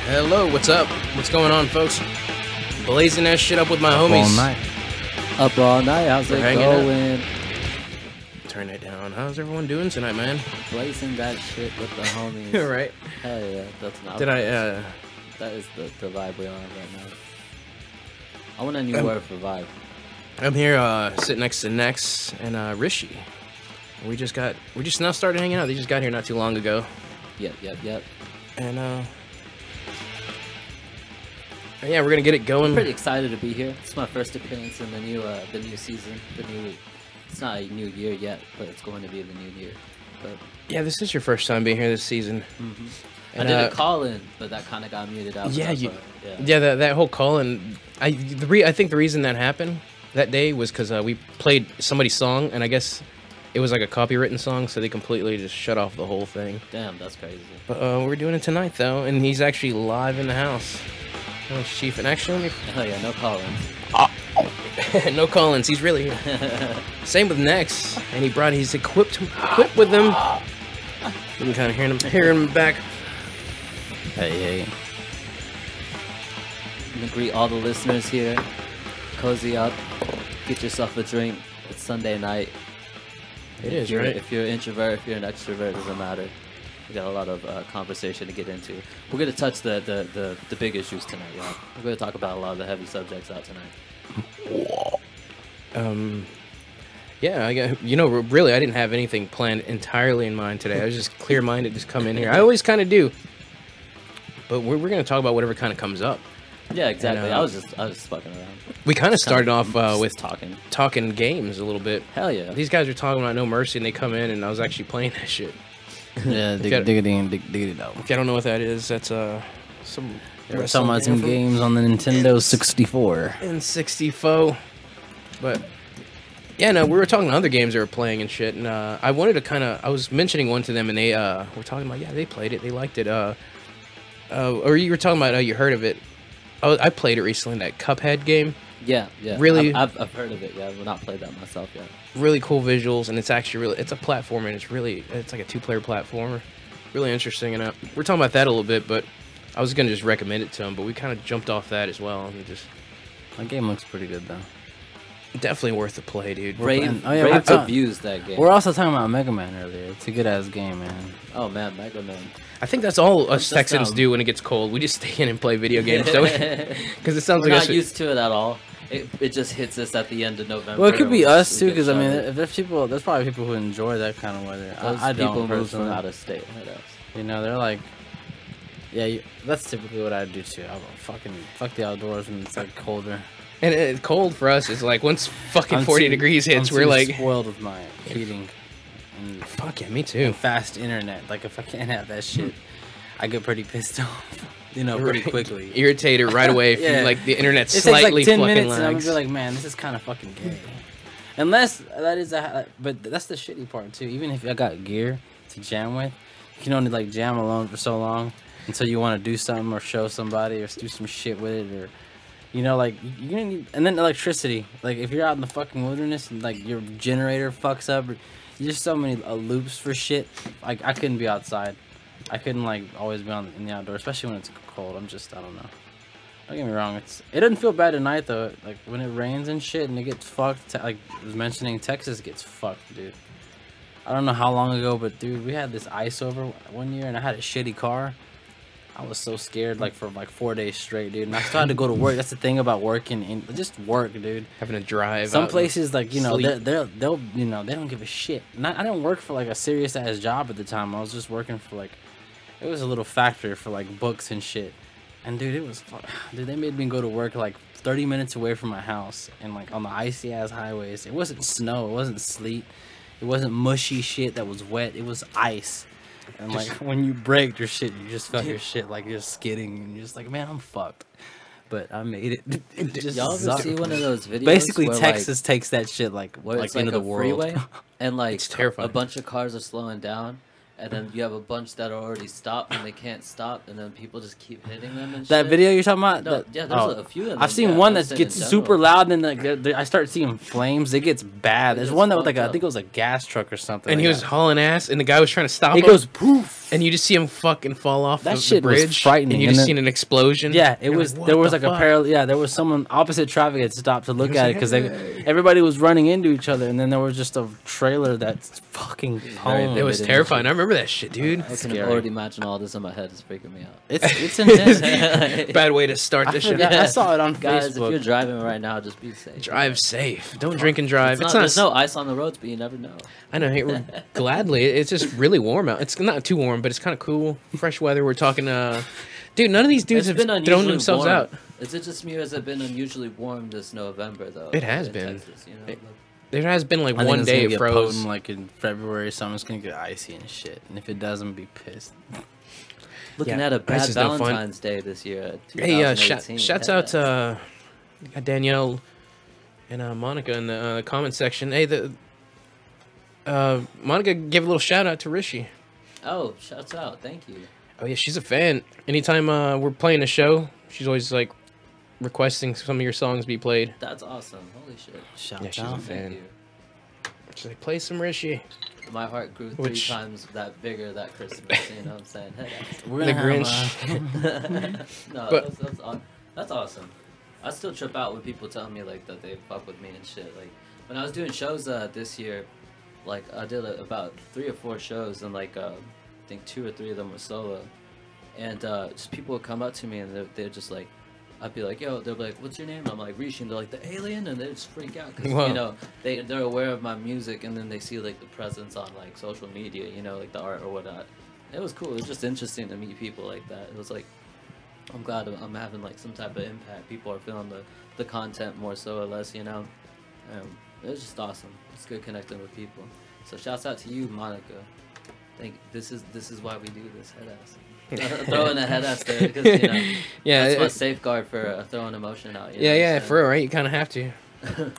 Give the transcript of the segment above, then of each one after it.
Hello, what's up? What's going on, folks? Blazing that shit up with my homies. All night. Up all night. How's it going? Turn it down. How's everyone doing tonight, man? Blazing that shit with the homies. Right. Hell yeah, that's not. That is the vibe we're on right now. I want a new word for vibe. I'm here sitting next to Nex and Reeshi. We just now started hanging out. They just got here not too long ago. Yep. And yeah, we're gonna get it going. I'm pretty excited to be here. It's my first appearance in the new season. It's not a new year yet, but it's going to be the new year. But yeah, this is your first time being here this season. Mm-hmm. I did a call in, but that kind of got muted out. Yeah, that whole call in. I think the reason that happened that day was because we played somebody's song, and I guess it was like a copywritten song, so they completely just shut off the whole thing. Damn, that's crazy. But we're doing it tonight though, and he's actually live in the house. Oh, Chief, and actually, hell yeah, no call-ins. No call-ins. He's really here. Same with Nex, and he's equipped with them. You can kind of hear him back. Hey. I'm gonna greet all the listeners here. Cozy up, get yourself a drink. It's Sunday night. It is, right? If you're an introvert, if you're an extrovert, it doesn't matter. We got a lot of conversation to get into. We're gonna touch the big issues tonight, y'all. We're gonna talk about a lot of the heavy subjects out tonight. Yeah, really, I didn't have anything planned entirely in mind today. I was just clear-minded, just come in here. I always kind of do, but we're gonna talk about whatever kind of comes up. Yeah, exactly. And, I was just fucking around. We kind of started off with talking games a little bit. Hell yeah. These guys were talking about No Mercy, and they come in, and I was actually playing that shit. Yeah, diggity though. If you don't know what that is, that's some. We're talking about some games on the Nintendo 64. In 64, but yeah, no, we were talking other games they were playing and shit, and I wanted to I was mentioning one to them, and they were talking about they played it, they liked it, or you were talking about you heard of it. I played it recently, that Cuphead game. Yeah. Really, I've heard of it. Yeah, I've not played that myself yet. Really cool visuals, and it's actually it's a platformer, and it's like a 2-player platformer. Really interesting, and we're talking about that a little bit, but I was gonna just recommend it to them, but we kind of jumped off that as well, and just. That game looks pretty good though. Definitely worth the play, dude. Rave abused that game. We're also talking about Mega Man earlier. It's a good ass game, man. Oh man, Mega Man. I think that's all us Texans do when it gets cold. We just stay in and play video games, don't we? Because it sounds we're like not used to it at all. It just hits us at the end of November. Well, it could be us too, because I mean, if there's probably people who enjoy that kind of weather. I don't move from out of state. You know, they're like, yeah, that's typically what I do too. I fuck the outdoors when it's like colder. And cold for us is like once fucking 40 degrees hits, we're like spoiled with my heating. And fuck yeah, me too. And fast internet. Like if I can't have that shit, I get pretty pissed off. You know, pretty quickly. Irritated right away if you, like the internet slightly like 10 fucking minutes lags. And I'm gonna be like, man, this is kind of fucking gay. Unless that is but that's the shitty part too. Even if I got gear to jam with, you can only like jam alone for so long until you want to do something or show somebody or do some shit with it or. You know, like, you're gonna need, and then electricity. Like, if you're out in the fucking wilderness and, like, your generator fucks up, there's so many loops for shit. Like, I couldn't be outside. I couldn't, like, always be in the outdoors, especially when it's cold. I don't know. Don't get me wrong. It doesn't feel bad at night, though. Like, when it rains and shit and it gets fucked, like, I was mentioning, Texas gets fucked, dude. I don't know how long ago, but, dude, we had this ice over one year, and I had a shitty car. I was so scared, like, for, like, 4 days straight, dude. And I still had to go to work. That's the thing about working. Just work, dude. Having to drive. Some places, like, you know, they'll you know, they don't give a shit. I didn't work for, like, a serious-ass job at the time. I was just working for, like, it was a little factory for, like, books and shit. And, dude, dude, they made me go to work, like, 30 minutes away from my house. And, like, on the icy-ass highways. It wasn't snow. It wasn't sleet. It wasn't mushy shit that was wet. It was ice. And like when you break your shit, you just felt your shit like you're skidding, and you're just like, man, I'm fucked. But I made it. Y'all ever see one of those videos? Basically, where, Texas takes that shit like into the world. Freeway, and like it's terrifying. A bunch of cars are slowing down, and then you have a bunch that are already stopped and they can't stop, and then people just keep hitting them and shit. That video you're talking about? No, yeah, there's a few of them. I've seen one that gets super loud, and then I start seeing flames. It gets bad. There's one that was like I think it was a gas truck or something. And he was hauling ass, and the guy was trying to stop him. It goes poof. and you just see him fucking fall off That the shit was bridge, frightening, and you and just then- seen an explosion. Yeah, it You're was. like, There "What was the like a fuck?" parallel. Yeah, there was someone opposite traffic had stopped to look was at like, it because "Hey." everybody was running into each other, and then there was just a trailer that's fucking home. It was Vivid terrifying. I remember that shit, dude. I can Scary. already imagine all this in my head. It's freaking me out. It's intense. Bad way to start I this shit. forgot- I saw it on Guys, if Facebook. you're driving right now, just be safe. Drive safe. Don't drink and drive. It's not, there's no ice on the roads, but you never know. I know. Hey, gladly. It's just really warm out. It's not too warm, but it's kind of cool. Fresh weather. We're talking. Dude, none of these dudes It's have been thrown unusually themselves warm. out. Is it just me, or has it been unusually warm this November though? It has in been. Texas, you know? It- There has been like I think one it's day gonna it get froze. potent, like in February, summer's gonna get icy and shit. And if it doesn't, be pissed. Looking Yeah, at a ice bad is no fun. Valentine's Day this year. Hey, 2018. shouts out to Danielle and Monica in the comment section. Hey, Monica gave a little shout out to Rishi. Oh, shouts out! Thank you. Oh yeah, she's a fan. Anytime we're playing a show, she's always like requesting some of your songs be played. That's awesome. Holy shit! Shout Yeah, she's a out. fan. Thank you. She's like, play some Rishi. My heart grew Which- 3 times that bigger that Christmas. You know what I'm saying? Hey, We're The gonna have, Grinch. no, But- that's awesome. I still trip out when people tell me like that they fuck with me and shit. Like when I was doing shows this year, like I did about 3 or 4 shows, and like I think 2 or 3 of them were solo, and just people would come up to me and they're just like, I'd be like, yo, they'll be like, what's your name? And I'm like, Reeshi, and they're like, the alien, and they just freak out because Wow. you know they're aware of my music, and then they see like the presence on like social media, you know, like the art or whatnot. It was cool. It was just interesting to meet people like that. It was like, I'm glad I'm having like some type of impact. People are feeling the content more so or less, you know. It was just awesome. It's good connecting with people. So shouts out to you, Monica. This is why we do this head ass. Throwing a head ass there because you know Yeah, that's my it- safeguard for throwing emotion out. You know yeah, what I'm yeah, saying? for real, right? You kind of have to.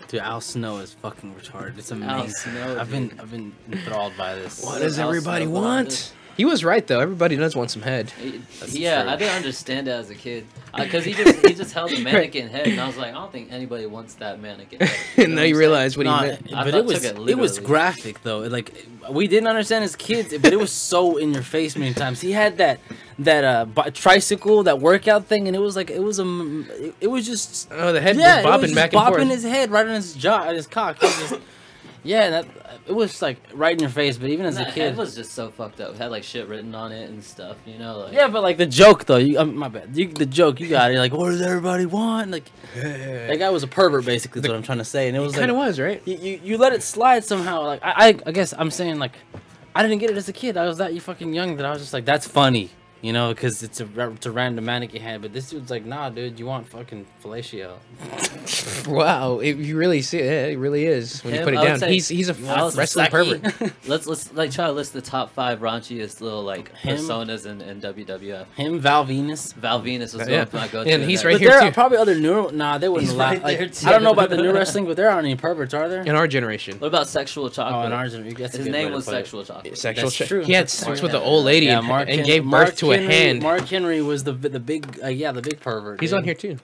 Dude, Al Snow is fucking retarded. It's Al amazing. Snow, I've been enthralled by this. What does Al everybody Snow want? wanted. He was right though. Everybody does want some head. Yeah, true. I didn't understand it as a kid because he just held a mannequin head, and I was like, I don't think anybody wants that mannequin head. And know now what you I'm realize what he No, meant. I but thought it was took it it was literally. graphic though. Like we didn't understand as kids, but it was so in your face many times. He had that tricycle, that workout thing, and it was like it was just Oh, the head yeah, was it bobbing was just back and bopping forth. his head right on his jaw, his cock. It was just, yeah, that it was like right in your face. But even as a That kid, head was just so fucked up. It had like shit written on it and stuff, you know. Like, yeah, but like the joke though, my bad. The joke you got it. Like, what does everybody want? Like that guy was a pervert, basically. Is what I'm trying to say, and it was Kind of like was, right? you let it slide somehow. Like I guess I'm saying like I didn't get it as a kid. I was that fucking young that I was just like that's funny, you know, because it's a random mannequin head. But this dude's like, nah, dude, you want fucking fellatio. Wow, you really see it. It really is when you Him, put it I would down. say- He's a I was wrestling Saki. pervert. let's like try to list the top 5 raunchiest little like Him. personas in WWF. Him, Val Venus. Val Venus was Yeah. my go-to. And in he's that. right But here there are too. probably other new. Nah, they wouldn't He's allow. right there, Like, too. I don't know about the new wrestling, but there aren't any perverts, are there? In our generation, What about Sexual Chocolate? Oh, in ours, that's a His good name way to was put it. Sexual Chocolate. sexual. That's true. He had That's sex Mark with the Henry. old lady Yeah, and gave birth to a Henry, hand. Mark Henry was the big, the big pervert. He's dude. on here too.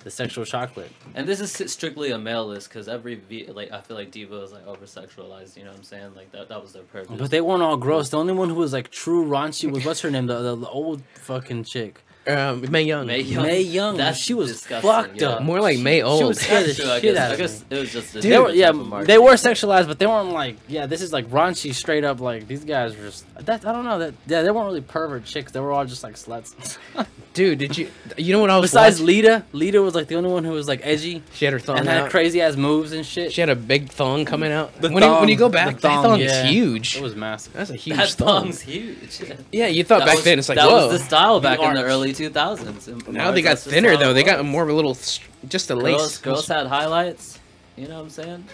The sexual chocolate. And this is strictly a male list because like I feel like Diva is like over sexualized. You know what I'm saying? Like that was their purpose. But they weren't all gross. The only one who was like true raunchy was what's her name? The old fucking chick. Mae Young. Mae Young. Mae Young. That's She was disgusting, fucked yeah. up. More like May She old. was scared the That's true, shit out I of guess me. it was just a They were, different type of market. they were sexualized, but they weren't like, this is like raunchy, straight up. Like these guys were just, I don't know that. Yeah, they weren't really pervert chicks. They were all just like sluts. Dude, did you know what I was Besides watching? Lita was like the only one who was like edgy She had her thong and had out. crazy ass moves and shit. She had a big thong coming out. The When you go thong- back, the that thong, thong yeah. is huge. It was massive. That's a huge That thong. thong's huge. Yeah, you thought That back was- then it's like, that whoa. was the style back in arch. the early 2000s. And Now they got that's just thinner how though. it They got was. more of a little, just a lace. Girls had highlights. You know what I'm saying?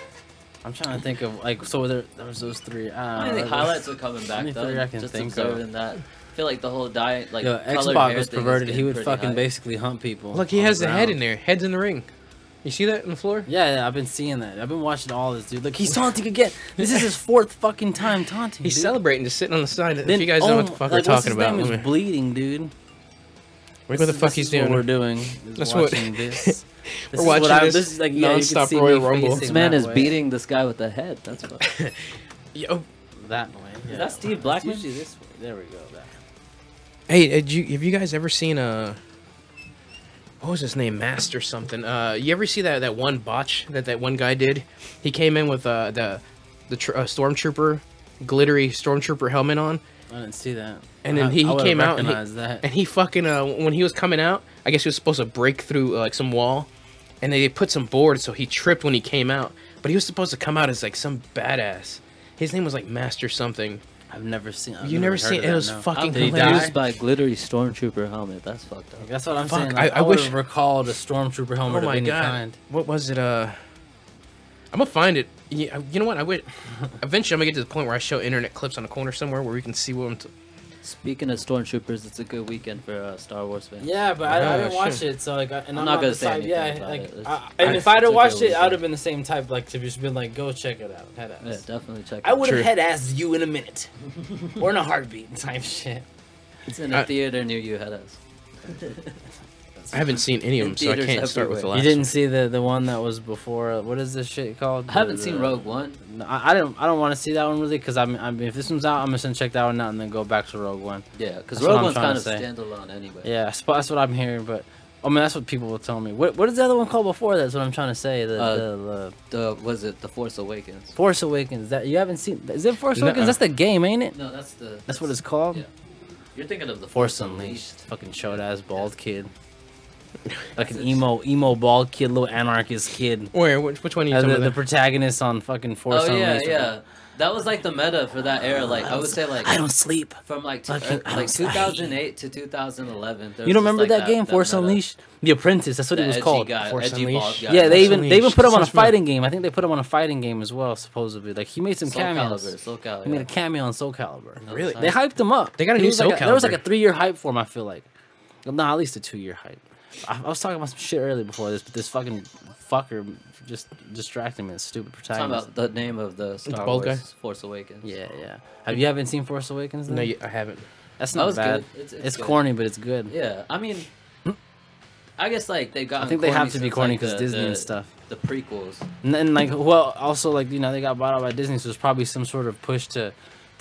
I'm trying to think of like, so there was those three. I think highlights are coming back Only though. three I can Just think observing that. I feel like the whole diet, like Yo, colored Xbox hair was thing is perverted. He getting would pretty fucking hype. basically hump people. Look, he on has the head ground. in there. Head's in the ring. You see that on the floor? Yeah, I've been seeing that. I've been watching all this, dude. Like, he's taunting again. This is his 4th fucking time taunting. He's dude. celebrating, just sitting on the side. Then- If you guys know what the oh, fuck like, we're what's talking his about, name let is me- bleeding, dude. look what the fuck he's This is what we're doing. doing. Is That's what- watching this. We're watching this This is like, yeah, you can non-stop see Royal me Rumble. facing This man that is way. beating this guy with the head. That's what. Yo, that way. Yeah. that Steve Blackman? It's usually this way. There we go. That. Hey, have you guys ever seen what was his name? Master something. You ever see that one botch that one guy did? He came in with the stormtrooper, glittery stormtrooper helmet on. I didn't see that. And then he came out and he fucking when he was coming out, I guess he was supposed to break through like some wall, and they put some boards so he tripped when he came out. But he was supposed to come out as like some badass. His name was like Master something. I've never seen. You never seen it? It was fucking hilarious. Used by glittery stormtrooper helmet. That's fucked up. That's what I'm saying. Like, I would have recalled a stormtrooper helmet of any kind. What was it? I'm gonna find it. You know what? Eventually, I'm gonna get to the point where I show internet clips on a corner somewhere where we can see what I'm. Speaking of stormtroopers, it's a good weekend for Star Wars fans. Yeah, but I didn't watch it, so like, and I'm not gonna say anything. Yeah, like, and if I'd have watched it, I would have been the same type, like to just been like, go check it out, head ass. Yeah, definitely check it out. I would have head assed you in a minute, or in a heartbeat type shit. It's in a theater near you, head ass. I haven't seen any of them, so I can't start with the last. You didn't see the one that was before. What is this shit called? I haven't seen Rogue One. No, I don't want to see that one really because I mean if this one's out, I'm just gonna check that one out and then go back to Rogue One. Yeah, because Rogue One's kind of standalone anyway. Yeah, that's what I'm hearing, but I mean that's what people will tell me. What is the other one called before? That's what I'm trying to say. Was it The Force Awakens? Force Awakens. That you haven't seen? Is it Force Awakens? That's the game, ain't it? No, that's what it's called. Yeah. You're thinking of The Force Unleashed. Fucking short ass bald kid. Like an emo bald kid, little anarchist kid. Where? Which one are you talking about? The protagonist on fucking Force Unleashed. Yeah. That was like the meta for that era. Like I would say, like I don't sleep from like 2008 to 2011. You don't remember that game, Force Unleashed? The Apprentice. That's what it was called. Force Unleashed. Yeah, they even put him on a fighting game. I think they put him on a fighting game as well, supposedly. Like he made some cameos. Soul Calibur. He made a cameo on Soul Calibur. Really? They hyped him up. They got a new Soul Calibur. There was like a 3-year hype for him. I feel like. No, at least a 2-year hype. I was talking about some shit earlier before this, but this fucking fucker just distracted me. This stupid protagonist. Talking about the name of the Star Wars Force Awakens. Yeah. Haven't seen Force Awakens? Then? No, I haven't. That's not bad. It's corny, but it's good. Yeah, I mean, I guess like they got. I think they have to be corny because Disney and stuff. The prequels. And like, well, also like they got bought out by Disney, so there's probably some sort of push to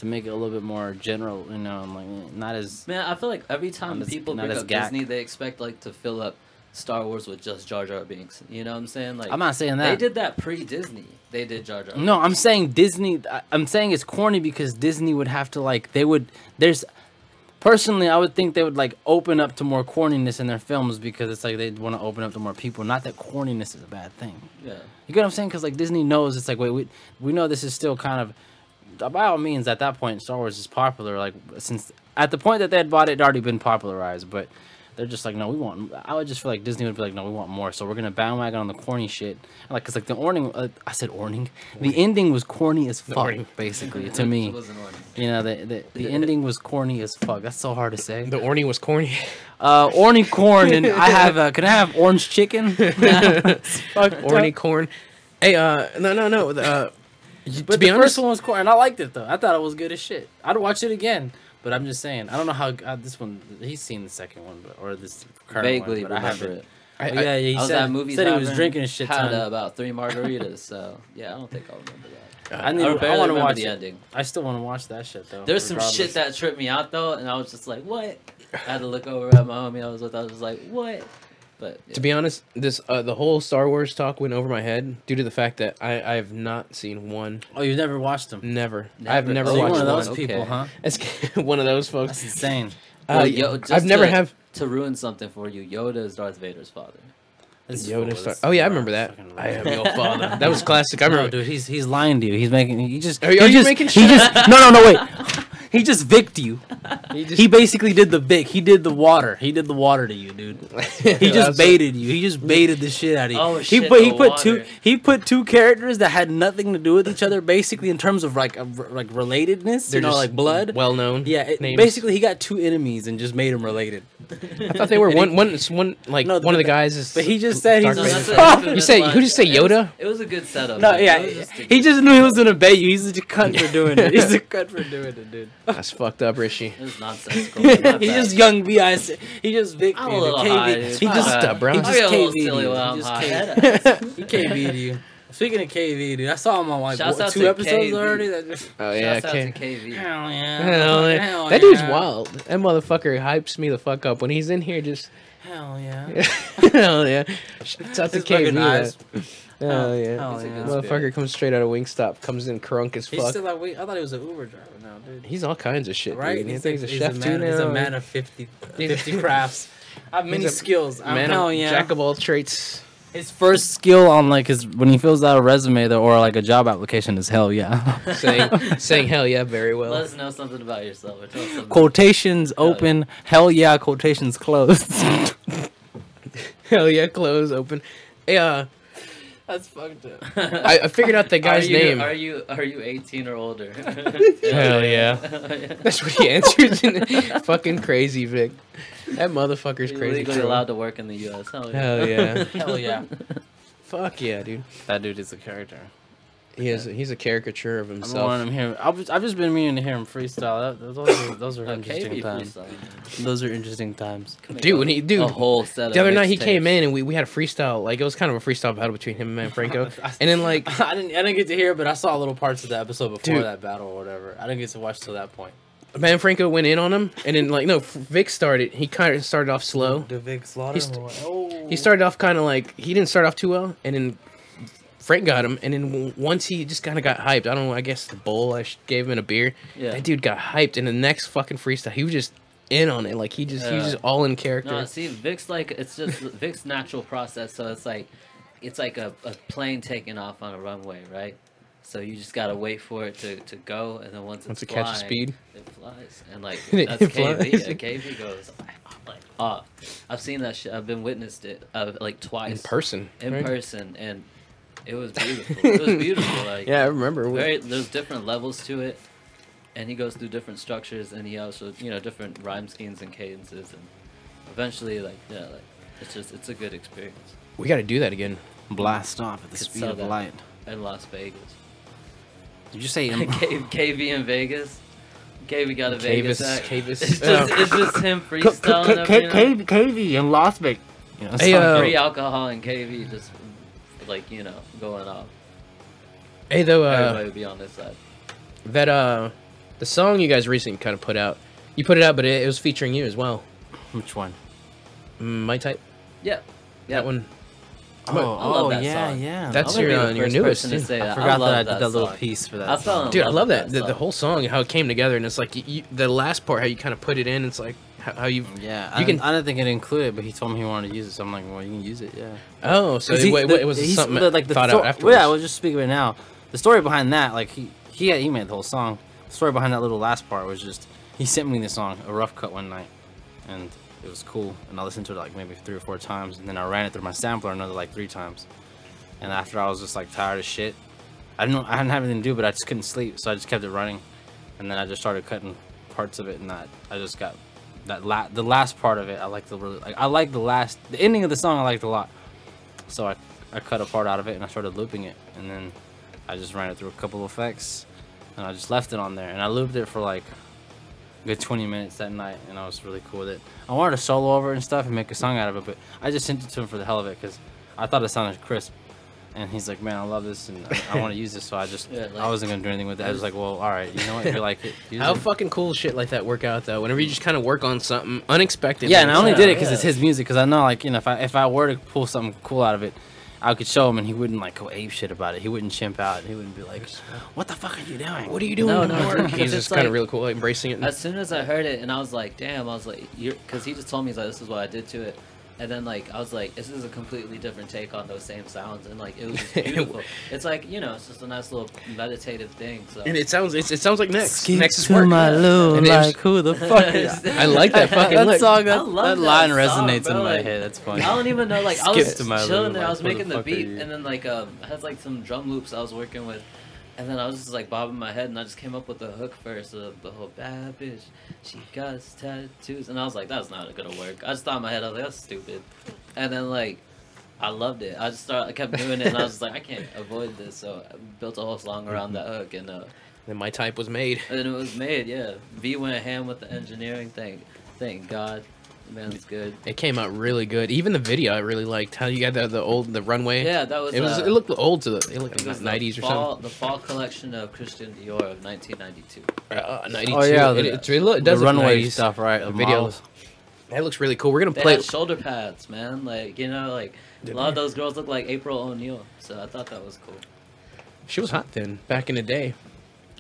make it a little bit more general, and like not as. Man, I feel like every time people bring up Disney, they expect like to fill up Star Wars with just Jar Jar Binks. You know what I'm saying? Like I'm not saying that. They did that pre-Disney. They did Jar Jar. No, I'm saying Disney. I'm saying it's corny because Disney would have to like personally, I would think they would like open up to more corniness in their films because it's like they'd want to open up to more people. Not that corniness is a bad thing. Yeah. You get what I'm saying? Because like Disney knows it's like we know this is still kind of. By all means, at that point, Star Wars is popular. Like since at the point that they had bought it, it'd already been popularized. But they're just like, no, we want. I would just feel like Disney would be like, no, we want more. So we're gonna bandwagon on the corny shit. Like, cause like the orning. The ending was corny as fuck, basically to me. It wasn't orning. You know, the ending was corny as fuck. That's so hard to say. The orning was corny. Orny corn, and I have. Can I have orange chicken? Fuck orny corn. Hey, no. But the first one was cool, and I liked it though. I thought it was good as shit. I'd watch it again, but I'm just saying. I don't know how this one. He's seen the second one, or this current vaguely one, but I remember it. Yeah, he said he was drinking a shit ton. Had about 3 margaritas, so yeah, I don't think I'll remember that. I want to watch the ending. I still want to watch that shit though. There's some shit that tripped me out though, and I was just like, what? I had to look over at my homie I was with. I was just like, what? But, yeah. To be honest, this the whole Star Wars talk went over my head due to the fact that I have not seen one. Oh, you've never watched them? Never. I've never watched one of those people, huh? It's one of those folks. That's insane. I've never have to ruin something for you. Yoda is Darth Vader's father. Oh yeah, I remember that. I am your father. That was classic. I remember. No, dude, he's lying to you. He's making. He just. Are you making shit? No, wait. He just vic'd you. He basically did the vic. He did the water. He did the water to you, dude. He just baited you. He just baited the shit out of you. Oh, shit, he put two characters that had nothing to do with each other, basically in terms of like relatedness. They're just like blood. Well known. Yeah. Basically, he got 2 enemies and just made them related. I thought they were one of the guys is. But he just said he's. You say who just say Yoda? It was a good setup. No, yeah. He just knew he was gonna bait you. He's a cunt for doing it. He's a cunt for doing it, dude. That's fucked up, Rishi. It was nonsensical. He just young B.I.C. He just Vic. I'm a little high, dude. He just bro. He just I get a little KV'd silly you. when I'm He high. KV'd you. Speaking of KV, dude, I saw him on like Shouts out 2 to episodes KV. already. Oh yeah, Shouts out to KV. Hell yeah. Hell yeah. Hell That dude's yeah. wild. That motherfucker hypes me the fuck up when he's in here. Just Hell yeah. hell yeah. Shouts out to His fucking KV. eyes. Hell yeah. Hell He's a yeah. good Motherfucker spirit. comes straight out of Wingstop, comes in crunk as He's fuck. still like, wait, I thought he was an Uber driver now, dude. He's all kinds of shit, Right? dude. He thinks he's a chef man, too he's a now. man of 50 crafts. I have many He's a skills. Man Hell of yeah. jack of all traits. His first skill on like his when he fills out a resume though, or like a job application is hell yeah. saying hell yeah very well. Let us know something about yourself. Or tell us something. Quotations open, hell yeah. Quotations closed. Hell yeah, close open. Hey, That's fucked up. I figured out the guy's name. Are you 18 or older? Hell yeah. That's what he answers. Fucking crazy, Vic. That motherfucker's You're crazy. legally true. allowed to work in the U.S. Hell yeah. Hell yeah. Hell yeah. Fuck yeah, dude. That dude is a character. He's a caricature of I himself. wanted him here. I've just been meaning to hear him freestyle. Those are interesting KB times. freestyle. Those are interesting times. Dude, when he a whole set of the other night he mixtapes. came in and we had a freestyle, like it was kind of a freestyle battle between him and Franco. And then like I didn't get to hear it, but I saw little parts of the episode before Dude. that battle or whatever. I didn't get to watch till that point. Man Franco went in on him, and then like no, Vic started. He kind of started off slow. The Vic slaughter. He's- He started off kind of like he didn't start off too well, and then Frank got him, and then once he just kind of got hyped. I don't know. I guess the bowl gave him in a beer. Yeah. That dude got hyped, and the next fucking freestyle, he was just in on it. Like he was just all in character. No, see, Vic's like it's just Vic's natural process. So it's like a plane taking off on a runway, right? So you just gotta wait for it to go, and then once Once it's it catches flying, speed. it flies, and like It that's KV. flies. Yeah, KV goes like I've seen that shit. I've been witnessed it like twice in person. in right? person, and it was beautiful. It was beautiful. Like Yeah, I remember. there's different levels to it, and he goes through different structures, and he also different rhyme schemes and cadences, and eventually it's a good experience. We got to do that again. blast off at the Could speed sell of that. light. In Las Vegas. Did you say KV in Vegas. KV got a Vegas act. Cavis. It's just him freestyling. KV in Las Vegas. You know, Hey, Free alcohol and KV just going off. Hey, though, Everybody would be on this side. that the song you guys recently kind of put out, you put it out, but it was featuring you as well. which one? My type. Yeah. That one. I love that yeah, song. yeah. That's I'm gonna be your the your first newest. person to Too. say I that. forgot love that I did that little song. piece for that. I fell in song. Dude, I love with that. The song. whole song, how it came together, and it's like the last part, how you kind of put it in. It's like how you. Yeah, You I can- didn't think it included, but he told me he wanted to use it, so I'm like, well, you can use it, yeah. Oh, so it was something thought out afterwards. Well, yeah, we'll just speak of it now. The story behind that, like he made the whole song. The story behind that little last part was just he sent me the song, a rough cut one night, and it was cool. And I listened to it like maybe 3 or 4 times, and then I ran it through my sampler another like 3 times. And after I was just like tired of shit, I didn't have anything to do, but I just couldn't sleep, so I just kept it running. And then I just started cutting parts of it, and I just got the last part of it. I like the ending of the song. I liked a lot, so I cut a part out of it and I started looping it, and then I just ran it through a couple of effects, and I just left it on there, and I looped it for like a good 20 minutes that night, and I was really cool with it. I wanted to solo over it and stuff and make a song out of it, but I just sent it to him for the hell of it because I thought it sounded crisp. And he's like, man, I love this, and I want to use this, so I wasn't gonna do anything with it. I was like, well, all right, you know what, if you like it, use How it. fucking cool shit like that work out though? Whenever you just kind of work on something unexpected. Yeah, and I only Yeah, did it because yeah. it's his music. Because I know, like, if I were to pull something cool out of it, I could show him, and he wouldn't like go ape shit about it. He wouldn't chimp out. He wouldn't be like, what the fuck are you doing? What are you doing? No, Lord? no, He's it's just kind like- of really cool, like, embracing it. As soon as I heard it, and I was like, damn, because he just told me, he's like, this is what I did to it. And then, like, I was like, this is a completely different take on those same sounds. And, like, it was just beautiful. It's like, it's just a nice little meditative thing. So. And it sounds like Nex. Skip Nex's to work. my loo, And it was- like who the fuck is I like that fucking that look. song? I love That that line song, resonates bro, in my like, head. That's funny. I don't even know, like, I Skip was to my chilling room, there, I was like, who making the the fuck are beat, you? and then, like, I had, like, some drum loops I was working with, and then I was just, like, bobbing my head, and I just came up with the hook first of the whole bad bitch, she got tattoos, and I was like, that's not gonna work. I just thought in my head, I was like, that's stupid. And then, like, I loved it. I kept doing it, and I was just like, I can't avoid this, so I built a whole song around that hook, and Then my type was made. it was made, yeah. V went ham with the engineering thing. Thank God. Man's good. It came out really good. Even the video I really liked. How you got the runway. Yeah, that was. It looked old to the. It looked It like was 90s or the something. The fall collection of Christian Dior of 1992. 92. Oh yeah, it does the look runway 90s. stuff, right? The The video. models. That looks really cool. We're gonna They play. had shoulder pads, man. Like, you know, like a lot of those girls look like April O'Neil. So I thought that was cool. She was hot then, back in the day.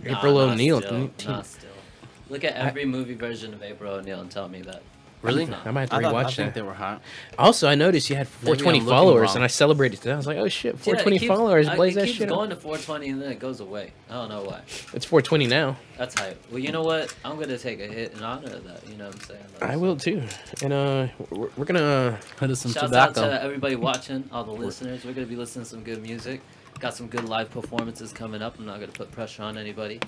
Nah, April not O'Neil. Still, not still. Look at every movie version of April O'Neil and tell me that. Really? I might have to I rewatch think that. they were hot. Also, I noticed you had Maybe 420 I'm looking followers, wrong. and I celebrated today. I was like, oh shit, Yeah, 420 it keeps- followers. Blaze it that keeps shit going up. to 420 and then it goes away. I don't know why. It's 420 now. That's hype. Well, you know what? I'm gonna take a hit in honor of that. You know what I'm saying? Like, I will too. And we're gonna. Put us some Shouts tobacco. out to everybody watching, all the listeners. We're gonna be listening to some good music. Got some good live performances coming up. I'm not gonna put pressure on anybody,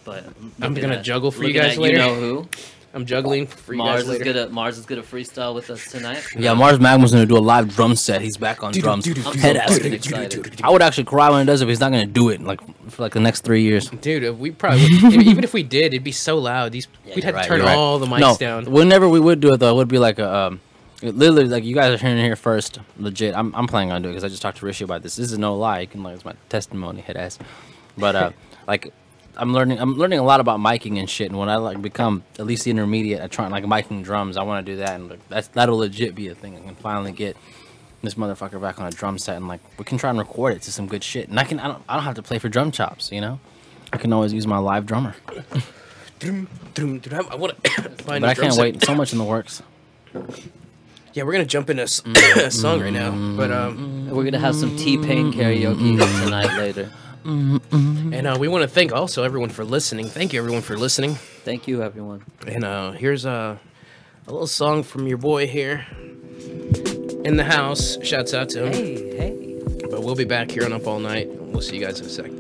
but I'm looking gonna at- juggle for you looking guys at later. You know who? I'm juggling for you Mars guys later. Mars is gonna freestyle with us tonight. Yeah, Mars Magma's gonna do a live drum set. He's back on drums. I'm so Head ass. fucking excited. I would actually cry when he does it, but he's not gonna do it like for like the next 3 years. Dude, if we probably would, even if we did, it'd be so loud. We'd you're have right, to turn you're right. all the mics No, down. whenever we would do it though, it would be like a literally like you guys are hearing it here first. Legit, I'm planning on doing it because I just talked to Rishi about this. This is no lie. You can like it's my testimony, head ass. But like I'm learning a lot about miking and shit. And when I like become at least the intermediate at trying like miking drums, I want to do that. And like, that'll legit be a thing. I can finally get this motherfucker back on a drum set and like we can try and record it to some good shit. And I don't have to play for drum chops, you know. I can always use my live drummer. I want to find But I can't wait. So much in the works. Yeah, we're gonna jump into a song right now, but We're gonna have some T-Pain karaoke tonight later. and we want to thank also everyone for listening. Thank you everyone for listening. Thank you, everyone. And here's a little song from your boy here in the house. Shouts out to him. Hey. But we'll be back here on Up All Night. We'll see you guys in a sec.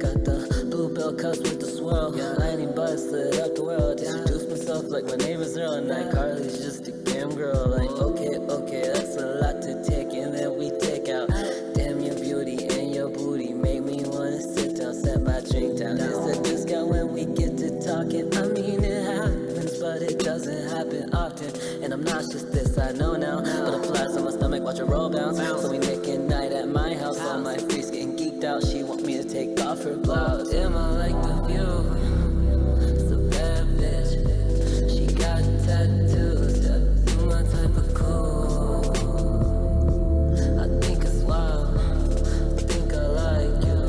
Got the bluebell cups with the swirl. Lightning bud slid up the world. Introduce myself like my name is Earl. Night Carly's just a damn girl. Like, okay, that's a lot to take. And then we take out. Damn your beauty and your booty. Make me wanna sit down, set my drink down. It's a discount when we get to talking. I mean, it happens, but it doesn't happen often. And I'm not just this, I know now. Butterflies on my stomach, watch it roll bounce. So we making night at my house. All my freaks getting geeked out. She want me to take off her blouse. Damn, I like the view. It's a bad bitch. She got tattoos. Yeah, my type of cool. I think it's wild. I think I like you.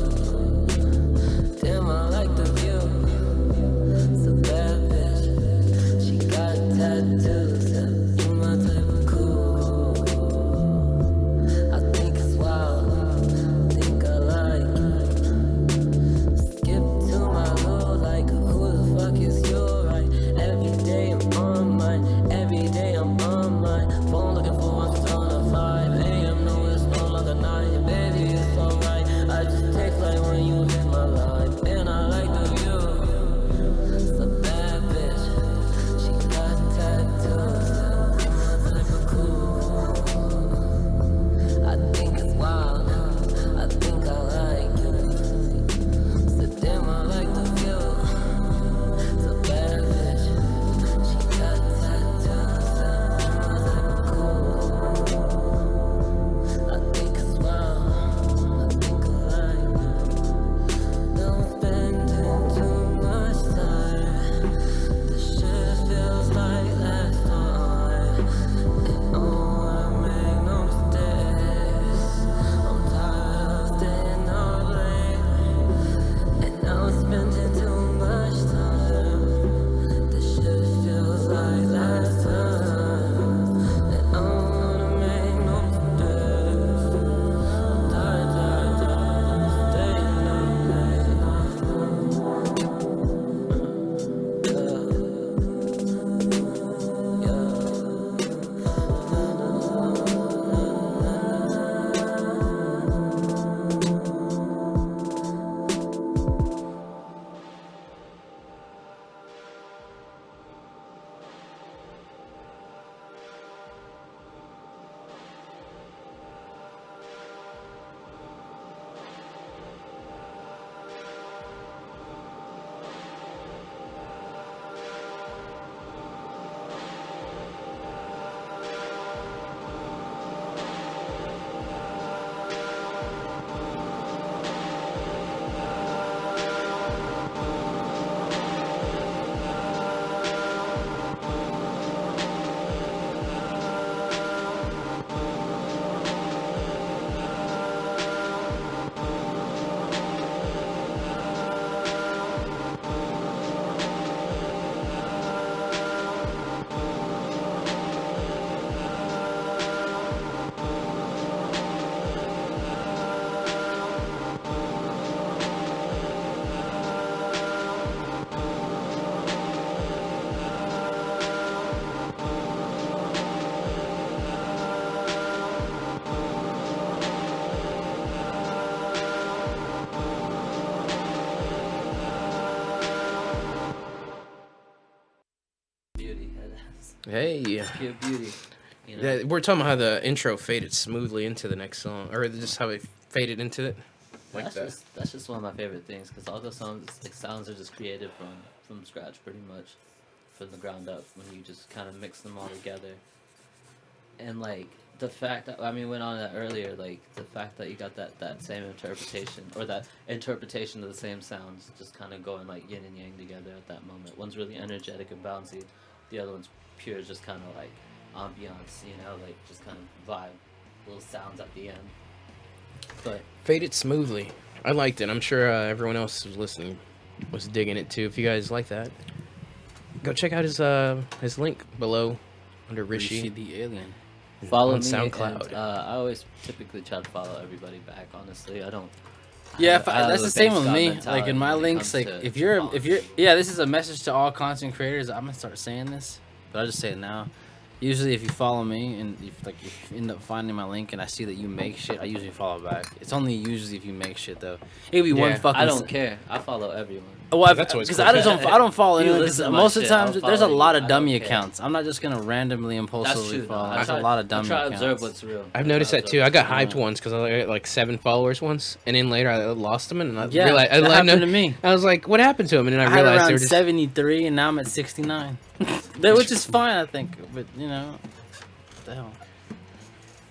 Damn, I like the view. It's a bad bitch. She got tattoos. Yeah, my type of cool. I think it's wild. I think I like you. Hey. Pure beauty. You know? Yeah, we're talking about how the intro faded smoothly into the next song, or just how it faded into it. Like That's just one of my favorite things because all the songs, like, sounds are just created from scratch, pretty much, from the ground up. When you just kind of mix them all together, and like the fact that, I mean, went on that earlier, like the fact that you got that same interpretation, or that interpretation of the same sounds, just kind of going like yin and yang together at that moment. One's really energetic and bouncy, the other one's pure, just kind of like ambiance, you know, like just kind of vibe, little sounds at the end. But faded smoothly. I liked it. I'm sure everyone else who's listening was digging it too. If you guys like that, go check out his link below under Rishi the Alien. follow on me, SoundCloud. and, I always typically try to follow everybody back. Honestly, I don't. Yeah, I that's have the a same big with Scott me. mentality Like in my when it links, comes like to if you're following. yeah, this is a message to all content creators. I'm gonna start saying this, but I'll just say it now. Usually, if you follow me and if you end up finding my link and I see that you make shit, I usually follow back. It's only usually if you make shit though. It could be one Yeah, fucking. I don't care. I follow everyone. Well, That's always because cool. I don't follow You anyone. listen Because to my most of the shit, times I'll there's a follow lot you. of I dummy don't care. accounts. I'm not just gonna randomly That's impulsively true. follow. I There's try, a lot of dummy I try to accounts. observe what's real. I've noticed that too. I got hyped Yeah. once because I got like 7 followers once, and then later I lost them, and I Yeah, realized that happened to me. I was like, "What happened to them?" And then I I had realized they around were just 73, and now I'm at 69, which is fine, I think. But you know, what the hell.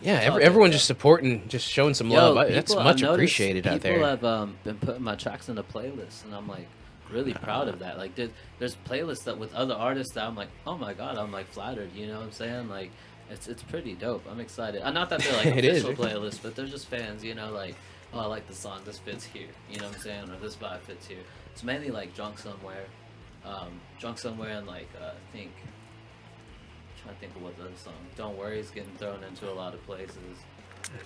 yeah. all Everyone good, just supporting, just showing some Yo, love. That's people, much I've noticed appreciated out there. People have been putting my tracks in a playlist, and I'm like really proud of that. Like, there's playlists that with other artists that I'm like, oh my god, I'm like flattered. You know what I'm saying? Like, it's pretty dope. I'm excited. Not that they're like It is. official playlists, but they're just fans. You know, like, oh, I like the song. This fits here. You know what I'm saying? Or this vibe fits here. It's mainly like drunk somewhere, and like I think. Trying to think of what the other song. Don't Worry is getting thrown into a lot of places.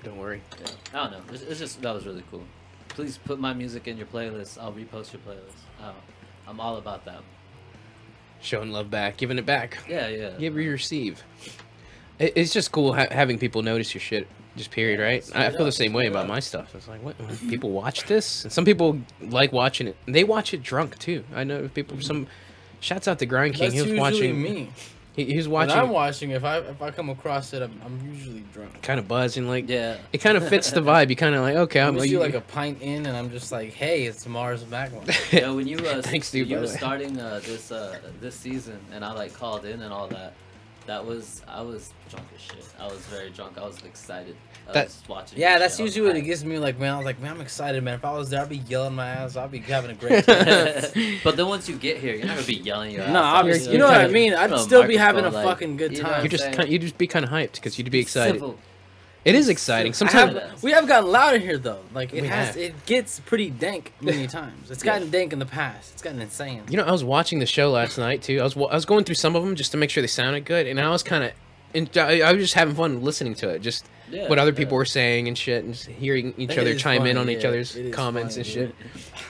Don't worry. Yeah. I don't know. It's just, that was really cool. Please put my music in your playlist. I'll repost your playlist. I'm all about that. Showing love back, giving it back. Yeah. Give, receive. It's just cool having people notice your shit. Just period, right? I feel the same way about my stuff. It's like, what? People watch this, and some people like watching it. They watch it drunk too. I know people. Some shouts out to Grind King. That's He was usually watching me. He was When watching. I'm watching, if I come across it, I'm usually drunk. Kind of buzzing, like Yeah. it kind of fits the vibe. You kind of like, okay, I'm I'm usually like a pint in, and I'm just like, hey, it's Mars Backlund. Yo, when you Thanks, dude, you by were the way. starting this season, and I like called in and all that. I was drunk as shit. I was very drunk. I was excited. I was watching. Yeah, this that's shit. I was usually what it hyped. gives me. Like, man, I was like, man, I'm excited, man. If I was there, I'd be yelling my ass. I'd be having a great time. But then once you get here, you're not gonna be yelling your ass No, off. obviously, you're you know what I kinda- mean. I'd no still be having a microphone, like, fucking good you know time. what I'm saying? you just be kind of hyped because you'd be excited. Civil. It is exciting. I Sometimes have- we have gotten louder here though. Like We have. it gets pretty dank many times. It's gotten dank in the past. It's gotten insane. You know, I was watching the show last night too. I was going through some of them just to make sure they sounded good, and I was kind of, I was just having fun listening to it, just Yeah, what other people yeah. were saying and shit, and just hearing each It other is chime in funny, on each yeah. other's It is comments funny, and dude.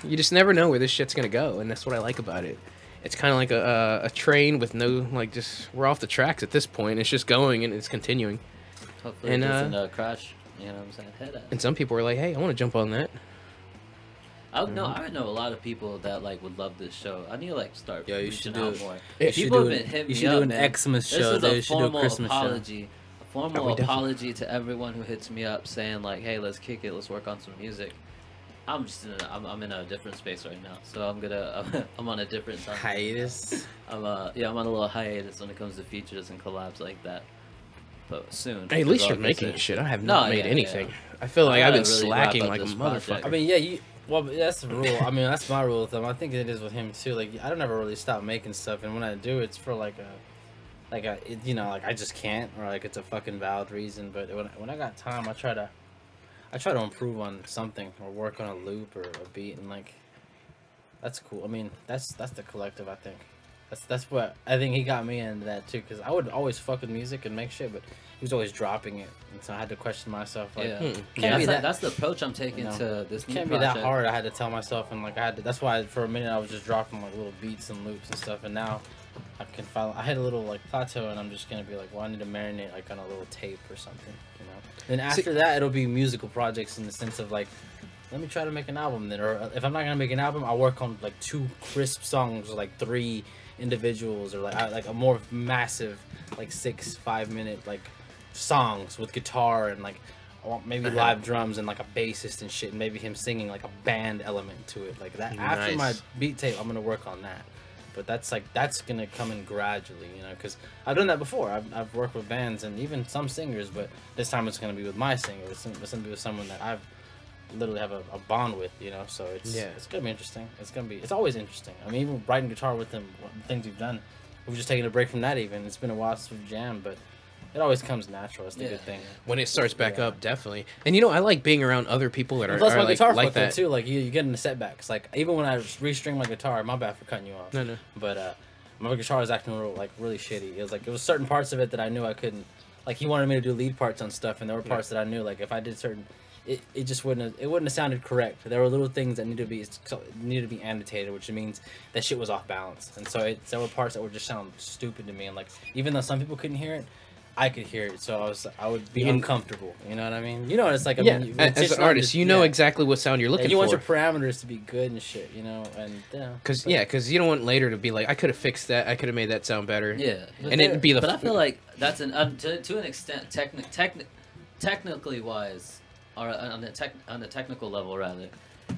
shit. You just never know where this shit's gonna go, and that's what I like about it. It's kind of like a train with no, like, just we're off the tracks at this point. It's just going and it's continuing. Hopefully And, it doesn't crash. You know what I'm saying? Head And some people were like, "Hey, I want to jump on that." I know a lot of people that like would love this show. I need to like start Yo, you reaching should do out it. more. You should People do have it. been hitting You me should up, do an man. Xmas This show, is dude. a You should do a formal Christmas show. apology. A Oh, formal we definitely- apology to everyone who hits me up saying like, "Hey, let's kick it. Let's work on some music." I'm just I'm in a different space right now, so I'm on a different time. Hiatus. I'm on a little hiatus when it comes to features and collabs like that. But soon. Hey, at least is you're all making good. shit. I have No, not made yeah, anything. yeah. I feel like I I've been gotta really slacking wrap up like a this motherfucker. project. I mean, well, that's the rule. I mean, that's my rule with him. I think it is with him too. Like, I don't ever really stop making stuff, and when I do, it's for like I just can't, or like it's a fucking valid reason. But when I got time, I try to improve on something or work on a loop or a beat, and like that's cool. I mean, that's the collective. I think that's what I think he got me into that too, because I would always fuck with music and make shit, but he was always dropping it, and so I had to question myself. Like, Yeah, can't be that. that's the approach I'm taking You know, to this new Can't be project. that hard. I had to tell myself, and like I had to. That's why for a minute I was just dropping like little beats and loops and stuff, and now I can follow. I had a little like plateau, and I'm just gonna be like, well, I need to marinate like on a little tape or something, you know. Then after that, it'll be musical projects in the sense of like, let me try to make an album then, or if I'm not gonna make an album, I'll work on like 2 crisp songs, or like 3, individuals or like a more massive like 5 minute like songs with guitar and like I want maybe live drums and like a bassist and shit, and maybe him singing like a band element to it like that. After my beat tape, I'm gonna work on that. But that's gonna come in gradually, you know, because I've done that before. I've worked with bands and even some singers, but this time it's gonna be with my singer. It's gonna be with someone that I've literally have a bond with, you know. So it's gonna be interesting. It's always interesting. I mean, even writing guitar with them, things we've done, we've just taken a break from that. Even it's been a while since we've jammed, but it always comes natural. That's the good thing. When it starts back up, definitely. And you know, I like being around other people that are, plus my like, guitar like that too. Like you get into setbacks. Like even when I restring my guitar, my bad for cutting you off. No. But my guitar was acting really shitty. It was certain parts of it that I knew I couldn't. Like he wanted me to do lead parts on stuff, and there were parts that I knew like if I did certain, it just wouldn't have sounded correct. There were little things that needed to be annotated, which means that shit was off balance. And so there were parts that would just sound stupid to me, and like even though some people couldn't hear it, I could hear it, so I would be uncomfortable. You know what I mean? You know what it's like. I mean, as an artist, you know exactly what sound you're looking for. You want your parameters to be good and shit, you know, and because you don't want later to be like, I could have fixed that, I could have made that sound better. Yeah, and it'd be the. But I feel like that's to an extent, technically wise, or on the technical level rather.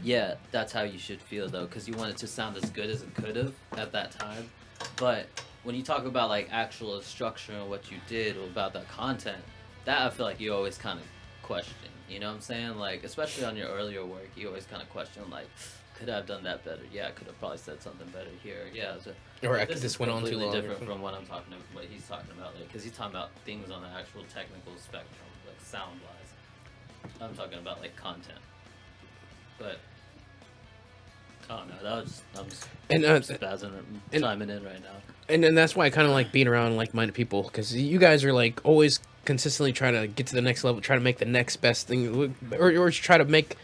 Yeah, that's how you should feel though, because you want it to sound as good as it could have at that time, but. When you talk about like actual structure and what you did or about that content, that I feel like you always kind of question. You know what I'm saying? Like especially on your earlier work, you always kind of question like, could I have done that better? Yeah, I could have probably said something better here. Yeah, or this went on too long. Different from what I'm talking about, what he's talking about, like because he's talking about things on the actual technical spectrum, like sound wise. I'm talking about like content, but. Oh no, I'm just spazzing and chiming in right now. And then that's why I kind of like being around like-minded people, because you guys are like always consistently trying to get to the next level, try to make the next best thing, or try to make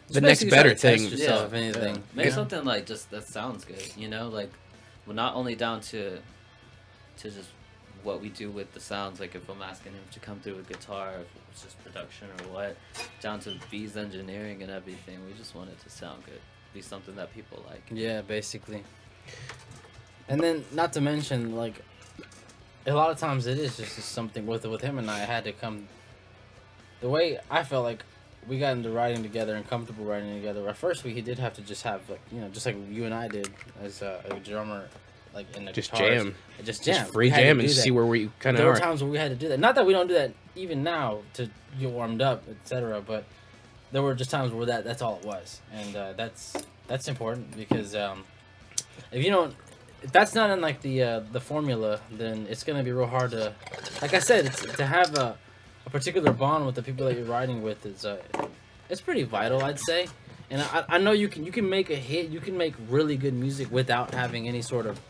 the next better thing. Yourself, if anything. Make something like just that sounds good, you know, like well, not only down to just what we do with the sounds, like if I'm asking him to come through with guitar, if it's just production or what, down to V's engineering and everything. We just want it to sound good. Be something that people like. Yeah, basically. And then, not to mention, like, a lot of times it is just something with him and I had to come. The way I felt like we got into writing together and comfortable writing together. At first, he did have to just have like just like you and I did as a drummer, like in the just guitars, jam, just free jam and see where we kind of are. There were times where we had to do that. Not that we don't do that even now to get warmed up, etc. But there were just times where that's all it was, and that's important because if that's not in like the formula, then it's gonna be real hard to, like I said, to have a particular bond with the people that you're writing with is it's pretty vital, I'd say. And I know you can make a hit, you can make really good music without having any sort of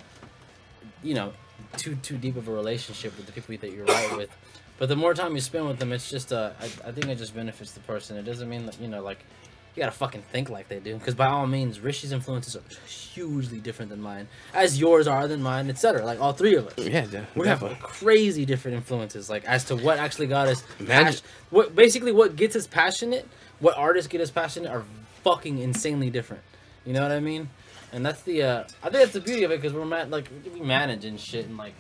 too deep of a relationship with the people that you write with. But the more time you spend with them, it's just I think it just benefits the person. It doesn't mean that like you gotta fucking think like they do, because by all means, Rishi's influences are hugely different than mine, as yours are than mine, etc. Like all three of us, we have crazy different influences, like as to what actually got us what gets us passionate, what artists get us passionate are fucking insanely different. You know what I mean? And that's the I think that's the beauty of it, because we manage and shit, and like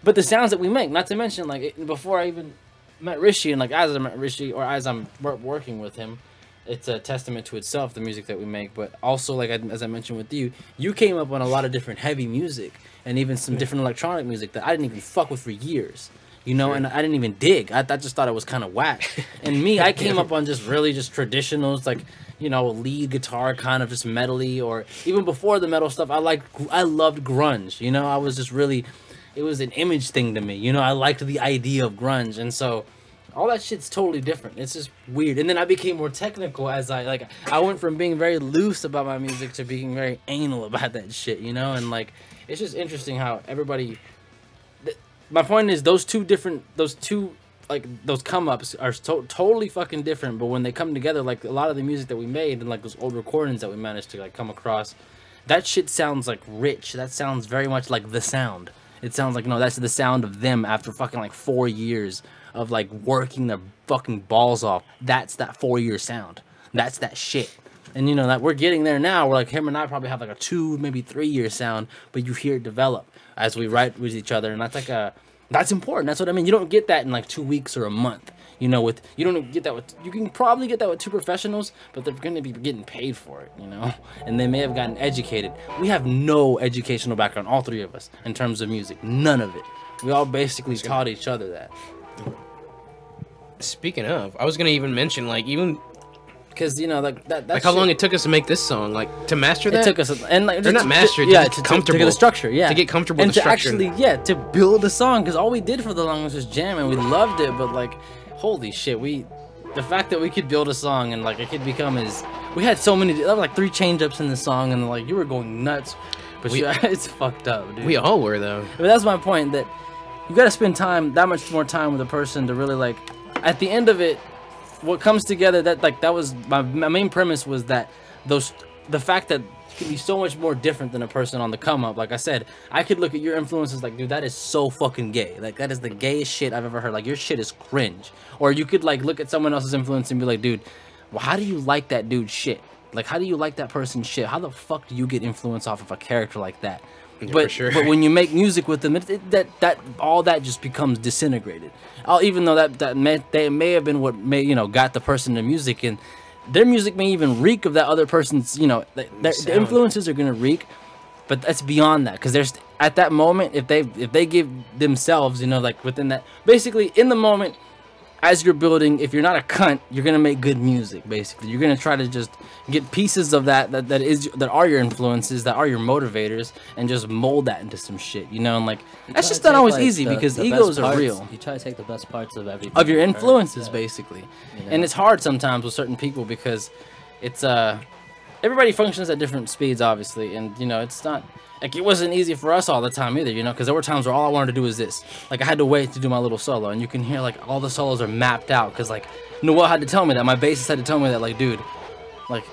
but the sounds that we make, not to mention like before I even met Rishi, and like as I met Rishi or as I'm working with him, it's a testament to itself, the music that we make. But also, like as I mentioned with you came up on a lot of different heavy music and even some different electronic music that I didn't even fuck with for years, and I didn't even dig. I just thought it was kind of whack. And me, I came up on just traditionals, like lead guitar, kind of just metally, or even before the metal stuff. I loved grunge. I was just really, it was an image thing to me. I liked the idea of grunge, and so all that shit's totally different. It's just weird. And then I became more technical as I went from being very loose about my music to being very anal about that shit, and like it's just interesting how everybody. My point is those two come ups are totally fucking different, but when they come together, like a lot of the music that we made and like those old recordings that we managed to like come across, that shit sounds like rich. That sounds very much like the sound. It sounds like that's the sound of them after fucking like 4 years of like working their fucking balls off. That's that 4-year sound. That's that shit. And you know that we're getting there now. We're like him and I probably have like a 2, maybe 3 year sound, but you hear it develop as we write with each other, and that's important. That's what I mean. You don't get that in like 2 weeks or a month. You know, you don't get that with, you can probably get that with 2 professionals, but they're going to be getting paid for it, you know, and they may have gotten educated. We have no educational background, all 3 of us, in terms of music. None of it. We all basically taught each other that. Speaking of, I was gonna even mention like even because you know like that's like how long it took us to make this song, like to master that. It took us and like they're not mastered. Yeah, to get comfortable. to get the structure. Yeah, to get comfortable and with the to structure. actually to build a song, because all we did for the longest was jam and we loved it. But like, holy shit, the fact that we could build a song and like it could become we had so many. There were like 3 change ups in the song and like you were going nuts. But it's fucked up, dude. We all were though. But that's my point, that you got to spend that much more time with a person to really like. At the end of it, what comes together, that was my main premise, was that the fact that you can be so much more different than a person on the come up. Like I said, I could look at your influences like, dude, that is so fucking gay. Like that is the gayest shit I've ever heard. Like your shit is cringe. Or you could like look at someone else's influence and be like, dude, well, how do you like that dude's shit? Like how do you like that person's shit? How the fuck do you get influence off of a character like that? Yeah, but for sure. But when you make music with them, that all that just becomes disintegrated. Even though they may have been what got the person to music, and their music may even reek of that other person's. The influences are gonna reek, but that's beyond that, because there's at that moment, if they give themselves, like within that, basically in the moment. As you're building, if you're not a cunt, you're gonna make good music. Basically, you're gonna try to just get pieces of that are your influences, that are your motivators, and just mold that into some shit. And like that's just not always easy, because egos are real. You try to take the best parts of everything. Of your influences, basically, and it's hard sometimes with certain people because it's everybody functions at different speeds, obviously, and it's not. Like, it wasn't easy for us all the time either, because there were times where all I wanted to do was this. Like, I had to wait to do my little solo, and you can hear, like, all the solos are mapped out, because, like, Noel had to tell me that. My bassist had to tell me that, like, dude, like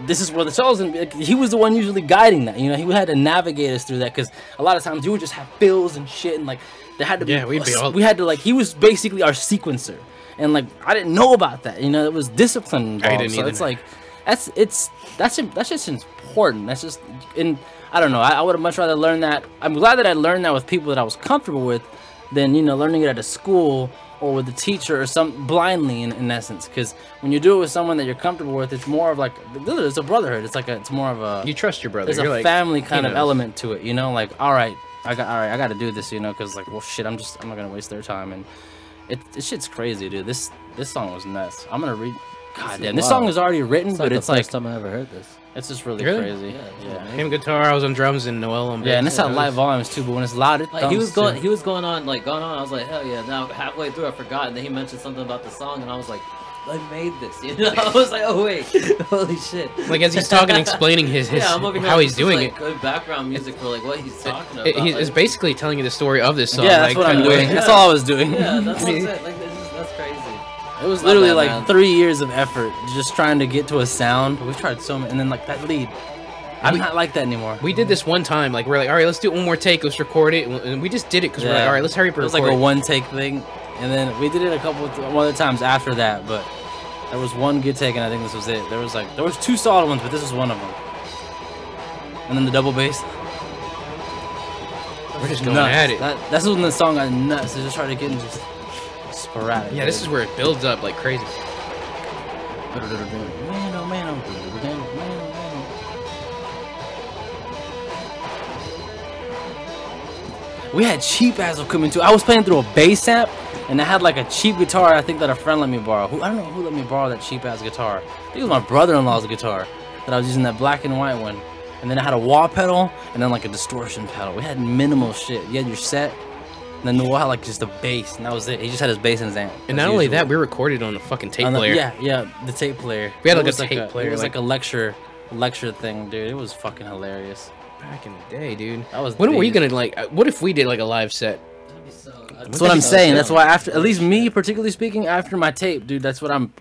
this is where the solos, and like, he was the one usually guiding that, he had to navigate us through that, because a lot of times you would just have fills and shit, and, like, there had to be, we had to, like, he was basically our sequencer, and, like, I didn't know about that, it was discipline involved, I didn't either. It's like, that's just important, that's just, I don't know. I would have much rather learned that. I'm glad that I learned that with people that I was comfortable with than, learning it at a school or with a teacher or blindly in essence. Because when you do it with someone that you're comfortable with, it's more of like, it's a brotherhood. It's more of a... You trust your brother. There's a family kind of element to it, like, all right, I got to do this, because like, well, shit, I'm not going to waste their time. And this shit's crazy, dude. This song was nuts. I'm going to read... God damn, this song is already written, but it's like... the first time I ever heard this. It's just really crazy. Yeah. Him guitar, I was on drums, and Noel on bass. Yeah, and it's at live volumes too. But when it's loud, it he was going on. I was like, hell yeah! Now halfway through, I forgot, and then he mentioned something about the song, and I was like, I made this. I was like, oh wait, holy shit! Like as he's talking, explaining how he's doing it. Good background music for like what he's talking about. He's basically telling you the story of this song. Yeah, that's what I'm doing. That's all I was doing. Yeah, that's what I'm saying. Like that's crazy. It was literally like 3 years of effort just trying to get to a sound. We tried so many, and then like that lead. I'm not like that anymore. We did this one time, like we're like, all right, let's do it one more take, let's record it, and we just did it because we're like, all right, let's hurry up and record it. It was like a one take thing, and then we did it a couple of other times after that, but there was one good take, and I think this was it. There was 2 solid ones, but this was one of them. And then the double bass. We're just going at it. That's when the song got nuts. They just started getting just sporadic. Yeah, this is where it builds up like crazy. We had cheap ass equipment too. I was playing through a bass amp, and I had like a cheap guitar. I think that a friend let me borrow. I don't know who let me borrow that cheap ass guitar. I think it was my brother-in-law's guitar that I was using, that black and white one. And then I had a wah pedal and then like a distortion pedal. We had minimal shit. You had your set, and then Noel had like just a bass, and that was it. He just had his bass in his amp. And not only that, we recorded on the fucking tape player. Yeah, the tape player. We had like a tape player. It was like a lecture thing, dude. It was fucking hilarious. Back in the day, dude. That was. When were you gonna like? What if we did like a live set? That's what I'm saying. That's why after, at least me particularly speaking, after my tape, dude, that's what I'm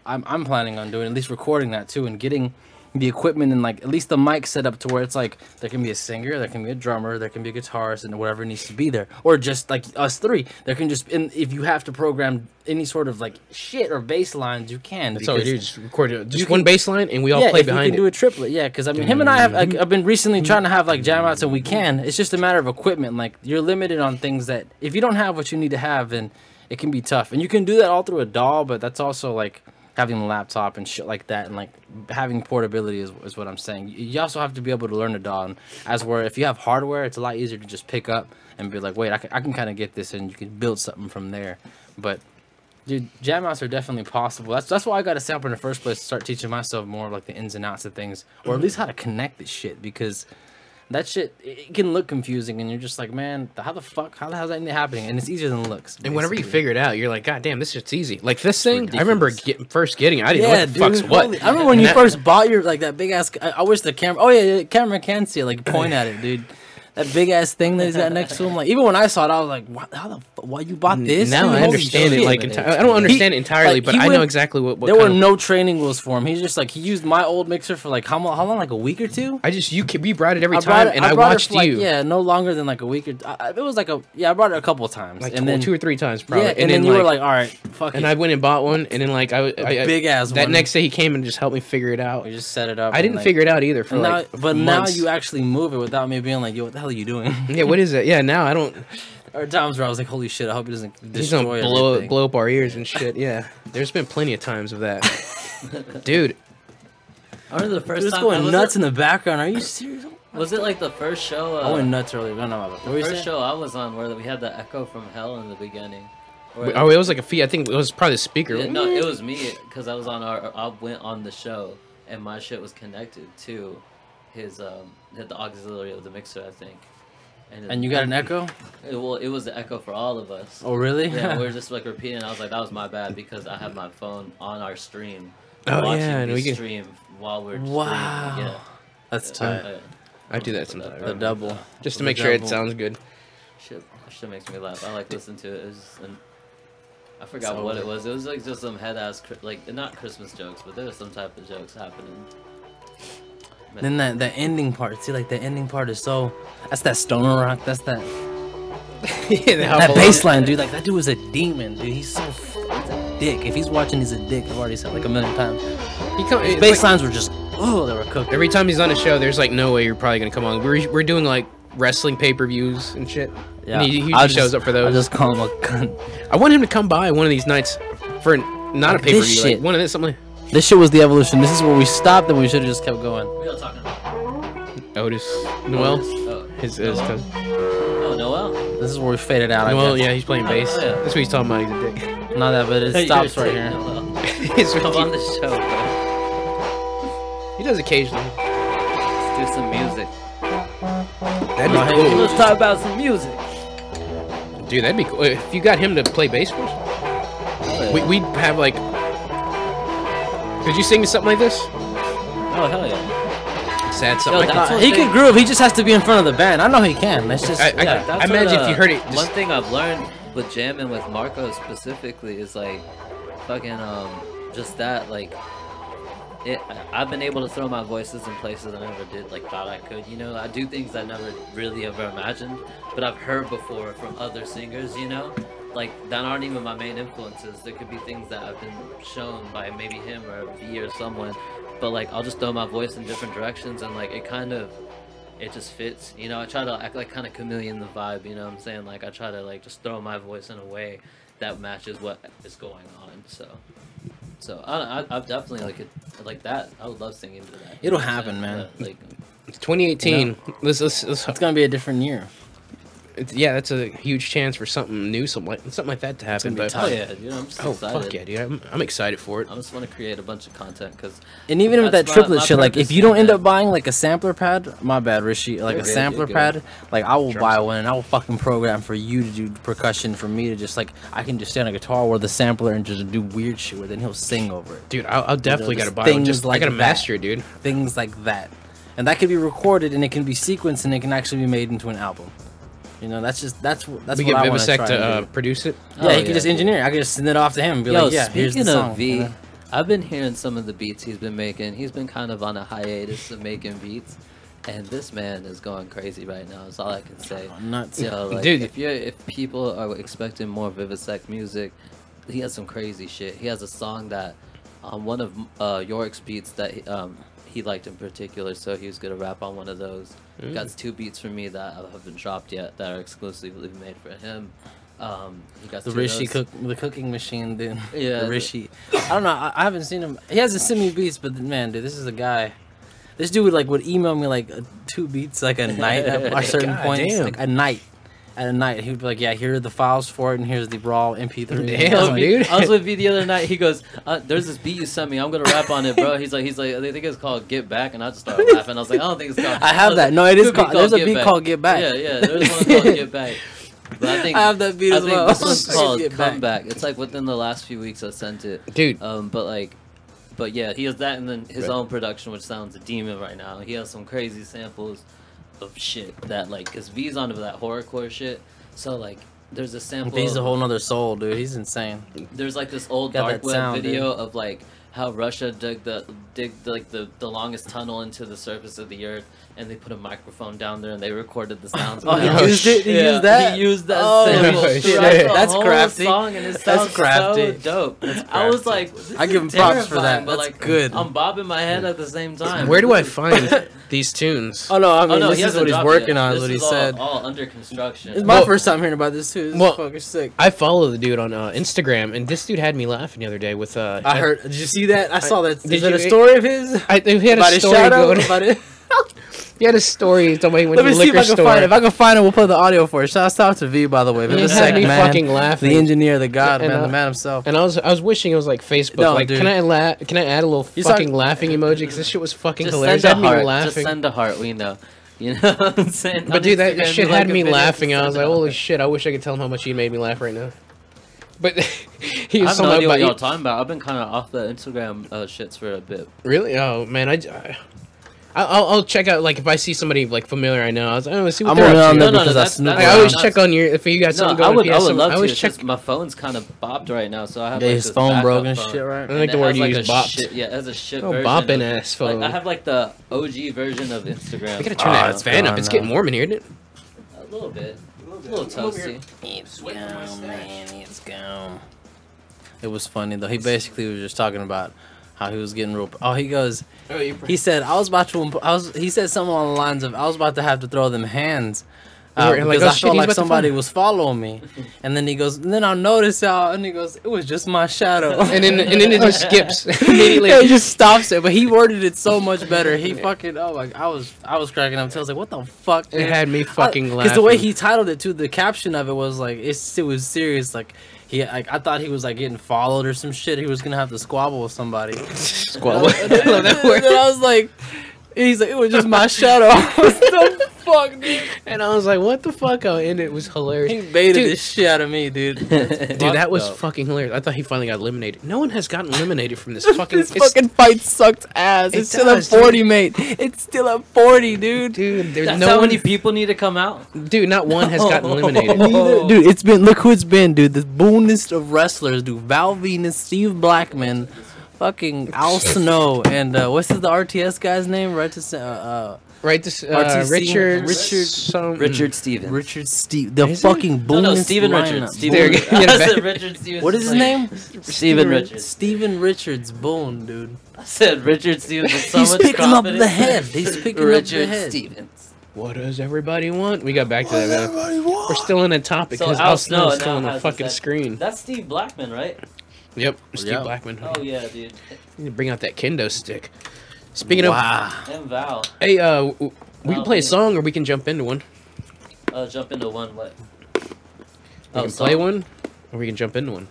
planning on doing. At least recording that too, and getting the equipment and like at least the mic set up to where it's like there can be a singer, there can be a drummer, there can be a guitarist, and whatever needs to be there, or just like us three, there can just if you have to program any sort of like shit or bass lines, you can. That's all we do. Just record just one bass line and we all play behind it. You can do a triplet, yeah. Because I mean, him and I have I've been recently trying to have like jam outs, and we can. It's just a matter of equipment. Like you're limited on things that if you don't have what you need to have, then it can be tough. And you can do that all through a DAW, but that's also like having a laptop and shit like that, and like having portability is what I'm saying. You also have to be able to learn a DAW, and as where if you have hardware, it's a lot easier to just pick up and be like, wait, I can kind of get this, and you can build something from there. But dude, jam outs are definitely possible. That's why I got a sampler in the first place, to start teaching myself more of like the ins and outs of things, or at least how to connect this shit, because that shit, it can look confusing, and you're just like, man, how the fuck, how's that happening? And it's easier than it looks. And whenever you figure it out, you're like, God damn, this shit's easy. Like this thing, I remember first getting it, I didn't know what the fuck's what. I remember when you first bought your, like, that big ass, I wish the camera, oh yeah, the camera can see it, like, point at it, dude. That big ass thing that he's got next to him, like, even when I saw it, I was like, why you bought this? Now I understand it, like, I don't understand it entirely, but I know exactly what there were no training wheels for him. He's just like, he used my old mixer for like how long, like a week or two. We brought it every time, and I watched you. Yeah, no longer than like a week or it was like I brought it a couple of times, like and then 2 or 3 times probably. Yeah, and then you were like, all right, fuck it. And I went and bought one, and then like I big ass that one. next day he came and just helped me figure it out. We just set it up. I didn't figure it out either for like but months. now you actually move it without me being like, yo, what the hell are you doing? Yeah, what is it? Yeah, now I don't. There are times where I was like, holy shit, I hope it doesn't destroy blow up our ears and shit. Yeah, there's been plenty of times of that. Dude. I remember the first Dude, time. going nuts in the background. Are you serious? Was it like the first show? I went nuts earlier. No. The first show I was on where we had the echo from hell in the beginning. Oh, it was like a fee. I think it was probably the speaker. Yeah, no, it was me because I was on I went on the show and my shit was connected to his the auxiliary of the mixer, I think. And you got an echo? It was the echo for all of us. Oh, really? Yeah, we were just like repeating. I was like, that was my bad because I had my phone on our stream. Oh, watching yeah. And we can stream while we're streaming. Wow. Yeah. That's tight. I do that sometimes. The double. Just to make sure it sounds good. Shit makes me laugh. I like listening to it. It was just, I forgot what it was. It was like just some head ass, like, not Christmas jokes, but there was some type of jokes happening. Then that ending part, see, like the ending part is so. That's that stoner rock. That's that. Yeah, that bass line, dude. Like that dude was a demon, dude. He's so he's a dick. If he's watching, he's a dick. I've already said like a million times. His bass lines were just they were cooked. Every time he's on a show, there's like no way you're probably gonna come on. We're doing like wrestling pay-per-views and shit. Yeah, and he usually shows up for those. I just call him a cunt. I want him to come by one of these nights for not a pay-per-view, like one of this something. This shit was the evolution. This is where we stopped, and we should have just kept going. What are you talking about? Otis, Noel, Oh. his cousin. Oh, Noel. This is where we faded out. Noel, yeah, he's playing bass. yeah. That's what he's talking about. He's a dick. Not that, but it stops right here. Come on the show, bro. He does occasionally. Let's do some music. That'd be cool. Let's talk about some music. Dude, that'd be cool. If you got him to play bass for us, Oh, yeah. we'd have like. Could you sing me something like this? Oh, hell yeah. Sad something. Yo, He could groove. He just has to be in front of the band. I know he can. That's just. I That's imagine what, if you heard it. One thing I've learned with jamming with Marco specifically is like, fucking just that like, I've been able to throw my voices in places I never did like thought I could. You know, I do things I never really ever imagined, but I've heard before from other singers. You know, like that aren't even my main influences. There could be things that I've been shown by maybe him or V or someone, but like I'll just throw my voice in different directions and like it just fits. You know, I try to act like kind of chameleon the vibe. You know what I'm saying? Like I try to like just throw my voice in a way that matches what is going on. So I definitely like that. I would love singing to that. It'll happen, man. Like, It's 2018. You know? Let's It's gonna be a different year. yeah, that's a huge chance for something new, something like that to happen. But oh yeah, dude, I'm just excited. fuck yeah, dude! I'm excited for it. I just want to create a bunch of content because. And even with that triplet shit, like if you don't end up buying like a sampler pad, my bad, Rishi, like You're a good, sampler you're good. pad, like I will buy one and I will fucking program for you to do percussion, for me to just like I can just stand on a guitar with the sampler and just do weird shit with it, and he'll sing over it. Dude, I'll definitely just gotta buy one. things Just like I gotta that. master it, dude. Things like that, and that could be recorded and it can be sequenced and it can actually be made into an album. You know, that's We what get I want to try Vivasek to to do. produce it. Yeah, he can just engineer. I can just send it off to him and be Yo, like, yeah, here's the speaking song. of V, you know? I've been hearing some of the beats he's been making. He's been kind of on a hiatus of making beats, and this man is going crazy right now. Is all I can say. Nuts. You know, like, Dude. if people are expecting more Vivisect music, he has some crazy shit. He has a song that on one of York's beats that he liked in particular, so he was gonna rap on one of those. He got 2 beats from me that haven't dropped yet that are exclusively made for him. He got The 2 of Reeshi those. the cooking machine, dude. Yeah, The Reeshi. I don't know. I haven't seen him. He hasn't sent me beats, but man, dude, this is a guy. This dude would email me like 2 beats like a night at certain God points, damn. like a night. At a night, he'd be like, "Yeah, here are the files for it, and here's the raw MP3." Damn, dude. I was with V the other night. He goes, "There's this beat you sent me. I'm gonna rap on it, bro." He's like, I think it's called "Get Back," and I just started laughing. I was like, "I don't think it's called." I have that. No, it is called. There's a beat called "Get Back." Yeah, there's one called "Get Back." But I think I have that beat as well. this one's called Get Back. "Comeback." It's like within the last few weeks I sent it, Dude. But yeah, he has that, and then his own production, which sounds a demon right now. He has some crazy samples of shit that cause V's onto that horrorcore shit. So there's a sample. He's a whole nother soul, dude. He's insane. There's this old Got dark that web sound, video of how Russia dug the longest tunnel into the surface of the earth, and they put a microphone down there and they recorded the sounds. Oh, he without- used it. He Yeah, used that. He used that Oh, sample shit. throughout the That's whole crafty. song, and it That's sounds crafty. so dope. That's I was crafty. like, this I give is him props for terrifying, that. but, That's good. I'm bobbing my head at the same time. Where do I find these tunes? Oh no, I mean he this is hasn't what he's dropped working yet. on. This Is what he is all- said. All under construction. It's my Well- first time hearing about this too. This well, is fucking sick. I follow the dude on Instagram, and this dude had me laughing the other day with I heard. Did you see that? I saw that. did Is that you- a story of his? he had About a his story shadow? going. About it? He had a story talking about he went Let to me the see if liquor I can store. find it. If I can find it, we'll play the audio for it. Shout out to V, by the way. He Vivisect, had me man. fucking laughing. The engineer, the god, And, man, the man himself. And I was wishing it was like Facebook. No, like, dude. can I add a little You fucking saw- laughing emoji? Because this shit was fucking Just hilarious. send It a had me heart. laughing. Just send a heart. We know. You know what I'm saying? But On dude, that Instagram, shit you had like a me video, laughing. just I was send like, a holy heart. shit! I wish I could tell him how much he made me laugh right now. But he I was have no talking idea what y'all about talking about. I've been kind of off the Instagram shits for a bit. really. Oh man, I'll check out if I see somebody familiar I know. I was like, oh, let's see what I'm they're only up on to. there No, because no, I that's- snoop that's- I around. always check on your if you got No, something I going. would if you have some- love I to. always It's check. just my phone's kind of bopped right now, so I have Yeah, his this phone backup broke and phone. shit, right? I think the it word has, you a use, bopped. shit- Yeah, it has a shit Oh, version. bopping of- ass phone. I have the OG version of Instagram. I gotta turn that it's fan up. gone It's now. getting warm in here, isn't it? A little bit. A little toasty. It's gone, man. It's gone. It was funny though. He basically was just talking about how he was getting real. Oh, he goes. He said I was about to. He said something along the lines of I was about to have to throw them hands. We're like, Because oh, I shit, felt he's like about to somebody fall. was following me, and then he goes, and then I noticed y'all, and he goes, it was just my shadow, And then it just skips immediately. It just stops it, but he worded it so much better. He fucking I was cracking up. I was like, what the fuck? It man? had me fucking laughing. Because the way he titled it too, the caption of it was like it was serious. Like I thought he was getting followed or some shit. He was gonna have to squabble with somebody. squabble. I love And that word. then I was like, he's like, it was just my shadow. What the fuck, dude? And I was like, what the fuck? Oh, and it was hilarious. He baited Dude. this shit out of me, dude. Dude, that was up. fucking hilarious. I thought he finally got eliminated. No one has gotten eliminated from this fucking. This fucking fight sucked ass. It It's still does, at 40, mate. It's still at 40, dude. dude. There's That's no how one. many people need to come out. Dude, not one has gotten eliminated. Neither, dude, it's been, look who it's been, dude. The boonest of wrestlers, dude. Val Venus, Steve Blackman, fucking Al Snow, and what's the RTS guy's name? Right to Right, this RTC, Richard Stevens. Richard Steve, the Is it? fucking boonest. No, Steven lineup. Richards. There you Steven go. I said Richard Stevens. What is his name? Steven Richards. Steven Richards, Boone, dude. I said Richard Stevens with so He's much picking up confidence. the head. He's picking Richard up the head. Stevens. What does everybody want? We got back to that, man. We're still in a topic So because Al Al Snow is Snow still now on the has fucking that- screen. That's Steve Blackman, right? Yep, Steve Yeah. Blackman. Oh yeah, dude. You need to bring out that kendo stick. Speaking Wow. And Val. of, hey, we can play a song or we can jump into one. Jump into one. What? We can play one or we can jump into one.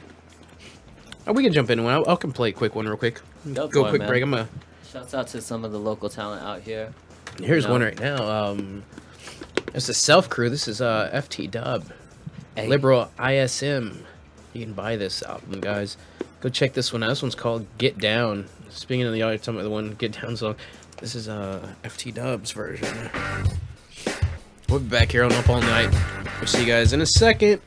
Oh, we can jump into one. I can play a quick one real quick. Go Go for it, quick man. break. I'm gonna. Shouts out to some of the local talent out here. Here's No. one right now. It's the Self Crew. This is FT Dub, Hey. Liberal ISM. You can buy this album, guys. Go check this one out. This one's called Get Down. Speaking of the other, talking about the one Get Down song. This is FT Dub's version. We'll be back here on Up All Night. We'll see you guys in a second.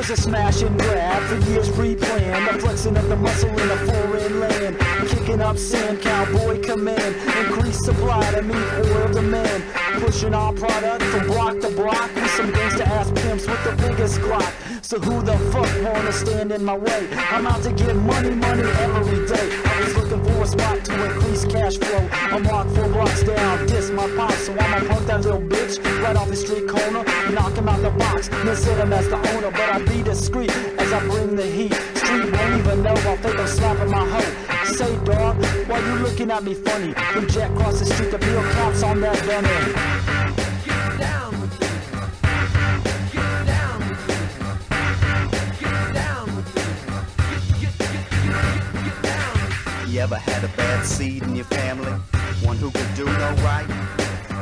was a smash and grab, for years pre-planned. The flexing of the muscle in a foreign land. Kicking up sand, cowboy command. Increased supply to meet oil demand. Pushing our product from block to block with some gangsta-ass pimps with the biggest Glock. So who the fuck wanna stand in my way? I'm out to get money, money every day. I was looking for a spot to increase cash flow. I'm locked 4 blocks down, diss my pop, so I'ma punk that little bitch right off the street corner, knock him out the box, then sit him as the owner. But I'll be discreet as I bring the heat. Street won't even know I'll think I'm slapping my hoe. Say dog, why you looking at me funny? When Jack crossed the street, the bill counts on that dummy. You ever had a bad seed in your family? One who could do no right?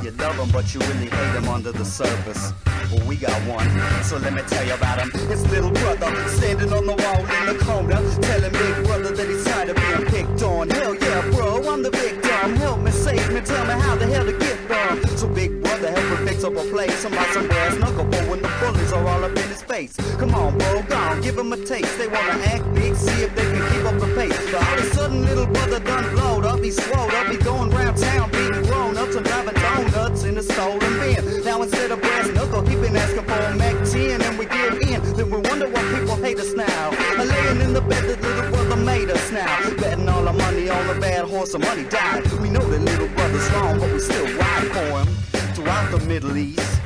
You love him, but you really hate him under the surface. Well, we got one, so let me tell you about him. His little brother, standing on the wall in the corner, telling big brother that he's tired of being picked on. Hell yeah, bro, I'm the victim. Help me, save me, tell me how the hell to get from. So big brother, help him fix up a place. Somebody somewhere is knuckleball when the bullies are all up in his face. Come on, bro, go on, give him a taste. They wanna act big, see if they can keep up the pace. But all of a sudden, little brother done blowed up. He swole up, he going round town beating grown-ups and driving donuts in a stolen bin. Now instead of brass knuckle, he been asking for a Mac 10 and we give in. Then we wonder why people hate us now. Laying in the bed that little brother made us now. Betting all our money on a bad horse, some money died. We know that little brother's wrong, but we still ride for him. Throughout the Middle East,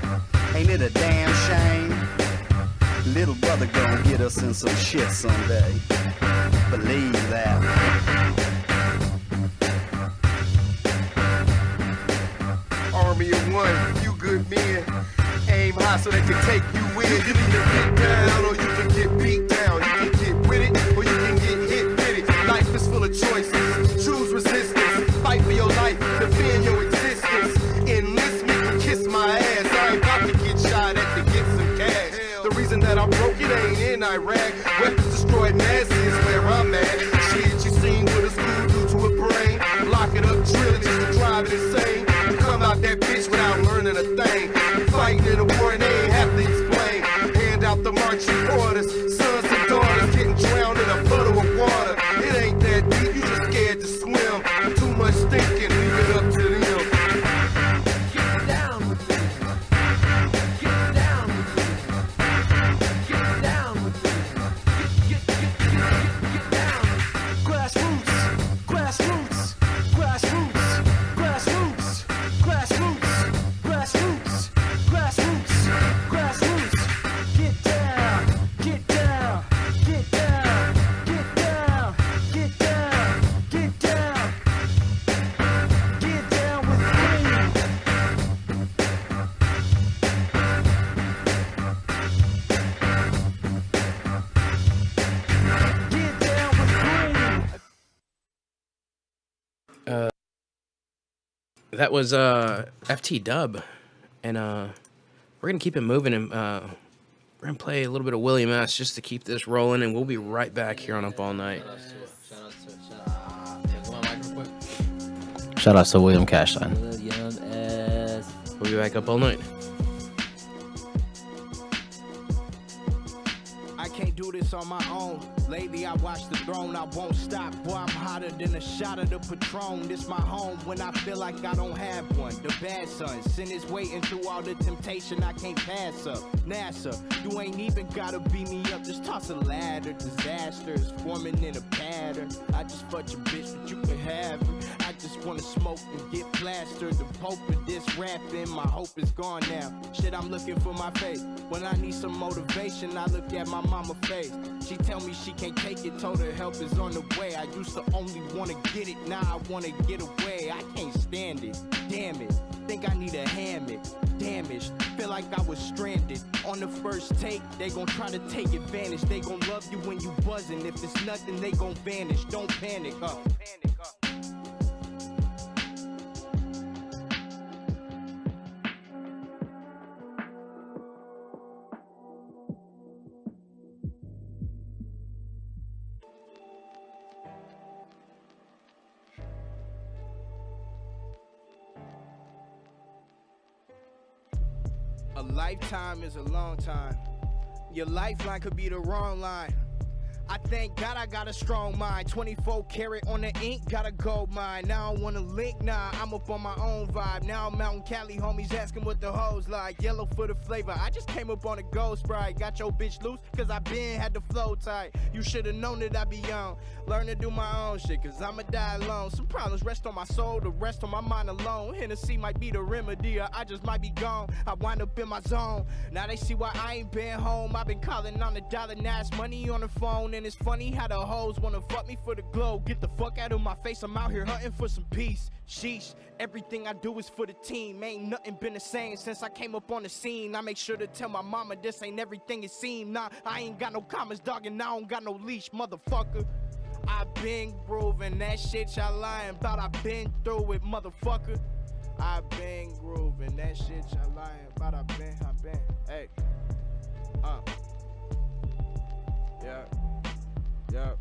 ain't it a damn shame? Little brother gonna get us in some shit someday. Believe that. Army of one, you good men. Aim high so they can take you in. You can get down or you can get beat down. You can get with it or you can get hit with it. Life is full of choices. Choose resistance. Fight for your life. Defend your existence. Enlist me and kiss my ass. I ain't about to get shot at to get some cash. The reason that I'm broke, it ain't in Iraq. Weapons destroyed, Nazi is where I'm at. Shit you seen what a school do to a brain. Lock it up, drill it just to drive it insane. Come out that bitch without learning a thing. Fighting in a war and they ain't have to explain. Hand out the marching orders. Sons and daughters getting drowned in a puddle of water. It ain't that deep, you just scared to swim. Too much thinking, leave it up to them. Get down with me. Get down with me. Get down with me. Get down. Grassroots, grassroots, grassroots, grassroots, grassroots, grassroots, grassroots, grassroots. Get down, get down, get down, get down, get down, get down, get down with green. Get down with green. That was FT Dub, and we're gonna keep it moving, and we're gonna play a little bit of William S. just to keep this rolling, and we'll be right back here on Up All Night. Shout out to William Cashline. William S. We'll be back Up All Night. I can't do this on my own. Lately I watch the throne, I won't stop. Boy, I'm hotter than a shot of the Patron. This my home when I feel like I don't have one. The bad son, sin is waiting through all the temptation I can't pass up. NASA, you ain't even gotta beat me up. Just toss a ladder. Disaster is forming in a pattern. I just fucked your bitch, but you can have her. I just wanna smoke and get plastered. The pope of this rapping, my hope is gone now. Shit, I'm looking for my faith. When I need some motivation, I look at my mama face. She tell me she can't take it, told her help is on the way. I used to only wanna get it, now I wanna get away. I can't stand it, damn it. Think I need a hammock, damaged. Feel like I was stranded. On the first take, they gon' try to take advantage. They gon' love you when you buzzing. If it's nothing, they gon' vanish. Don't panic, panic, A lifetime is a long time. Your lifeline could be the wrong line. I thank God I got a strong mind. 24 karat on the ink, got a gold mine. Now I don't wanna link, nah, I'm up on my own vibe. Now I'm out in Cali, homies asking what the hoes like. Yellow for the flavor, I just came up on a Ghost Sprite. Got your bitch loose, cause I been had the flow tight. You should've known that I be on. Learn to do my own shit, cause I'ma die alone. Some problems rest on my soul, the rest on my mind alone. Hennessy might be the remedy, or I just might be gone. I wind up in my zone. Now they see why I ain't been home. I've been calling on the dollar, now it's money on the phone. And it's funny how the hoes wanna fuck me for the glow. Get the fuck out of my face, I'm out here hunting for some peace. Sheesh, everything I do is for the team. Ain't nothing been the same since I came up on the scene. I make sure to tell my mama this ain't everything it seemed. Nah, I ain't got no commas, dog, and I don't got no leash, motherfucker. I been grooving, that shit y'all lying about. I been through it, motherfucker. I been grooving, that shit y'all lying about. I been, hey, yeah. Yep.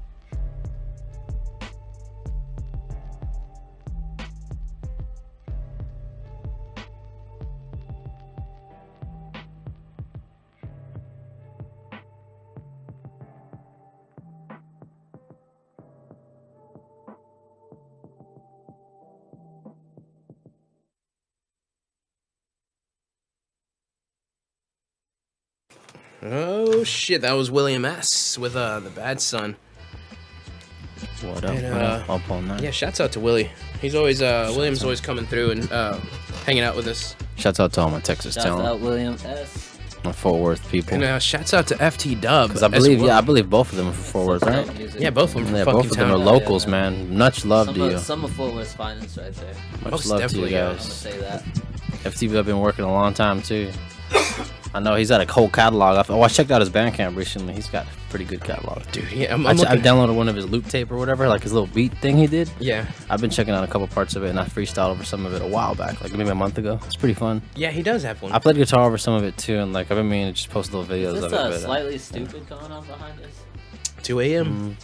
Oh shit, that was William S. with the Bad Son. What up? And, Up all night. Yeah, shouts out to Willie. He's always William's always coming through and hanging out with us. Shouts out to all my Texas Shouts talent, out William S. my Fort Worth people. And shouts out to FT Dub. Because I believe, I believe both of them are from Fort Worth, right? Music. Yeah, both of them. Yeah, From both fucking of them town. are locals, man. Much love to you. Some of Fort Worth's finest right there. Much Most love to you definitely, yeah. I'm gonna guys. say that. FTB, I've been working a long time too. I know he's got a whole catalog. I checked out his Bandcamp recently. He's got a pretty good catalog. Dude, yeah, I'm I looking. downloaded one of his loop tape or whatever, like his little beat thing he did. Yeah, I've been checking out a couple parts of it, and I freestyled over some of it a while back, like maybe a month ago. It's pretty fun. yeah, he does have one. I played guitar over some of it too, and like I've been meaning to just post little videos Is of this it. But, slightly stupid going on behind this? 2 a.m.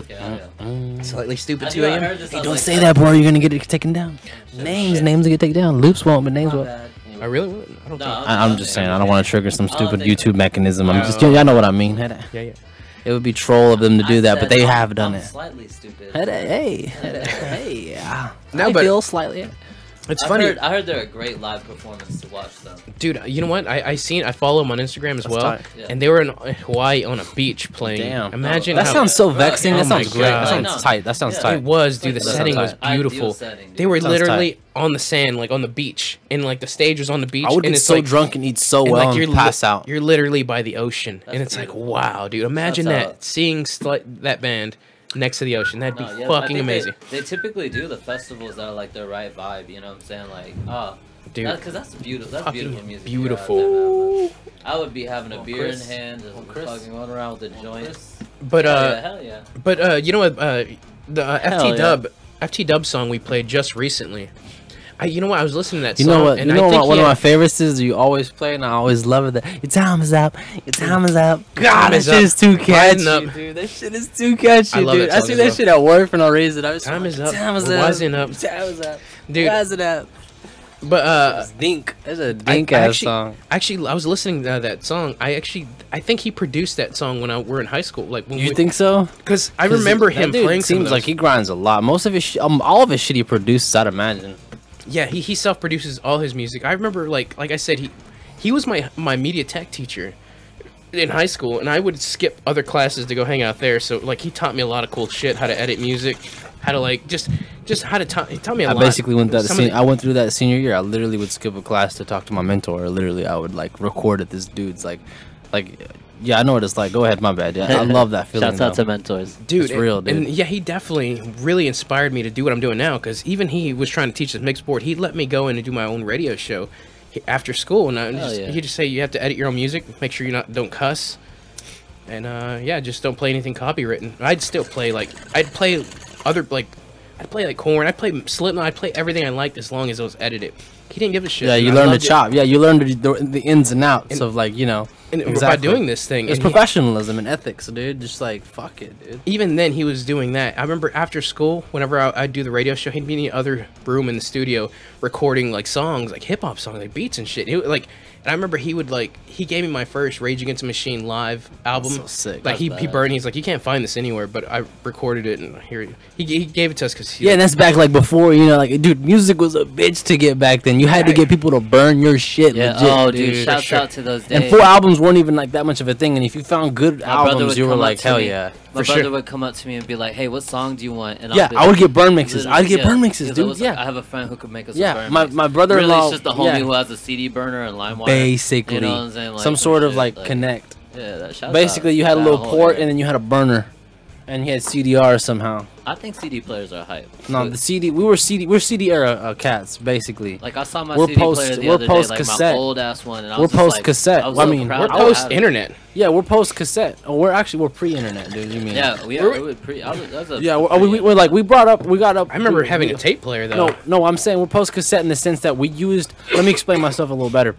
Yeah. Slightly stupid I 2 knew I a.m. heard this, I was don't like, say that, bro. You're gonna get it taken down. shit. Names will get taken down. Loops won't, but names My will. bad. I really wouldn't. I don't No, think. I'm just saying. I don't want to trigger some I don't stupid think- YouTube mechanism. I'm just, y'all know what I mean. Yeah, yeah. It would be troll of them to do I that, but said they I'm- have done I'm it. Slightly stupid. Hey. No, I but- feel slightly. It's funny, I heard they're a great live performance to watch them. dude. You know what? I follow them on Instagram as well, tight. Yeah. and they were in Hawaii on a beach playing. Damn. Imagine That how sounds so Bro, vexing. oh That sounds my great. God. That I know. sounds tight. That sounds Yeah. tight. it was, dude. The That setting sounds was tight. Ideal beautiful. setting, dude. They were Sounds literally tight. on the sand, like on the beach, and like the stage was on the beach. I would and get it's so like, drunk and eat so and, well like, and pass out. You're literally by the ocean, and That's it's like, beautiful. wow, dude. Imagine That's that seeing that band next to the ocean. That'd be No, yeah, I fucking think amazing, They typically do the festivals that are like the right vibe. You know what I'm saying? Like, dude. because that's beautiful. That's Fucking beautiful music. beautiful. I would be having a beer Chris. in hand, just Chris. fucking going around with the joints. But Hell yeah. you know what? The Hell yeah. FT Dub song we played just recently. You know what? I was listening to that You song. know what? And You I know think what? One he of my had- favorites is you always play, and I always love it. That your time is up. Your time is up. God, Time that is shit up. is too catchy, Riding up. dude. That shit is too catchy, I love dude. that I song see as that well. shit at work for no reason. I was Time like, is up. Time is Wasn't up. Time is up. Dude. Wasn't up. But Dink. That's a dink ass song. Actually, I was listening to that song. I think he produced that song when we were in high school. Like, when You think so? Because I remember him playing. Some of Seems those. like he grinds a lot. Most of his, all of his shit he produces, I'd imagine. Yeah, he self produces all his music. I remember, like I said, he was my media tech teacher in high school, and I would skip other classes to go hang out there. So like he taught me a lot of cool shit, how to edit music, how to like just how to he taught me a I lot. basically went that. Some of the- I went through that senior year. I literally would skip a class to talk to my mentor. Literally, I would like record at this dude's like. Yeah, I know what it's like. Go ahead, my bad. Yeah, I love that feeling. Shouts out though. to mentors. Dude, It's real, dude. And yeah, he definitely really inspired me to do what I'm doing now. Because even he was trying to teach us mix board. He let me go in and do my own radio show after school, and yeah. he just say you have to edit your own music, make sure you don't cuss, and yeah, just don't play anything copywritten. I'd still play I'd play like Korn, I'd play Slipknot, I'd play everything I liked as long as it was edited. He didn't give a shit. Yeah, you I learn to loved it. chop. Yeah, you learn the ins and outs of like, you know. And by exactly. doing this thing, It's and professionalism and ethics, dude. Just like, fuck it, dude. even then he was doing that. I remember after school, whenever I'd do the radio show, he'd be in the other room in the studio recording like songs, like hip hop songs, like beats and shit. Like, and I remember he would like, he gave me my first Rage Against the Machine live album. So sick. Like he burned. He's like, you can't find this anywhere, but I recorded it and here he gave it to us because Yeah, and that's back like before, you know, like, dude, music was a bitch to get back then. You had to get people to burn your shit. Yeah. Legit, Oh, dude, dude. shouts out to those days. And 4 albums weren't even like that much of a thing. And if you found good albums, you were like, hell yeah. My brother would come up to me and be like, "Hey, what song do you want?" And Yeah, be I like, would get burn mixes. I'd get burn mixes, because I dude. was Yeah, like, I have a friend who could make us. Yeah, a burn my mix. brother-in-law- Really, it's just the homie yeah. who has a CD burner and LimeWire. basically, You know what I'm saying? Like, some sort of shit, like connect. Yeah, that shouts Basically, out you had a that little whole port era. and then you had a burner, and you had CDR somehow. I think CD players are hype. No, But, the CD. We're CD era cats, basically. like I saw my we're CD post- player the we're other day, like my post-cassette. old ass one, and I We're was just like, post-cassette. I was I so mean, proud we're to have it. post internet. Yeah, we're post cassette. Oh, we're pre-internet, dude. You mean? Yeah, we We're- that's a Yeah, we're like we got up. I remember we- having we- a tape player though. No, I'm saying we're post cassette in the sense that we used. Let me explain myself a little better.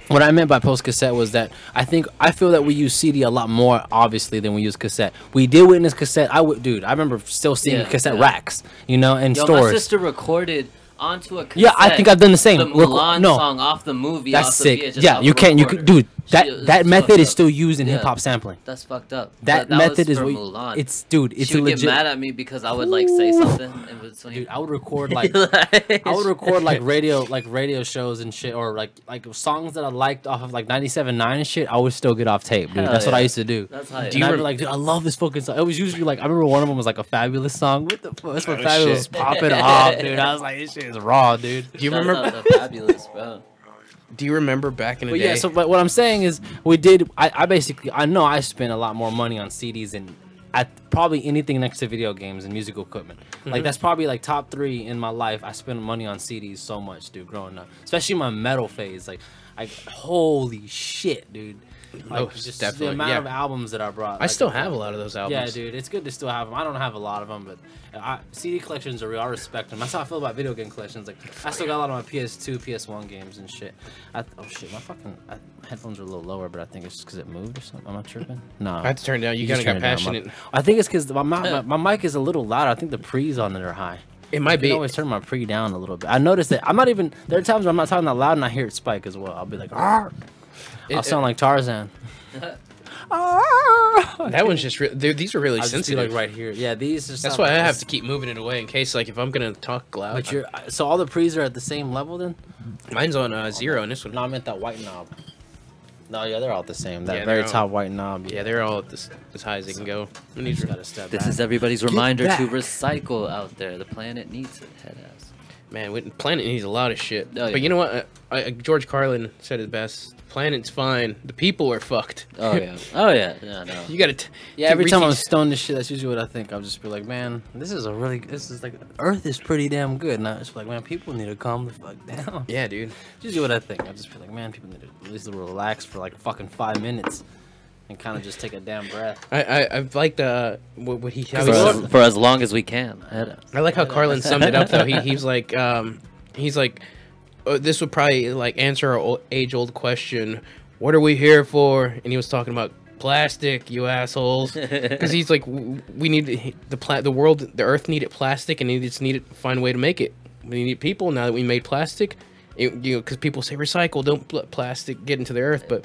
What I meant by post cassette was that I feel that we use CD a lot more obviously than we use cassette. We did witness cassette. I remember still seeing Yeah, cassette yeah. racks, you know, in Yo, stores. my sister recorded onto a cassette. Yeah, I think I've done the same. The Mulan No. song off the movie. That's off the sick. VHS Yeah, off you the can. You recorder. could, dude. Shit, That it's method fucked is up. still used in Yeah. hip hop sampling. That's fucked up. That But method was is for what. Mulan. It's dude. It's she would a legit. get mad at me because I would like say something in between. Dude, I would record like Like, I would record like radio shows and shit, or like songs that I liked off of like 97.9 and shit. I would still get off tape, dude. Hell That's what I yeah. used to do. That's hype. And I'd be like, dude, I love this fucking song. It was usually like I remember one of them was like a Fabulous song. What the fuck? That's what Oh, Fabulous was shit. popping off, dude. I was like, this shit is raw, dude. Do you Shouts remember? out to Fabulous, bro. Do you remember back in the But day? yeah, so but what I'm saying is we did. I basically I know I spent a lot more money on CDs and at probably anything next to video games and musical equipment. Like that's probably like top 3 in my life. I spent money on CDs so much, dude, growing up, especially my metal phase. Like holy shit, dude. Like, Oh, just definitely, the amount yeah. of albums that I brought. I like, still have a lot of those Yeah, albums. dude, it's good to still have them. I don't have a lot of them, but CD collections are real. I respect them. That's how I feel about video game collections. Like, I still got a lot of my PS2, PS1 games and shit. Oh shit, my headphones are a little lower, but I think it's just because it moved or something. Am I tripping? No. I had to turn it down. You just kind of got turn it down. passionate. I think it's because my mic is a little loud. I think the pre's on it are high. It might I be. can always turn my pre down a little bit. I noticed that I'm not even. There are times where I'm not talking that loud and I hear it spike as well. I'll be like, "Arr!" I'll sound like Tarzan. That one's just these are really I'll just be sensitive. like right here. Yeah, these. Just That's sound why I like have this. to keep moving it away in case, like, if I'm gonna talk loud. But so all the pre's are at the same level then? Mine's on 0 and this one. No, I meant that white knob. No, yeah, they're all the same. That Yeah, very they're all- top white knob. Yeah, they're all as high as they can go. And these just are, gotta step This back. is everybody's reminder back. to recycle out there. The planet needs it, head ass. man, Planet needs a lot of shit. Oh, yeah. But you know what? George Carlin said it best. Planet's fine. The people are fucked. Oh yeah. Oh yeah. Yeah, no. You gotta. Yeah, every time I'm Reese's- stoned to shit, that's usually what I think. I'll just be like, man, this is like, Earth is pretty damn good. And I just be like, man, people need to calm the fuck down. Yeah, dude. That's usually what I think. I just feel like, man, people need to at least relax for like fucking 5 minutes and kind of just take a damn breath. I like the what he. How For, he as, for as long as we can. Head ass. I like how Carlin summed it up though. He's like this would probably like answer our age-old question. What are we here for? And he was talking about plastic, you assholes. Because he's like, we need the world, the Earth needed plastic, and it just needed to find a way to make it. We need people now that we made plastic. Because people say recycle, don't plastic get into the Earth. But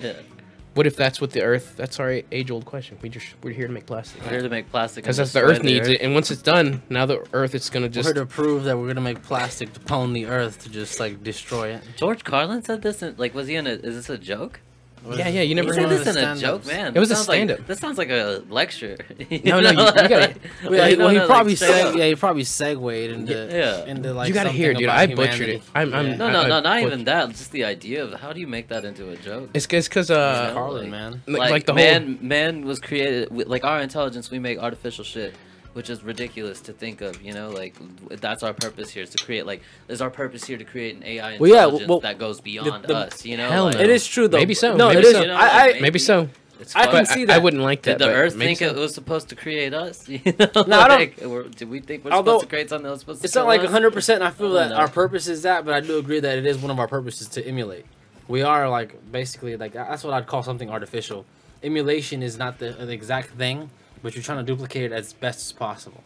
what if that's what the Earth? That's our age-old question. We're here to make plastic. We're here to make plastic. Because and that's the destroy Earth needs it, and once it's done, now the Earth it's gonna just. We're here to prove that we're gonna make plastic to pwn the Earth to just like destroy it. George Carlin said this. Like, was he in a? Is this a joke? Yeah, you He never said heard this in a stand-ups. joke, man. It was a This sounds like- stand-up. This sounds like a lecture. No, you gotta. Well, he probably straight up. he probably segued into like You gotta hear, something dude. about I butchered humanity. it. No, not even that. Just the idea of how do you make that into a joke? It's because Carlin, man. like the man was created like our intelligence. We make artificial shit, which is ridiculous to think of. You know, like that's our purpose here is to create. Like, is our purpose here to create an AI intelligence Well, that goes beyond the- us? You know, hell like, no. It is true though. Maybe so, No, maybe it is. so. You know, I like, maybe so. It's I fun. can But see I that. wouldn't like that. Did the but Earth it makes think it sense. was supposed to create us? You know, No, I don't- did we think we're Although, supposed to create something that was supposed to? It's not kill like us? 100%. I feel I don't that know. our purpose is that, but I do agree that it is one of our purposes to emulate. We are like basically like that's what I'd call something artificial. Emulation is not the exact thing, but you're trying to duplicate it as best as possible.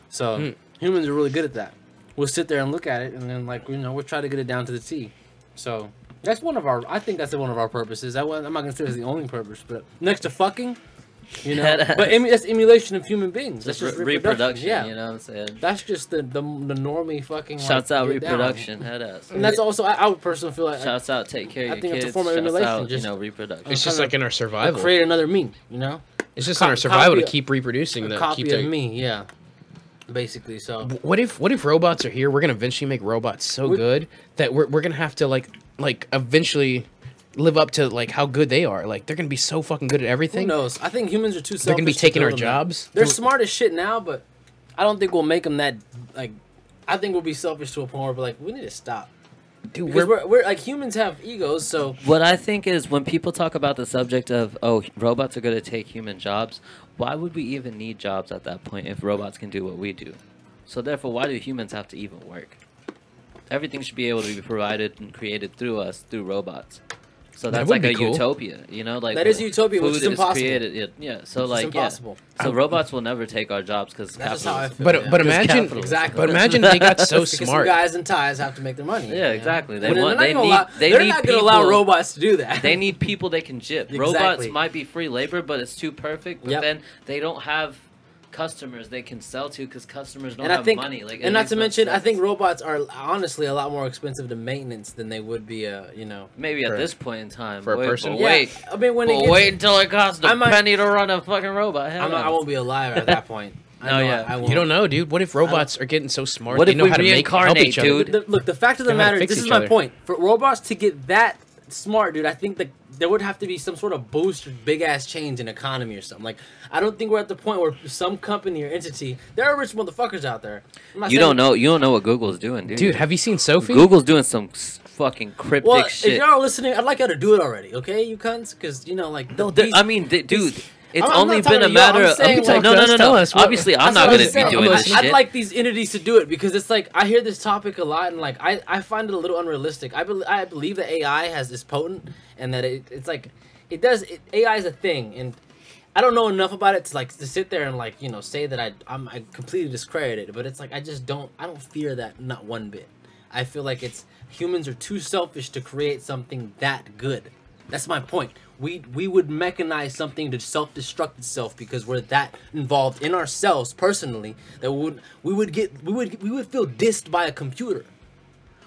So humans are really good at that. We'll sit there and look at it, and then like we'll try to get it down to the T. So that's one of our. I think that's one of our purposes. I'm not gonna say it's the only purpose, but next to fucking, but that's emulation of human beings. That's just reproduction. Yeah, you know what I'm saying? that's just the normie fucking. Shouts like, out get down. reproduction, head ass. And that's also I would personally feel like Shouts out, take care of I your think it's a kids. form of Shouts emulation, out, just- reproduction. It's just like in our survival. create another me. It's just co- in our survival copy- to keep reproducing. A To copy keep of the, me. Yeah, basically. So What if robots are here? We're gonna eventually make robots so good that we're gonna have to like eventually live up to like how good they are. Like they're gonna be so fucking good at who everything. knows? I think humans are too selfish. They're gonna be to taking our build them. jobs. They're smart as shit now, but I don't think we'll make them that like. I think we'll be selfish to a point where we're like, we need to stop. Dude, Because we're like humans have egos, so What I think is when people talk about the subject of robots are going to take human jobs, why would we even need jobs at that point if robots can do what we do? So therefore, why do humans have to even work? Everything should be able to be provided and created through us through robots. So That that's would like a be cool. utopia, like That is a utopia, which food is impossible. created, yeah. So It's like impossible. So robots will never take our jobs because that's just how I capitalism. feel. but yeah. but Just imagine capitalism. Exactly. But imagine they got so Because some smart. guys in ties have to make their money. Yeah, exactly. They They're want. not They gonna need. allow, They they're need not going to allow people- robots to do that. They need people they can jip. Exactly. Robots might be free labor, but it's too perfect. But Yep. then they don't have customers they can sell to because customers don't and I have think, money. Like, it and not makes to no mention, I sense. think robots are honestly a lot more expensive to maintenance than they would be. maybe For- at this point in time for a wait, person? but Yeah, wait, I mean, when it but gets, wait until it costs a I might- penny to run a fucking robot. Hell I no. won't be alive at that point. I No, know yeah. I won't. You don't know, dude. What if robots are getting so smart? What they if know we how to help reincarnate, each other. dude? Look, the fact of the They know how to matter, fix this is each my other. point. For robots to get that smart, dude, I think that there would have to be some sort of boost or big ass change in economy or something. Like, I don't think we're at the point where some company or entity, there are rich motherfuckers out there. I'm not You saying- don't know. You don't know what Google's doing, dude. Dude, have you seen Sophie? Google's doing some fucking cryptic Well, if shit. y'all are listening, I'd like y'all to do it already, okay, you cunts? Because, like, No, these- I mean, dude, it's I'm not only talking been a to y'all, matter I'm of. saying, like- Tell us what- Obviously, I'm That's not what going I'm to be saying. doing this I'd shit. like these entities to do it because it's like I hear this topic a lot and like I find it a little unrealistic. I believe that AI is potent and that it's like AI is a thing and I don't know enough about it to sit there and like say that I completely discredit it, but it's like I don't fear that not one bit. I feel like humans are too selfish to create something that good. That's my point. We would mechanize something to self-destruct itself because we're that involved in ourselves personally that we would feel dissed by a computer.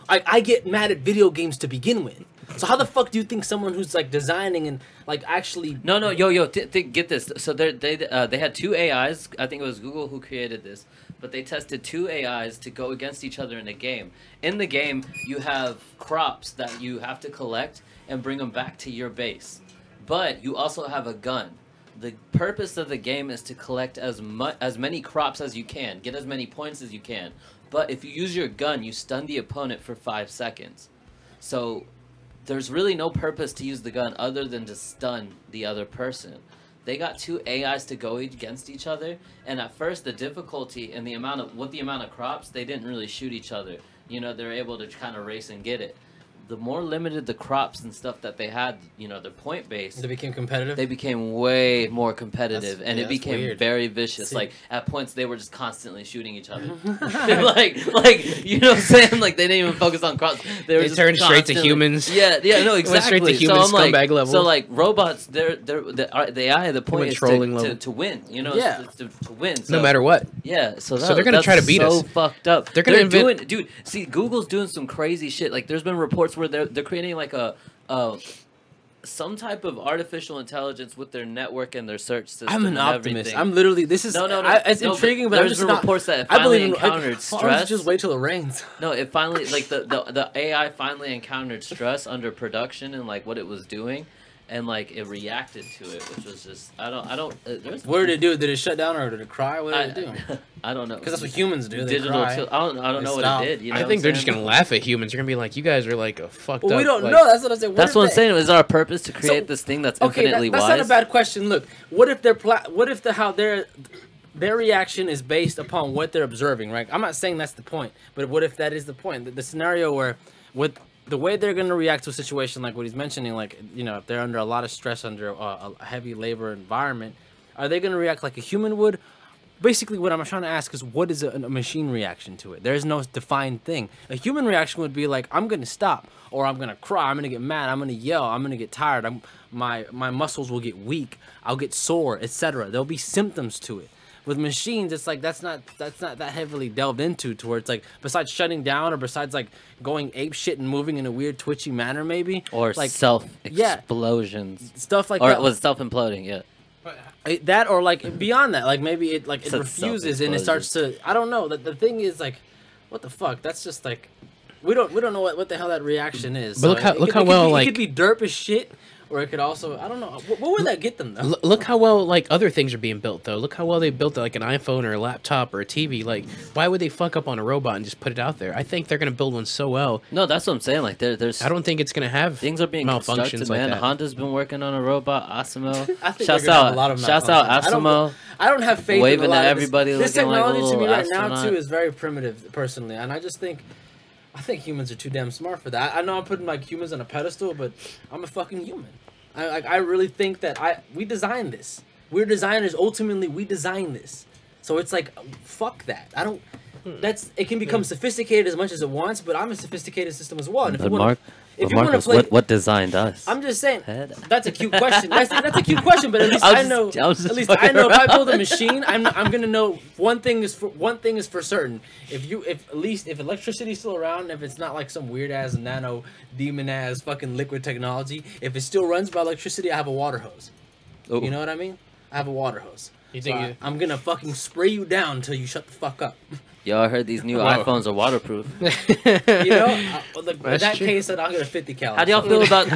I get mad at video games to begin with. So how the fuck do you think someone who's like designing and like actually No, get this. So they had two AIs. I think it was Google who created this, but they tested two AIs to go against each other in a game. In the game, you have crops that you have to collect and bring them back to your base, but you also have a gun. The purpose of the game is to collect as many crops as you can, get as many points as you can. But if you use your gun, you stun the opponent for 5 seconds. So there's really no purpose to use the gun other than to stun the other person. They got two AIs to go against each other, and at first the difficulty and the amount of crops, they didn't really shoot each other. They're able to kind of race and get it. The more limited the crops and stuff that they had, their point base, they became competitive? they became way more competitive, and it that's became weird. very vicious. See. Like at points, they were just constantly shooting each other. like you know what I'm saying? Like they didn't even focus on crops. They just turned straight to constantly- humans. Yeah, no, Went straight exactly. to human so I'm like, scumbag level. so like robots, the AI. The point went is trolling level. to win. Yeah. to win. No So, matter what. yeah, so they're gonna try to beat so us. fucked up. They're gonna invent- doing, dude. See, Google's doing some crazy shit. Like, there's been reports where they're creating like some type of artificial intelligence with their network and their search system. I'm an and optimist. everything. I'm literally it's No. it's No, intriguing, but there's I'm just been not. reports that it I believe finally in encountered why don't you stress. just wait till it rains. No, it finally like the AI finally encountered stress under production and like what it was doing, and like it reacted to it, which was just I don't. There's What did it do? Did it shut down or did it cry? What did it do? I don't know. Because that's what humans do. They Digital. cry. I don't know stop. what it did. You know I think they're just gonna laugh at humans. They're gonna be like, "You guys are like a fucked Well, up." we don't like, know. That's what I said. That's what I'm saying. Is our purpose to create this thing that's infinitely that's wise? not a bad question. Look, what if how their reaction is based upon what they're observing, right? I'm not saying that's the point, but what if that is the point? The scenario where with the way they're going to react to a situation like what he's mentioning, like, you know, if they're under a lot of stress, under a heavy labor environment, are they going to react like a human would? Basically, what I'm trying to ask is, what is a machine reaction to it? There's no defined thing. A human reaction would be like, I'm going to stop, or I'm going to cry, I'm going to get mad, I'm going to yell, I'm going to get tired, my muscles will get weak, I'll get sore, etc. There'll be symptoms to it. With machines, it's like that's not that heavily delved into to where it's like, besides shutting down or besides like going ape shit and moving in a weird twitchy manner, maybe, or like explosions, stuff like or that. Or it was self imploding, yeah. That or like beyond that, like maybe it like it It's refuses and it starts to. I don't know. The thing is like, what the fuck? That's just like, we don't know what the hell that reaction is. But So look how well it like could be derp as shit. Or it could also, I don't know. What would that get them though? look how well like other things are being built though. Look how well they built like an iPhone or a laptop or a TV. Like, why would they fuck up on a robot and just put it out there? I think they're gonna build one so well. No, that's what I'm saying. Like, there's. I don't think it's gonna have things are being malfunctions constructed, like man. that. Honda's been working on a robot, Asimo. I think Shouts they're gonna have out, a lot of shouts out malfunctions. Asimo. I don't have faith waving in a lot at of this. everybody This looking like a technology to me little right now astronaut. too is very primitive, personally, and I think humans are too damn smart for that. I know I'm putting like humans on a pedestal, but I'm a fucking human. I really think that we designed this. We're designers. Ultimately, we designed this. So it's like, fuck that. I don't. It can become sophisticated as much as it wants, but I'm a sophisticated system as well. And if you want to play, what designed us? I'm just saying. Head. That's a cute question. That's a cute question. But at least I know. At least I know if I build a machine, I'm gonna know one thing is for certain. If electricity's still around, if it's not like some weird ass nano demon ass fucking liquid technology, if it still runs by electricity, I have a water hose. Ooh. You know what I mean? I have a water hose. You think I'm gonna fucking spray you down until you shut the fuck up. Yo, I heard these new Whoa. iPhones are waterproof. You know, in That's that true. case, I'll get a 50 cal. How do y'all feel about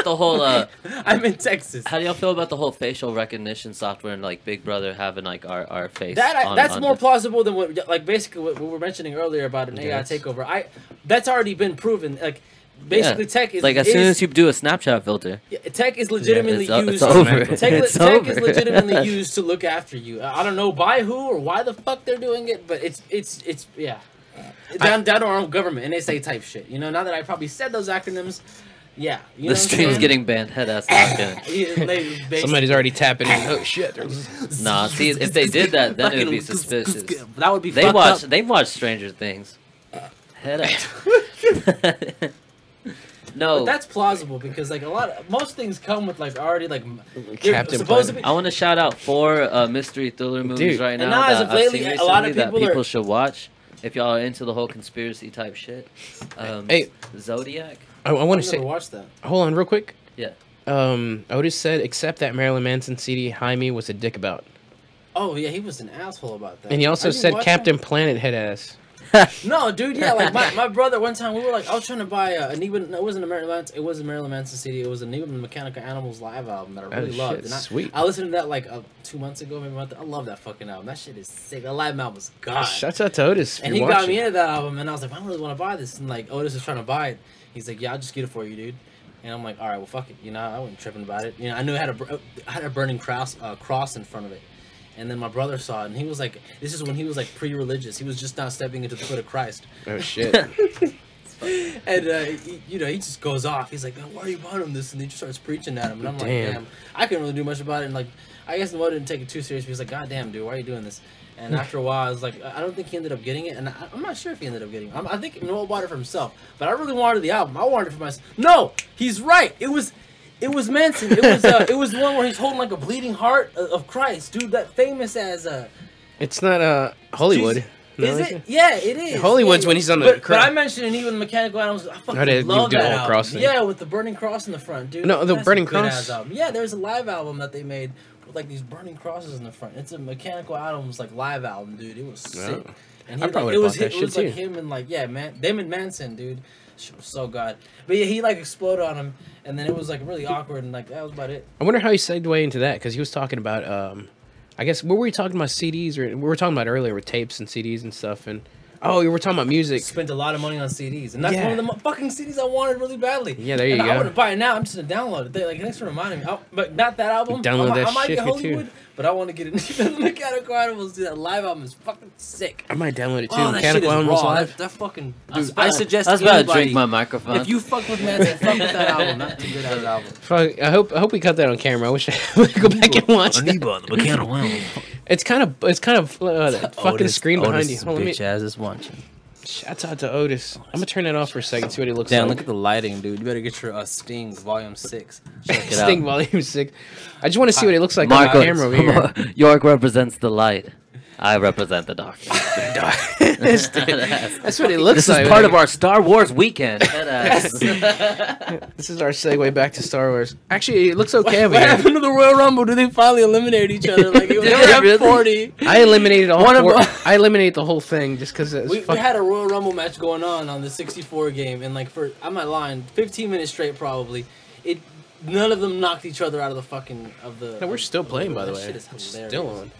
the whole? I'm in Texas. How do y'all feel about the whole facial recognition software and like Big Brother having like our face? That's on more the- plausible than what, like, basically what we were mentioning earlier about an AI Yes. takeover. That's already been proven. Like, basically, Yeah. tech is like as soon as you do a Snapchat filter, tech is legitimately it's used. over. Tech It's is over. legitimately used to look after you. I don't know by who or why the fuck they're doing it, but it's yeah. Down to our own government, NSA type shit. You know, now that I probably said those acronyms, yeah. You know the what I'm stream's saying? getting banned. Head ass not kidding. Yeah, basically. Somebody's already tapping in. Oh shit! Nah, see if they did that, then it would be suspicious. That would be. They fucked up. watch Stranger Things. Head up. No, But that's plausible because like most things come with like already like Captain supposed to be. I want to shout out 4 mystery thriller movies Dude. right now And now, as that of I've lately, seen a lot of recently that people people are- should watch if y'all are into the whole conspiracy type shit. Hey. Zodiac. I want I've to never say. watched that. Hold on, real quick. Yeah. Otis said, except that Marilyn Manson CD Jaime was a dick about. Oh yeah, he was an asshole about that. And he I also didn't said watch Captain Planet head ass. that. No, dude, yeah, like my brother. One time we were like, I was trying to buy a Neiman. No, it wasn't a Marilyn Manson. It wasn't a Marilyn Manson CD. It was a Neiman Mechanical Animals live album that I really Oh, loved. shit, And sweet. I listened to that like 2 months ago, maybe a month. I love that fucking album. That shit is sick. That live album was god. Shouts out to Otis. if And you're he got watching. me into that album, and I was like, I don't really want to buy this. And like Otis is trying to buy it. He's like, yeah, I'll just get it for you, dude. And I'm like, all right, well, fuck it. You know, I wasn't tripping about it. You know, I knew it had a burning cross in front of it. And then my brother saw it, and he was like, this is when he was like pre-religious. He was just now stepping into the foot of Christ. Oh shit. And he just goes off. He's like, oh, why are you buying him this? And he just starts preaching at him. And I'm like, Damn. damn, I couldn't really do much about it. And like, I guess Mo didn't take it too serious. He was like, God damn, dude, why are you doing this? And after a while, I was like, I don't think he ended up getting it. And I'm not sure if he ended up getting it. I think Noel bought it for himself. But I really wanted the album. I wanted it for myself. No, he's right. It was Manson. It was the one where he's holding like a bleeding heart of Christ, dude. That famous as It's not Hollywood. Jesus. No, Is is it? Yeah, it is. Hollywood's yeah. when he's on the But cross. I mentioned it even Mechanical Animals. I fucking did you love do the that whole album. cross thing? Yeah, with the burning cross in the front, dude. No, the That's a burning good-ass cross? album. Yeah, there's a live album that they made with like these burning crosses in the front. It's a Mechanical Animals like live album, dude. It was sick. Oh. And I he, probably it would've was bought that it was shit, like too. him and like Damon Manson, dude. Shit was so god. But yeah, he like exploded on him, and then it was like really awkward, and like that was about it. I wonder how he segued into that because he was talking about. I guess what were we talking about CDs or we were talking about earlier with tapes and CDs and stuff and. Oh, you were talking about music. Spent a lot of money on CDs, and that's Yeah. one of the fucking CDs I wanted really badly. Yeah, there you and go. I wouldn't buy it now. I'm just gonna download it. Like thanks for reminding me. But not that album. Download that I might shit get too. Hollywood, but I want to get it. The Mechanical Animals. Dude, that live album is fucking sick. I might download it too. Oh, that shit Mechanical is Animals raw. Live. That fucking. I suggest was about to anybody, drink my microphone. If you fuck with Manson, fuck with that album. Not too good as album. Fuck, I hope we cut that on camera. I wish I would go back and watch that. the Mechanical Animals. It's kind of that fucking screen behind you. Hold on, let me, Bitch ass is watching. shouts out to Otis. I'm gonna turn that off for a second. See what he looks Damn, like. look at the lighting, dude. You better get your Sting Volume 6. Check it Sting out. Volume 6. I just want to see what he looks like Marco, on the camera over here. York represents the light. I represent the dark. That's what he looks This like. is part of our Star Wars weekend. This is our segue back to Star Wars. Actually, it looks okay over What here. happened to the Royal Rumble? Did they finally eliminate each other? Like, it was Did they they were really? at 40. I eliminated all One of four. them- I eliminated the whole thing just because it was We fucking. had a Royal Rumble match going on the 64 game, and like for I'm not lying, 15 minutes straight probably. None of them knocked each other out of the fucking of the. No, we're still playing, by the That way. shit is It's hilarious. still on.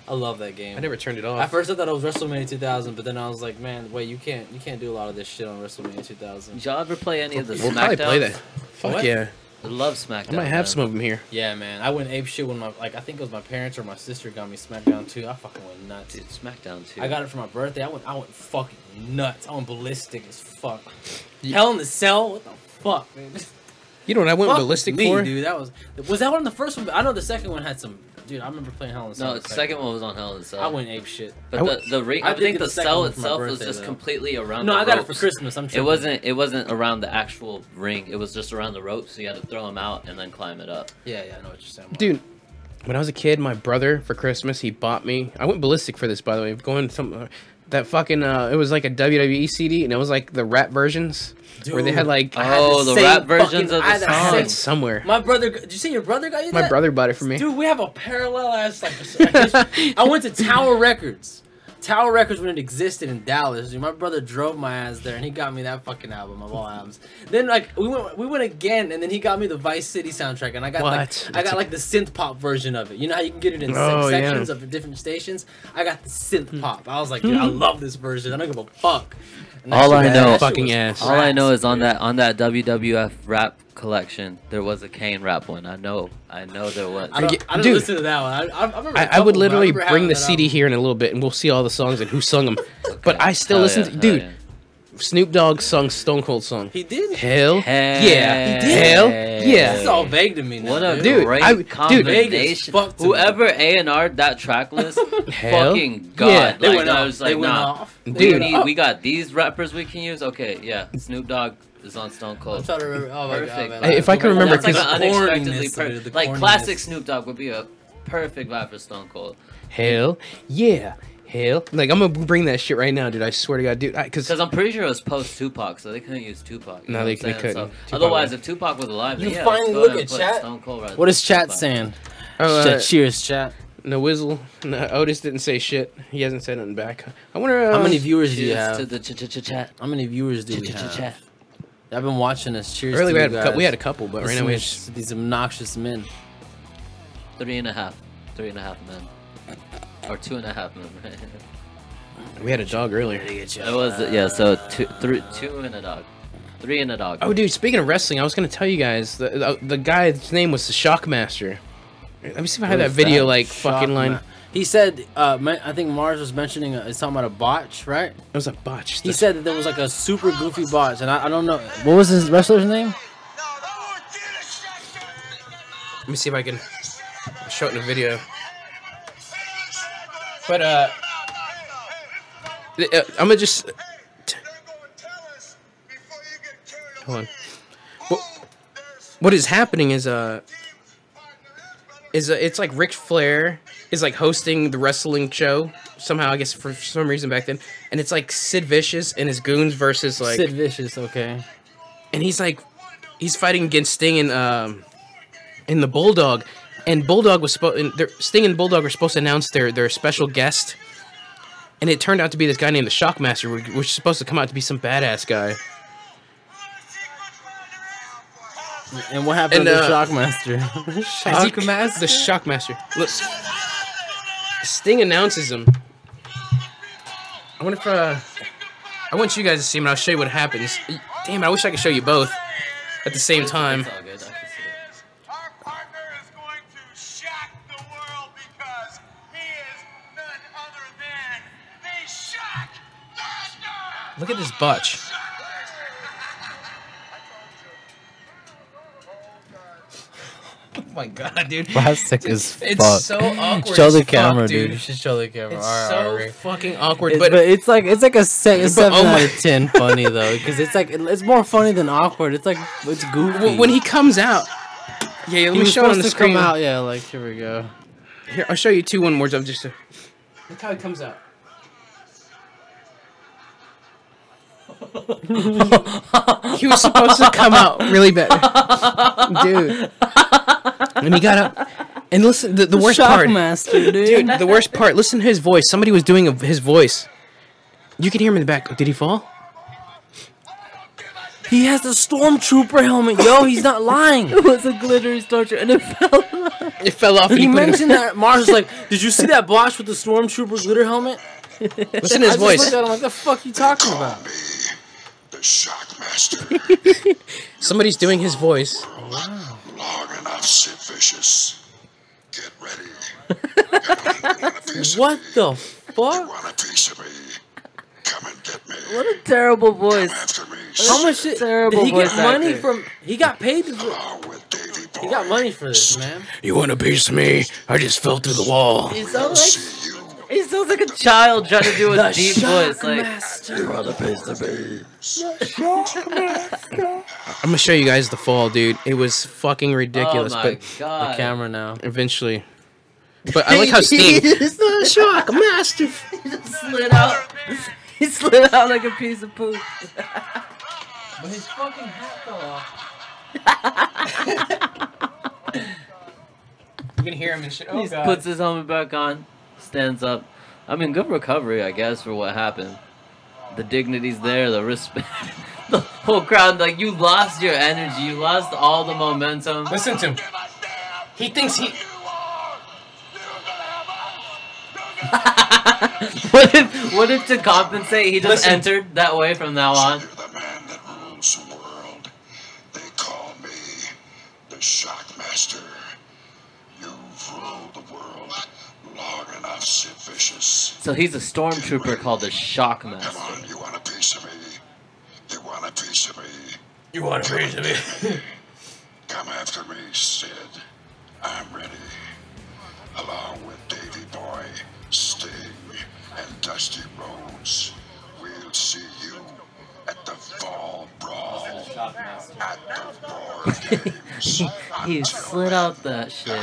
I love that game. I never turned it At off. first I thought it was WrestleMania 2000, but then I was like, man, wait, you can't do a lot of this shit on WrestleMania 2000. Did y'all ever play any of the We'll probably play that. SmackDowns? Fuck What? yeah. I love SmackDown. I might have some of them here. Yeah, man, I went ape shit when I think it was my parents or my sister got me SmackDown 2. I fucking went nuts. Dude, SmackDown too. I got it for my birthday. I went fucking nuts. I went ballistic as fuck. Hell in the Cell. What the fuck, man? You know what I went Fuck ballistic me, for? dude. That was that one the first one? I know the second one had some. Dude, I remember playing Hell in the Cell. No, the second one was on Hell in a Cell. I went ape shit. But the ring, I I did think get the the second cell one for my itself was birthday, just though. completely around. No, the I got it ropes. for Christmas. I'm sure. It wasn't around the actual ring. It was just around the ropes. So you had to throw them out and then climb it up. Yeah, I know what you're saying. Dude, when I was a kid, my brother for Christmas he bought me. I went ballistic for this, by the way. Going some that fucking it was like a WWE CD, and it was like the rap versions where they had like I had the the same rap versions fucking- of I had the the song. same- it's somewhere. My brother. Did you say your brother got you My that? brother bought it for me. Dude, we have a parallel ass like. I went to Tower Records. Tower Records when it existed in Dallas. Dude, my brother drove my ass there, and he got me that fucking album of all albums. Then like we went again, and then he got me the Vice City soundtrack, and I got What? like the synth pop version of it. You know how you can get it in Oh, yeah. sections of different stations. I got the synth pop. I was like, dude, I love this version. I don't give a fuck. And that All shit I was- know- that shit Fucking was ass. All I know crass, is on dude. that WWF rap collection, there was a Kane rap one. I know there was. I don't Dude. listen to that one. I remember. a I couple, would but literally remember bring having the that CD album. here in a little bit, and we'll see all the songs and who sung them. But I still Hell listen yeah, to, hell dude. yeah. Snoop Dogg sung Stone Cold song. He did. Hell Hey. yeah, He did. hell Hey. yeah. It's all vague to me now. What a Dude, great combination! Vegas fucked to me. Whoever A&R'd that track list, Hell fucking god! yeah. They Like, went I off. was like, They went nah, off. Dude. we got these rappers we can use. Okay, yeah, Snoop Dogg is on Stone I'm Cold. trying to remember. Oh my Perfect. god, Hey, if I can remember, That's like because an unexpectedly corniness of it, the like classic corniness. Snoop Dogg would be a perfect vibe for Stone Cold. hell yeah, hell. Like I'm gonna bring that shit right now, dude. I swear to God, dude. Because Because I'm pretty sure it was post Tupac, so they couldn't use Tupac. you No, know they what I'm saying? couldn't. So, Tupac otherwise, was- if Tupac was alive, then You yeah, finally go look ahead at and put chat? Stone Cold right What is there. chat Tupac. saying? uh, Cheers, chat. no Wizzle, no, Otis didn't say shit. He hasn't said nothing back. I wonder How many viewers do you Cheers to have? the chat. How many viewers do we Chat. have? I've been watching this. Cheers. Earlier to we you had guys. we had a couple, but right now we have. these obnoxious men. 3.5 men, or 2.5 men. We had a dog earlier. It was so two and a dog, 3 and a dog. Oh, dude. Speaking of wrestling, I was gonna tell you guys the guy's name was the Shockmaster. Let me see if I have that video like fucking line. He said, I think Mars was mentioning, it's talking about a botch, right? It was a botch. He said that there was like a super goofy botch, and I don't know. What was his wrestler's name? Let me see if I can show it in a video. But I'm gonna just hold on. What is happening is it's like Ric Flair is like hosting the wrestling show somehow, I guess for some reason back then, and it's like Sid Vicious and his goons versus like Sid Vicious, okay. and he's fighting against Sting and the Bulldog, and Bulldog was Sting and Bulldog were supposed to announce their special guest, and it turned out to be this guy named the Shockmaster, which was supposed to come out to be some badass guy. And what happened to the Shockmaster? The Shockmaster. Look, Sting announces him. I wonder if I want you guys to see him, and I'll show you what happens. Damn it, I wish I could show you both at the same time. It's all good. I can see it. Our partner is going to shock the world because he is none other than the Shockmaster! Look at this botch. Oh my god, dude. Plastic as fuck. It's so awkward. Show the as camera, fuck, dude. You should show the camera. It's Alright, so fucking awkward. but it's like a 7 oh my- out of 10 funny though, because it's more funny than awkward. It's goofy. When he comes out, yeah, let me show it on the screen. Come out, yeah, like here we go. Here, I'll show you two one more time just to look how he comes out. He was supposed to come out really bad, dude. And he got up. And listen, the worst part, Shockmaster, dude. The worst part. Listen to his voice. Somebody was doing his voice. You can hear him in the back. Did he fall? He has the stormtrooper helmet, yo. He's not lying. It was a glittery stormtrooper, and it fell. It fell off. He mentioned that. Mars was like, "Did you see that Bosch with the stormtrooper glitter helmet?" Listen to his I voice. just looked at him like, "The fuck you talking about?" The Shockmaster. Somebody's doing his voice. Long enough, Sid Vicious. Get ready. What the You fuck? want a piece of me? Come and get me. What a terrible voice. After me. How much shit? Terrible Did he get voice money acting. from? He got paid. Along with Davy Boy. He got money for this, man. You want a piece of me? I just fell through the wall. He sounds See you. he sounds like a child trying to do a deep voice. Like, You want a piece of me? I'm gonna show you guys the fall, dude. It was fucking ridiculous, oh my but god. The camera now. eventually. But I like how Sting. The Shockmaster. He just slid out. He slid out like a piece of poop. But his fucking hat fell off. You can hear him and shit. Oh He god. puts his helmet back on, stands up. I mean, good recovery, I guess, for what happened. The dignity's there, the respect. The whole crowd, like, you lost your energy, you lost all the momentum. Listen to him. He thinks he. What if to compensate, he just Listen. entered that way from now on? You're the man that rules the world. They call me the Shockmaster. You've ruled the world long enough, Sid Vicious. So he's a stormtrooper called the Come Shockmaster. on, you want a piece of me? You want a piece of me? You want a piece of me? Come after me, Sid. I'm ready. Along with Davy Boy, Sting, and Dusty Rhodes, we'll see you at the Fall Brawl at the Board Games. He slid out that shit.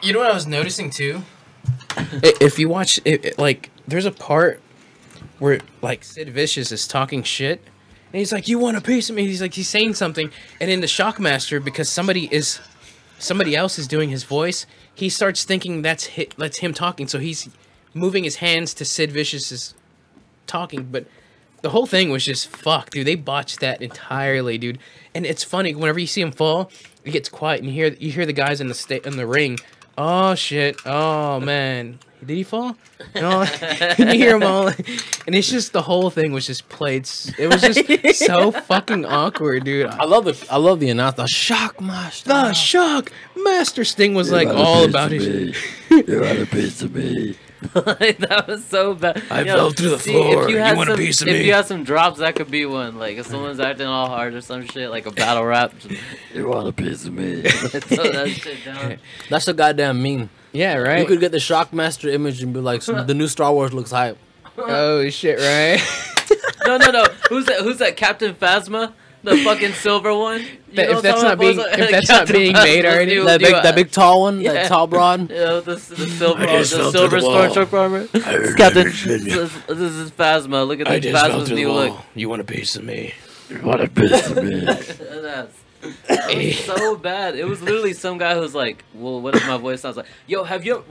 You know what I was noticing too? If you watch it, like, there's a part where, like, Sid Vicious is talking shit, and he's like, "You want a piece of me?" He's like, he's saying something, and in the Shockmaster, because somebody else is doing his voice, he starts thinking that's him talking, so he's moving his hands to Sid Vicious's talking, but the whole thing was just fuck, dude. They botched that entirely, dude. And it's funny whenever you see him fall, it gets quiet, and you hear the guys in the ring. Oh shit! Oh man, did he fall? No, you hear them all, and it's just the whole thing was just played. It was just so fucking awkward, dude. I love the announcement. The Shockmaster. The Shockmaster. Sting was like all about it. You want a piece of me? That was so bad. I fell through the floor. You want a piece of If me? you had some drops, that could be one. Like, if someone's acting all hard or some shit, like a battle rap. You want a piece of me? Throw that shit down. That's a goddamn meme. Yeah, right. You could get the Shockmaster image and be like, the new Star Wars looks hype. Oh shit, right? No. Who's that? Captain Phasma? The fucking silver one? If that's not being made already, That big tall one, Yeah. that tall broad. Yeah, the silver, I just the fell through silver the wall. stormtrooper armor. It's Captain. This is Phasma. Look at I the just fell Phasma's through the new wall. look. You want a piece of me? You want a piece of me? That's It was so bad. It was literally some guy who was like, "Well, what if my voice sounds like?" Yo, have you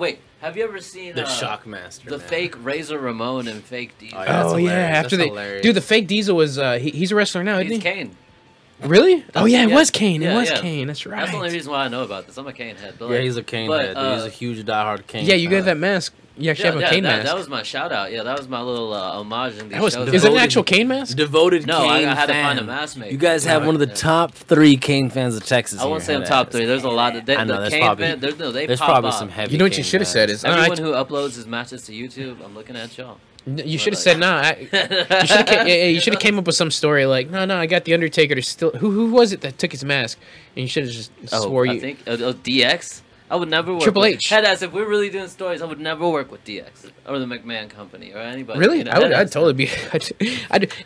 ever seen The Shockmaster, the man. fake Razor Ramon and fake Diesel? Oh, yeah, that's Oh yeah, hilarious. after That's they, hilarious. dude, the fake Diesel was he's a wrestler now, isn't He's he? Kane. Really? Oh yeah, it yeah. was Kane. It Yeah, was yeah. Kane. That's right. That's the only reason why I know about this. I'm a Kane head. But Yeah, like, he's a Kane but, head. Dude. He's a huge diehard Kane. Yeah, you fan. got that mask. You actually have a Kane mask. That was my shout out. Yeah, that was my little homage in these That was, shows. is it an Devoted- actual Kane mask? Devoted No, Kane I had to fan. find a mask maker. You guys have one of the top 3 Kane fans of Texas. I won't here, say I'm head top ass. 3. There's a lot of I know, the there's Kane probably- fan. They There's pop probably off. some heavy. You know what you Kane should have said fans. is, Everyone who uploads his matches to YouTube, I'm looking at y'all. you should have said no. You should have came up with some story like no, I got the Undertaker to still. Who was it that took his mask? And you should have just swore I you. think DX. I would never work Triple with H. Headass, if we're really doing stories, I would never work with DX or the McMahon Company or anybody. Really? You know, I'd totally be.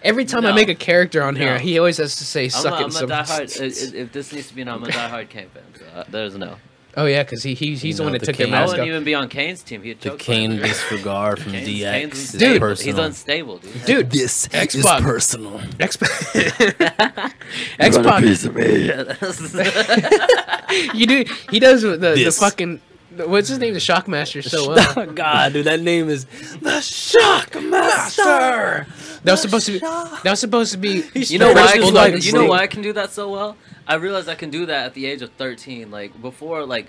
Every time I No. make a character on here, No. he always has to say I'm "suck a it." some- diehard. If this needs to be, I'm a diehard Kane fan. So there's no. Oh yeah, because he's the know, one that the took their Kane- I mask wouldn't off. even be on Kane's team. He'd The choke Kane me. disregard from Kane's DX. unstable. Dude. He's Personal. unstable, dude. Dude, This X-Pac. is personal. X-Pac. of me. You do. He does the This. fucking. What's his name? The Shockmaster. So well. God, dude, that name is the Shockmaster. That was supposed to be. That was supposed to be. You know why? Bulldog You know why I can do that so well? I realized I can do that at the age of 13. Like before, like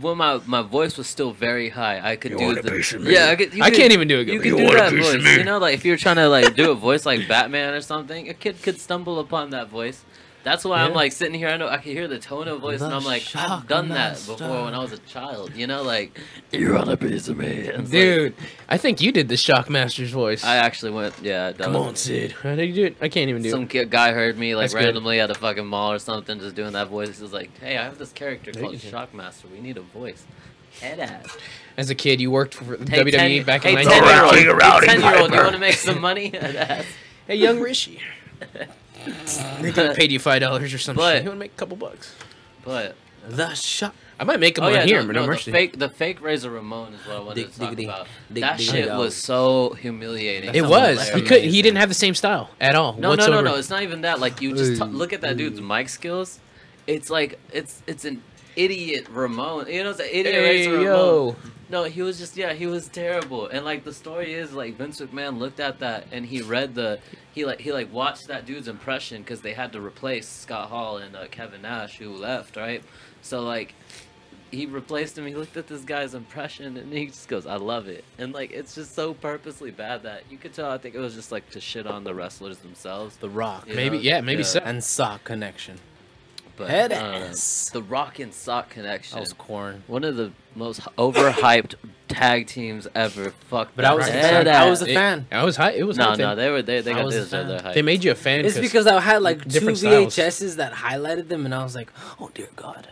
when my voice was still very high, I could do the. Yeah, I can't even do it. You could do that voice. You know, like if you're trying to like do a voice like Batman or something, a kid could stumble upon that voice. That's why I'm Yeah. like sitting here. I know I can hear the tone of voice, and I'm like, I've done that before when I was a child. You know, like you're on a piece of me, and it's Dude, I think you did the Shockmaster's voice. Like, I actually went. Yeah, that Come was- on, Sid. How did you do it? I can't even do Some it. guy heard me like That's good. randomly at a fucking mall or something, just doing that voice. He was like, "Hey, I have this character There called you go. Shockmaster. We need a voice." Head ass. As a kid, you worked for Hey, WWE back in hey, 1990. 10-year-old, 10-year-old, you want to make some money? Head ass. Hey, young Rishi. They could have paid you $5 or something. But- You want to make a couple bucks? But The Shock. I might make them oh on yeah, here, no, but no, no the mercy. fake Razor Ramon is what I wanted to talk Diggity. about. Dig- That dig- shit dig- was so humiliating. It so was. hilarious. He didn't have the same style at all. No, whatsoever. no. It's not even that. Like you just look at that dude's mic skills. It's like it's an idiot Ramon. You know, it's an idiot Hey, Razor Ramon. yo. No, he was just he was terrible. And like the story is like Vince McMahon looked at that and he read he watched that dude's impression because they had to replace Scott Hall and Kevin Nash who left, right? So like he replaced him. He looked at this guy's impression and he just goes, "I love it." And like it's just so purposely bad that you could tell. I think it was just like to shit on the wrestlers themselves. The Rock. You Maybe, know? yeah, maybe so. And Sock Connection. But Head I don't know. ass. The Rock and Sock connection. That was corn. One of the most overhyped tag teams ever. Fuck. But I was a that. fan. Head I was a ass. fan. I was high. It was No, hype no, then. they I got was a this their fan. hype. They made you a fan. It's because I had like 2 different styles. VHSs that highlighted them, and I was like, oh dear God.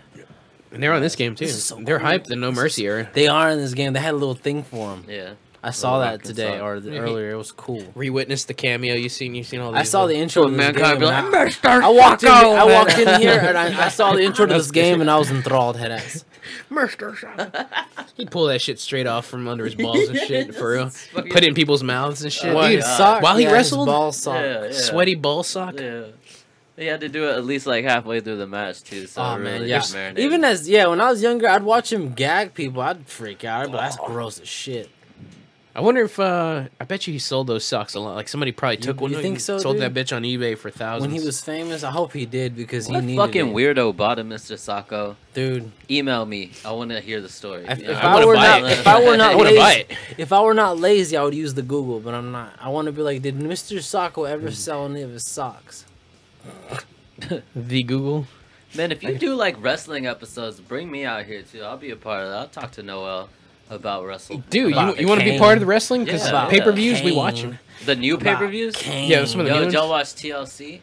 And they're on this game too. This is so They're cool. hyped. The No Mercy era. They are in this game. They had a little thing for them. Yeah. I saw The that Rock and today Sock. or Yeah. earlier. It was cool. Rewitnessed the cameo. You seen all these. I saw the intro to this Mankind game. be and like, I walked in. I walked in here and I saw the intro to this game and I was enthralled. Head ass. He'd pull that shit straight off from under his balls and shit for real. fucking- Put it in people's mouths and shit. What, Dude, sock? while he Yeah, his wrestled, ball sock. Yeah, yeah. sweaty ball sock. Yeah. They had to do it at least like halfway through the match too. So Oh it man, really yeah. just marinated. Even as when I was younger, I'd watch him gag people. I'd freak out. I'd be like, that's gross as shit. I wonder if I bet you he sold those socks a lot. Like somebody probably took one. you think and so, Sold dude? that bitch on eBay for thousands. When he was famous, I hope he did because what he needed fucking it. weirdo bought him, Mr. Sacco? Dude. Email me. I want to hear the story. If, You if know? I wanna were buy not, it. if I were not I wanna lazy, buy it. if I were not lazy, I would use the Google, but I'm not. I want to be like, did Mr. Sacco ever sell any of his socks? the Google. Man, if you do like wrestling episodes, bring me out here too. I'll be a part of that. I'll talk to Noel about wrestling. Dude, About you want to be Kane. part of the wrestling? Because Yeah, pay-per-views, we Kane. watch them. The new About pay-per-views? Kane. Yeah, some of the Yo, new did y'all ones. watch TLC?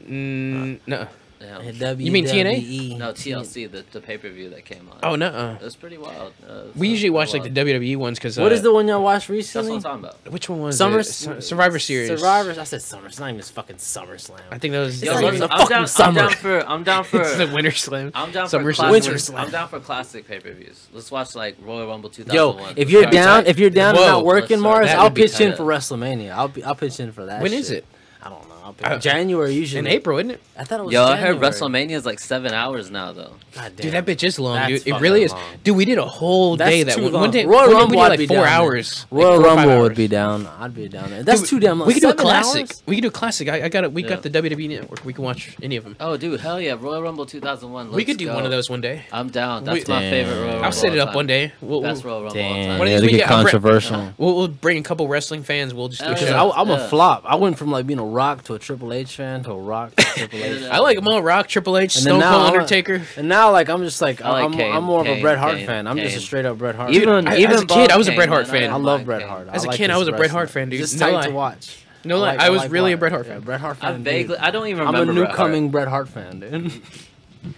No. Yeah. You mean TNA? No, TLC, the pay-per-view that came on. Oh, no. It was pretty wild. We usually watch like the WWE ones because. What is the one y'all watched That's what recently? I'm talking about. Which one was Summer it? Survivor Series. Survivor. I said Summer. It's not even fucking SummerSlam. I think that was. It's Yo, not let's- even the I'm fucking down, summer. I'm down for. It's the Winter Slam. I'm down for Summer classic. Winter Slam. I'm down for classic pay-per-views. Let's watch like Royal Rumble Yo, 2001. if you're That'd be down, tight. if you're down Whoa, and not working, let's Mars, that I'll would be pitch in tight. for WrestleMania. I'll pitch in for that. When shit. is it? I don't know. January usually. In April, isn't it? I thought it was Yo, I January. heard WrestleMania is like 7 hours now, though. God damn. Dude, that bitch is long, That's dude. It fucking really is. long. Dude, we did a whole That's day that too one long. day. Royal one day Rumble, we did I'd like be 4 down there. hours. Royal like 4 or 5 Rumble would hours. be down. I'd be down there. That's Dude, too damn long. We could do a 7 classic. hours? We could do a classic. I got it. We Yeah. got the WWE Network. We can watch any of them. Oh, dude, hell yeah, Royal Rumble 2001. We could do Let's one go. of those one day. I'm down. That's We- my favorite Royal Rumble. I'll set it all up one time. day. We'll, Best Royal Rumble all Damn. time. One of Yeah, these they we get get- I'll bring- controversial. we'll bring a couple wrestling fans. We'll just do a Hell Because show. yeah. I'm a flop. I went from like being a Rock to a Triple H fan to a Rock to a Triple H. I like them all. Rock, Triple H, And then Stone now Cold, I'm a- Undertaker. And now, like, I'm just like, I like Kane, I'm more of a Kane, Bret Hart Kane, fan. I'm just a Kane. straight up Bret Hart. Even, Dude, even as a kid, I was a above Bret Kane, Hart man. fan. I love like Bret Kane. Hart. As a like kid, I his was a Bret wrestling. Hart fan, dude. Just No tight lie. to watch. No lie, I was really a Bret Hart Yeah, fan. Bret Hart I fan. vaguely, I don't even I'm a remember Bret Hart. newcoming Bret Hart fan, dude.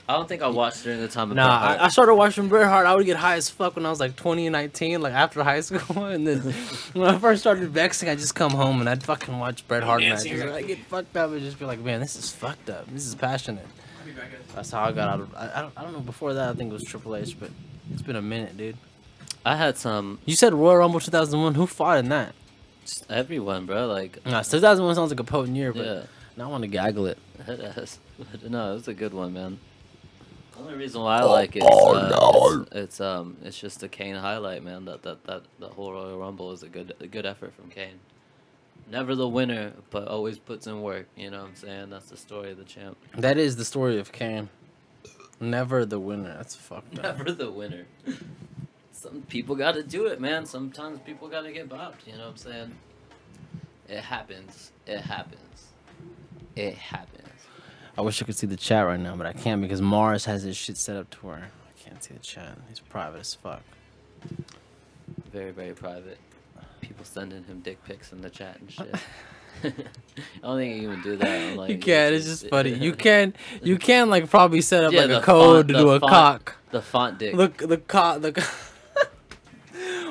I don't think I watched during the time of Nah, Bret Hart. I started watching Bret Hart. I would get high as fuck when I was like 20 and 19, like after high school. And then when I first started vexing, I'd just come home and I'd fucking watch Bret Hart matches. And I'd get fucked up and just be like, man, this is fucked up. This is passionate. That's how I got out of. I don't know. Before that, I think it was Triple H, but it's been a minute, dude. I had some, You said Royal Rumble 2001. Who fought in that? just everyone, bro. Like, Nah, 2001 sounds like a potent year, but yeah, now I want to gaggle it. it is. No, it was a good one, man. The only reason why I like it is it's just a Kane highlight, man. That the whole Royal Rumble is a good effort from Kane. Never the winner, but always puts in work. You know what I'm saying? That's the story of the champ. That is the story of Kane. Never the winner. That's fucked up. Never the winner. Some people got to do it, man. Sometimes people got to get bopped. You know what I'm saying? It happens. It happens. It happens. I wish I could see the chat right now, but I can't because Mars has his shit set up to where I can't see the chat. He's private as fuck. Very, very private. People sending him dick pics in the chat and shit. I don't think you can do that. I'm like, You can. It's just funny. You can like probably set up Yeah, like the a code font- to the do a font- cock. The font dick. Look the cock.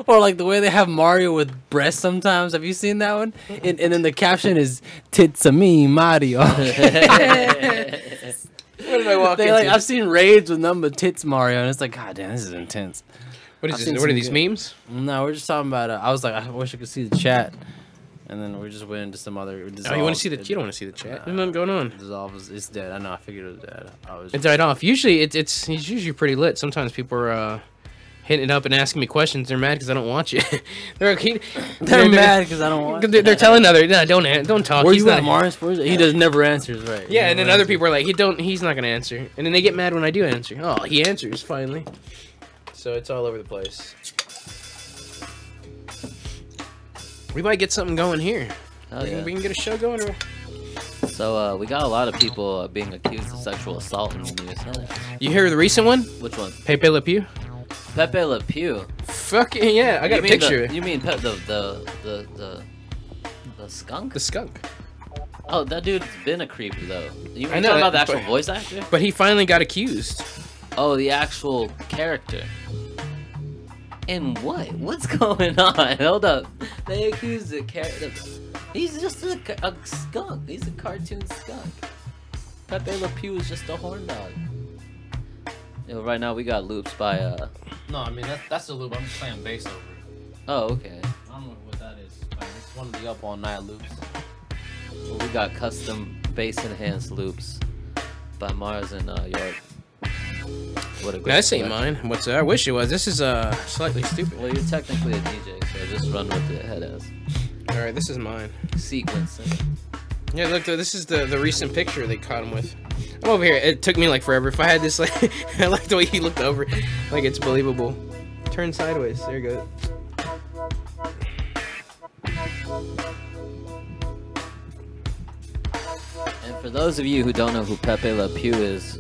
Or like the way they have Mario with breasts sometimes. Have you seen that one? And then the caption is "Tits of me, Mario." What did I walk They, into? like, I've seen raids with nothing but tits Mario, and it's like, God damn, this is intense. What I've is seen this? What are some these good- memes? No, we're just talking about. I was like, I wish I could see the chat, and then we just went into some other. Oh, you want to see the? You don't want to see the chat. There's nothing going on. Dissolve it's dead. I know. I figured it was dead. I was. It died off. Usually, it's usually pretty lit. Sometimes people are hitting it up and asking me questions. They're mad because I don't watch it. They're mad because I don't want. They're telling other, nah, don't talk. Where He's you at, not. Mars? He does never answers, right? Yeah, and then other people are like, he's not gonna answer, and then they get mad when I do answer. Oh, he answers finally. So it's all over the place. We might get something going here. Hell yeah. We can get a show going. Or... So we got a lot of people being accused of sexual assault in the news. You hear the recent one? Which one? Pepe Le Pew. Pepe Le Pew. Fucking yeah, I got a picture. You mean the skunk? The skunk. Oh, that dude's been a creep though. You I know talking about the that, actual but- voice actor? But he finally got accused. Oh, the actual character. And what? What's going on? Hold up. They accuse the character. He's just a skunk. He's a cartoon skunk. Pepe Le Pew is just a horn dog. Yo, right now we got loops by No, I mean that's the loop. I'm just playing bass over it. Oh, okay. I don't know what that is. It's one of the UpAllNight loops. Well, we got custom bass enhanced loops by Mars and Yard. What a great This ain't selection. mine. What's I wish it was. This is slightly stupid. Well, you're technically a DJ, so just run with it head as. All right, this is mine. Sequence. Yeah, look, this is the recent picture they caught him with. I'm over here. It took me like forever. If I had this, like, I like the way he looked over, like it's believable. Turn sideways. There you go. And for those of you who don't know who Pepe Le Pew is,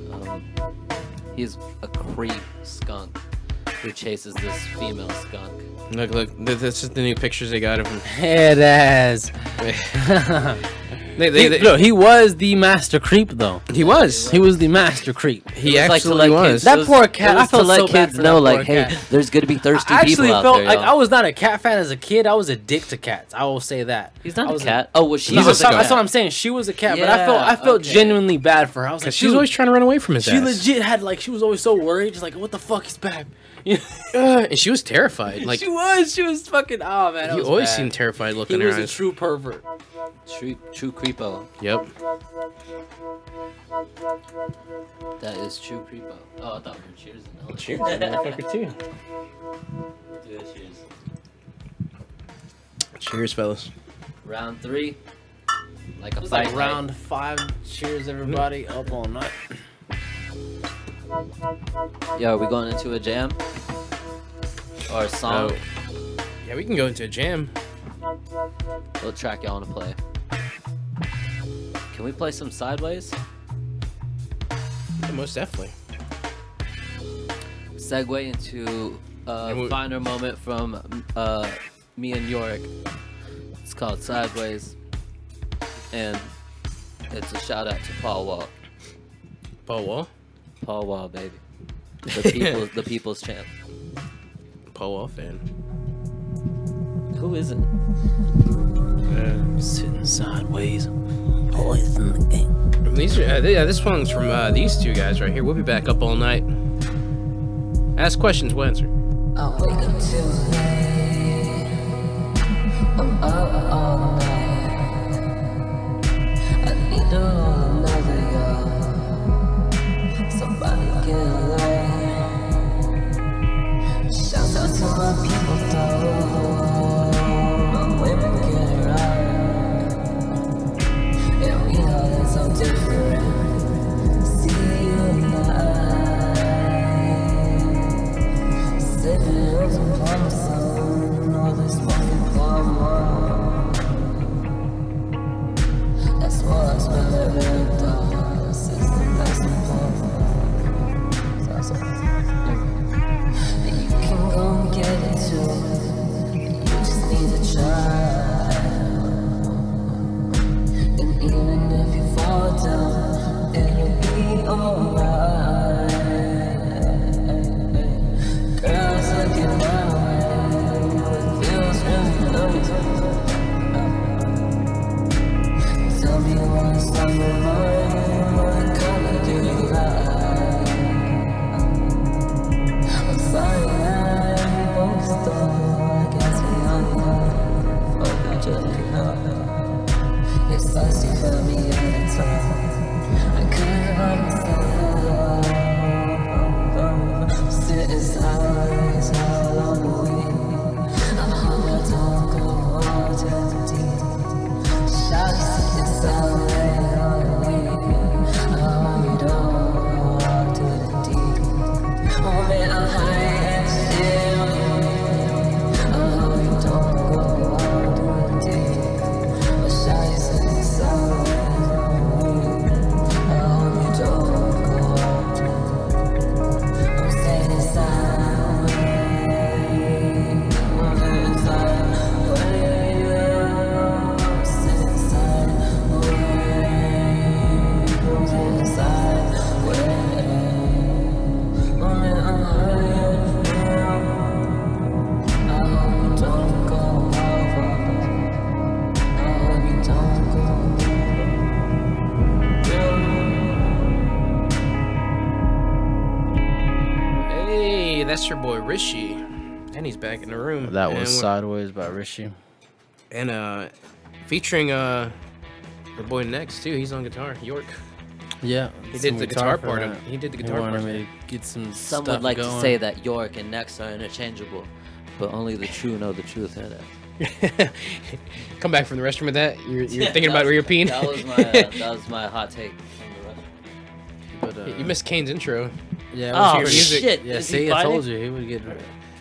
he's a creep skunk who chases this female skunk. Look, this is the new pictures they got of him. Head ass. Look, he was the master creep though. He was. He was the master creep. He It was like to actually let was. kids- That it was- poor cat. it was I felt to let so bad kids for know, that like, poor hey, cat. there's gonna be thirsty I actually people out felt there. like y'all. I was not a cat fan as a kid. I was addicted to cats. I will say that. He's not I a was cat. Oh, well, she's He's a a skunk. That's what cat. I'm saying. She was a cat, but Yeah, I felt okay. genuinely bad for her. I was like, She's dude, always trying to run away from his she ass. legit had like she was always so worried, just like, what the fuck, he's back. You And she was terrified. Like she was fucking. Oh man, you always seem terrified looking He in was her a eyes. true pervert. True creepo. Yep. That is true creepo. Oh, I thought we were cheers. No. Cheers, motherfucker, too. Yeah, cheers. Cheers, fellas. Round 3. Like a It's fight. like round 5. Cheers, everybody. Up all night. Yo, are we going into a jam? Or a song? Oh. Yeah, we can go into a jam. What track y'all want to play? Can we play some Sideways? Yeah, most definitely. Segue into And we- a finer moment from me and Yorick. It's called Sideways. And it's a shout out to Paul Wall. Paul Wall? Paul Wall, baby. The people's champ. Paul Wall fan. Who isn't? Sitting sideways. Poison the game. These are, this one's from these two guys right here. We'll be back up all night. Ask questions, we'll answer. I wake up too late. I'm up all night. I need to roll another y'all. Somebody get a light. Shout out to my people though. My women get right. And we know that so different. See you sipping on some Parmesan, all this smoking plum. That's why I smell it red dog. System nice and plum. And you can go and get it too. You just need to try. And even if you fall down, it'll be alright. Girls looking my way, it feels really nice. Tell me what's on your mind, what color do you like? I'm sorry I'm focused on, I guess we on the oh, just it's us, you felt me every time. I couldn't understand. Sitting sideways, how long will we? I hope I don't go on to the deep. Shawty sitting sideways, how long will we? I hope you don't go on to the deep. Oh man, I'm high and still. I hope you don't go on to the deep. But shawty sitting sideways, how long will we? I hope you don't go on to the deep. I'm staying sideways, moving sideways, I'm sitting sideways, moving sideways. Oh man, I'm high now. I hope you don't go over. I hope you don't go Hey, that's your boy Rishi. And he's back in the room. That And was we're- Sideways by Rishi. And featuring the boy Nex too. He's on guitar. York. Yeah. He did the guitar for part that. of He did the He guitar wanted part. me to get some Some stuff would like going. to say that York and Nex are interchangeable, but only the true know the truth. Hear that? Come back from the restroom with that. You're Yeah, thinking about where you're peeing. That was my hot take from the rest. But, You missed Kane's intro. Yeah. it Oh was your pretty- music. shit! Yeah, Is see, he I fighting? told you he would get.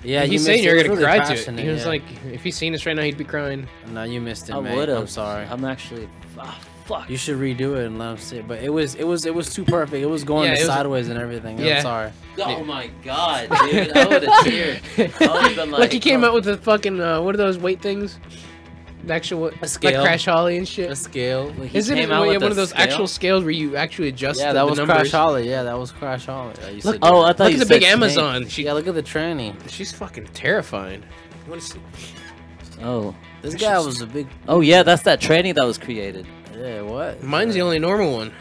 Yeah, He's you saying missed you're it. It gonna was really cry to it. passionate, He was yeah. like, if he's seen this right now, he'd be crying. "No, you missed it, I mate. would have. I'm sorry. I'm actually. Ah, fuck. You should redo it and let him see it." But it was too perfect. It was going Yeah, it was- sideways and everything. Yeah. I'm sorry. Oh my god, dude! I would have cheered. I would have been like, Like he came out with the fucking what are those weight things? The actual like scale. Crash Holly and shit. A scale. He Isn't it came out with one of a those scale? actual scales where you actually adjust Yeah, the that was numbers? Crash Holly. Yeah, that was Crash Holly. I used Look, to do Oh, I that. thought Look you at the big said snake. Amazon. Yeah, look at the tranny. She's fucking terrifying. You wanna see? Oh, This guy was a big. oh yeah, that's that training that was created. Yeah, what? Mine's the only normal one.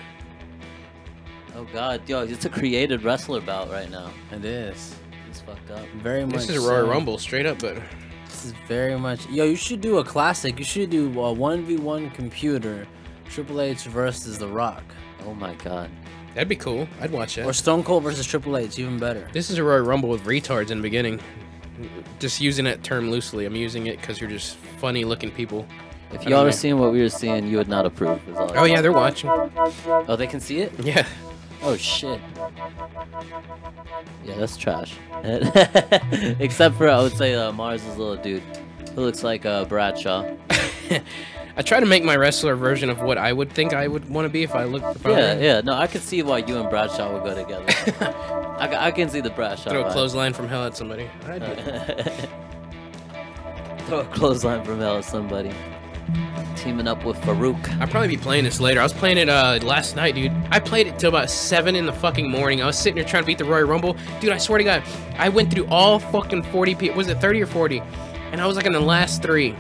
Oh god, yo, it's a created wrestler bout right now. It is It's fucked up. very much. This is a Royal so. Rumble, straight up, but This is very much. Yo, you should do a classic. You should do a 1v1 computer, Triple H versus The Rock. Oh my god. That'd be cool. I'd watch that. Or Stone Cold versus Triple H, even better. This is a Royal Rumble with retards in the beginning. Just using that term loosely. I'm using it because you're just funny looking people. If y'all were seeing what we were seeing, you would not approve. Oh yeah, they're watching. Oh, they can see it? Yeah. Oh shit. Yeah, that's trash. Except for, I would say, Mars' little dude who looks like Bradshaw. I try to make my wrestler version of what I would think I would want to be if I looked. Yeah. No, I could see why you and Bradshaw would go together. I can see the Bradshaw. Throw a vibe. clothesline from hell at somebody. I do. Throw a clothesline from hell at somebody. Teaming up with Farouk. I'll probably be playing this later. I was playing it last night, dude. I played it till about 7 in the fucking morning. I was sitting there trying to beat the Royal Rumble. Dude, I swear to God, I went through all fucking 40 people. Was it 30 or 40? And I was like in the last 3.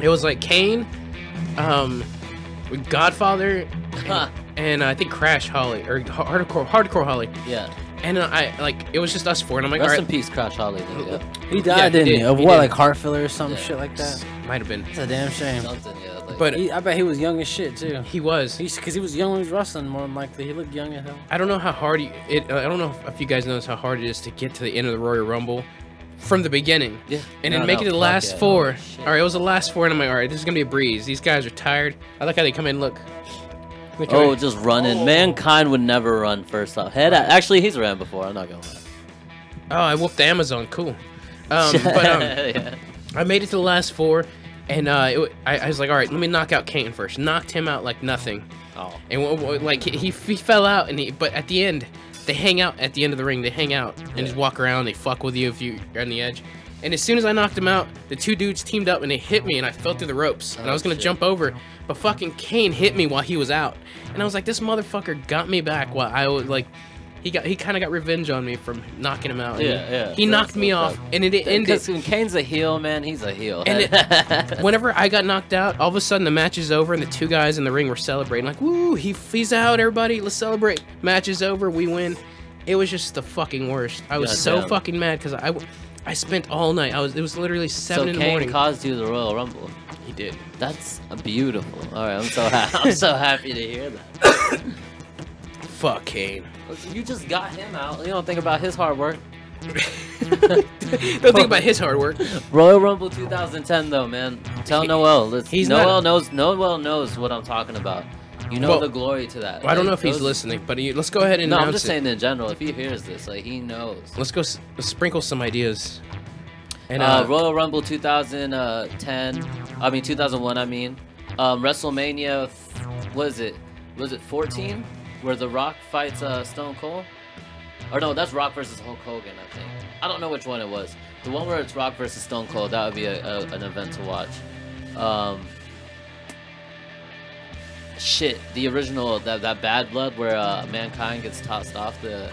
It was like Kane, Godfather, and I think Crash Holly, or Hardcore Holly. Yeah. And it was just us 4, and I'm like, rest all in right. peace, Crash Holly. Yeah. He died, didn't he? Of He what, did. like heart failure or some shit like that? Might have been. It's a damn shame. Something, yeah. Like, But I bet he was young as shit too. he was. Because he was young when he was wrestling, more than likely. He looked young as hell. I don't know how hard I don't know if you guys notice how hard it is to get to the end of the Royal Rumble from the beginning. Yeah. And then make it to the fuck last yeah. 4. Oh, shit. All right, it was the last 4, and I'm like, all right, this is gonna be a breeze. These guys are tired. I like how they come in. Look. Look Oh, at just running. Mankind would never run first off. Actually, he's ran before. I'm not gonna lie. Oh, I whooped the Amazon. Cool. Yeah. I made it to the last 4, and I was like, all right, let me knock out Kane first. Knocked him out like nothing. Oh. And like he fell out, but at the end, they hang out at the end of the ring. They hang out and just walk around. They fuck with you if you're on the edge. And as soon as I knocked him out, the 2 dudes teamed up and they hit me, and I fell through the ropes. And I was gonna jump over, but fucking Kane hit me while he was out. And I was like, this motherfucker got me back while I was like. He kind of got revenge on me from knocking him out. Yeah. He knocked me off, and it ended. Because when Kane's a heel, man, he's a heel. And whenever I got knocked out, all of a sudden the match is over, and the 2 guys in the ring were celebrating, like, "Woo! He's out, everybody! Let's celebrate! Match is over, we win." It was just the fucking worst. I was so fucking mad because I spent all night. It was literally 7 in the morning. So Kane caused you the Royal Rumble. He did. That's beautiful. All right, I'm so happy to hear that. Fuck Kane. You just got him out. You don't think about his hard work. Don't think about his hard work. Royal Rumble 2010, though, man. Tell Noel. Noel knows what I'm talking about. You know the glory to that. Well, I don't know if he's listening, but let's go ahead and No, announce I'm just it. saying in general. If he hears this, like, he knows. Let's go sprinkle some ideas. And Royal Rumble 2001. I mean, WrestleMania. Was it 14? Where The Rock fights Stone Cold? Or no, that's Rock versus Hulk Hogan, I think. I don't know which one it was. The one where it's Rock versus Stone Cold, that would be an event to watch. Shit, the original, that Bad Blood where Mankind gets tossed off the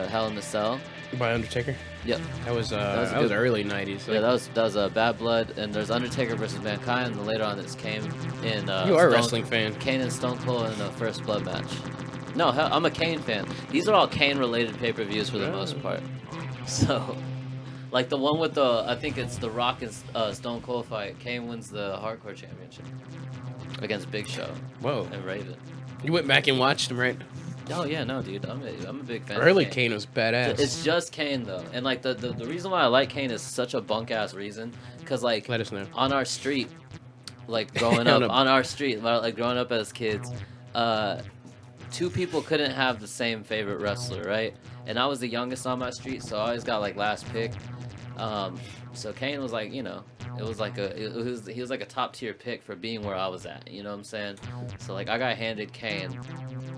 Hell in the Cell. By Undertaker? Yep. That was early 90s. Yeah, that was Bad Blood, and there's Undertaker versus Mankind, and later on it's Kane in you are a wrestling fan. Kane and Stone Cold in the First Blood match. No, hell, I'm a Kane fan. These are all Kane-related pay-per-views for the most part. So, like the one with I think it's the Rock and Stone Cold fight. Kane wins the Hardcore Championship against Big Show. Whoa. And Raven. You went back and watched him, right? Oh yeah, no, dude, I'm a big fan. Early of Kane was badass. It's just Kane though, and like the reason why I like Kane is such a bunk ass reason, cause like let us know. On our street, like growing up like growing up as kids, 2 people couldn't have the same favorite wrestler, right? And I was the youngest on my street, so I always got like last pick. So Kane was like, you know, he was like a top tier pick for being where I was at. You know what I'm saying? So like I got handed Kane.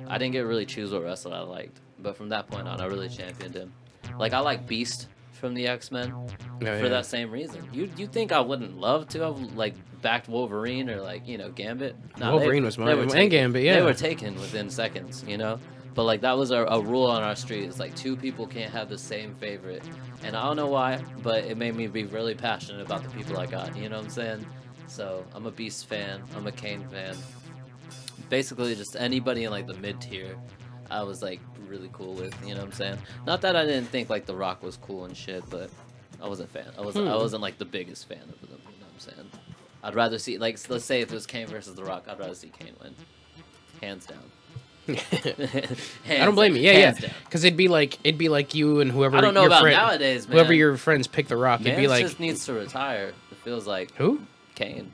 I didn't get to really choose what wrestler I liked, but from that point on, I really championed him. Like I like Beast from the X-Men for that same reason. You think I wouldn't love to have like backed Wolverine or like, you know, Gambit? Nah, Wolverine was mine. And Gambit, yeah. They were taken within seconds, you know? But like that was a rule on our street. It's like 2 people can't have the same favorite. And I don't know why, but it made me be really passionate about the people I got, you know what I'm saying? So I'm a Beast fan, I'm a Kane fan. Basically just anybody in like the mid tier I was like really cool with, you know what I'm saying? Not that I didn't think like The Rock was cool and shit, but I wasn't a fan. I wasn't like the biggest fan of them. You know what I'm saying? I'd rather see like let's say if it was Kane versus The Rock, I'd rather see Kane win, hands down. I don't blame you. Yeah, because it'd be like you and whoever. I don't know your about friend, nowadays, man. Whoever your friends pick The Rock, it'd be like just needs to retire. It feels like who? Kane.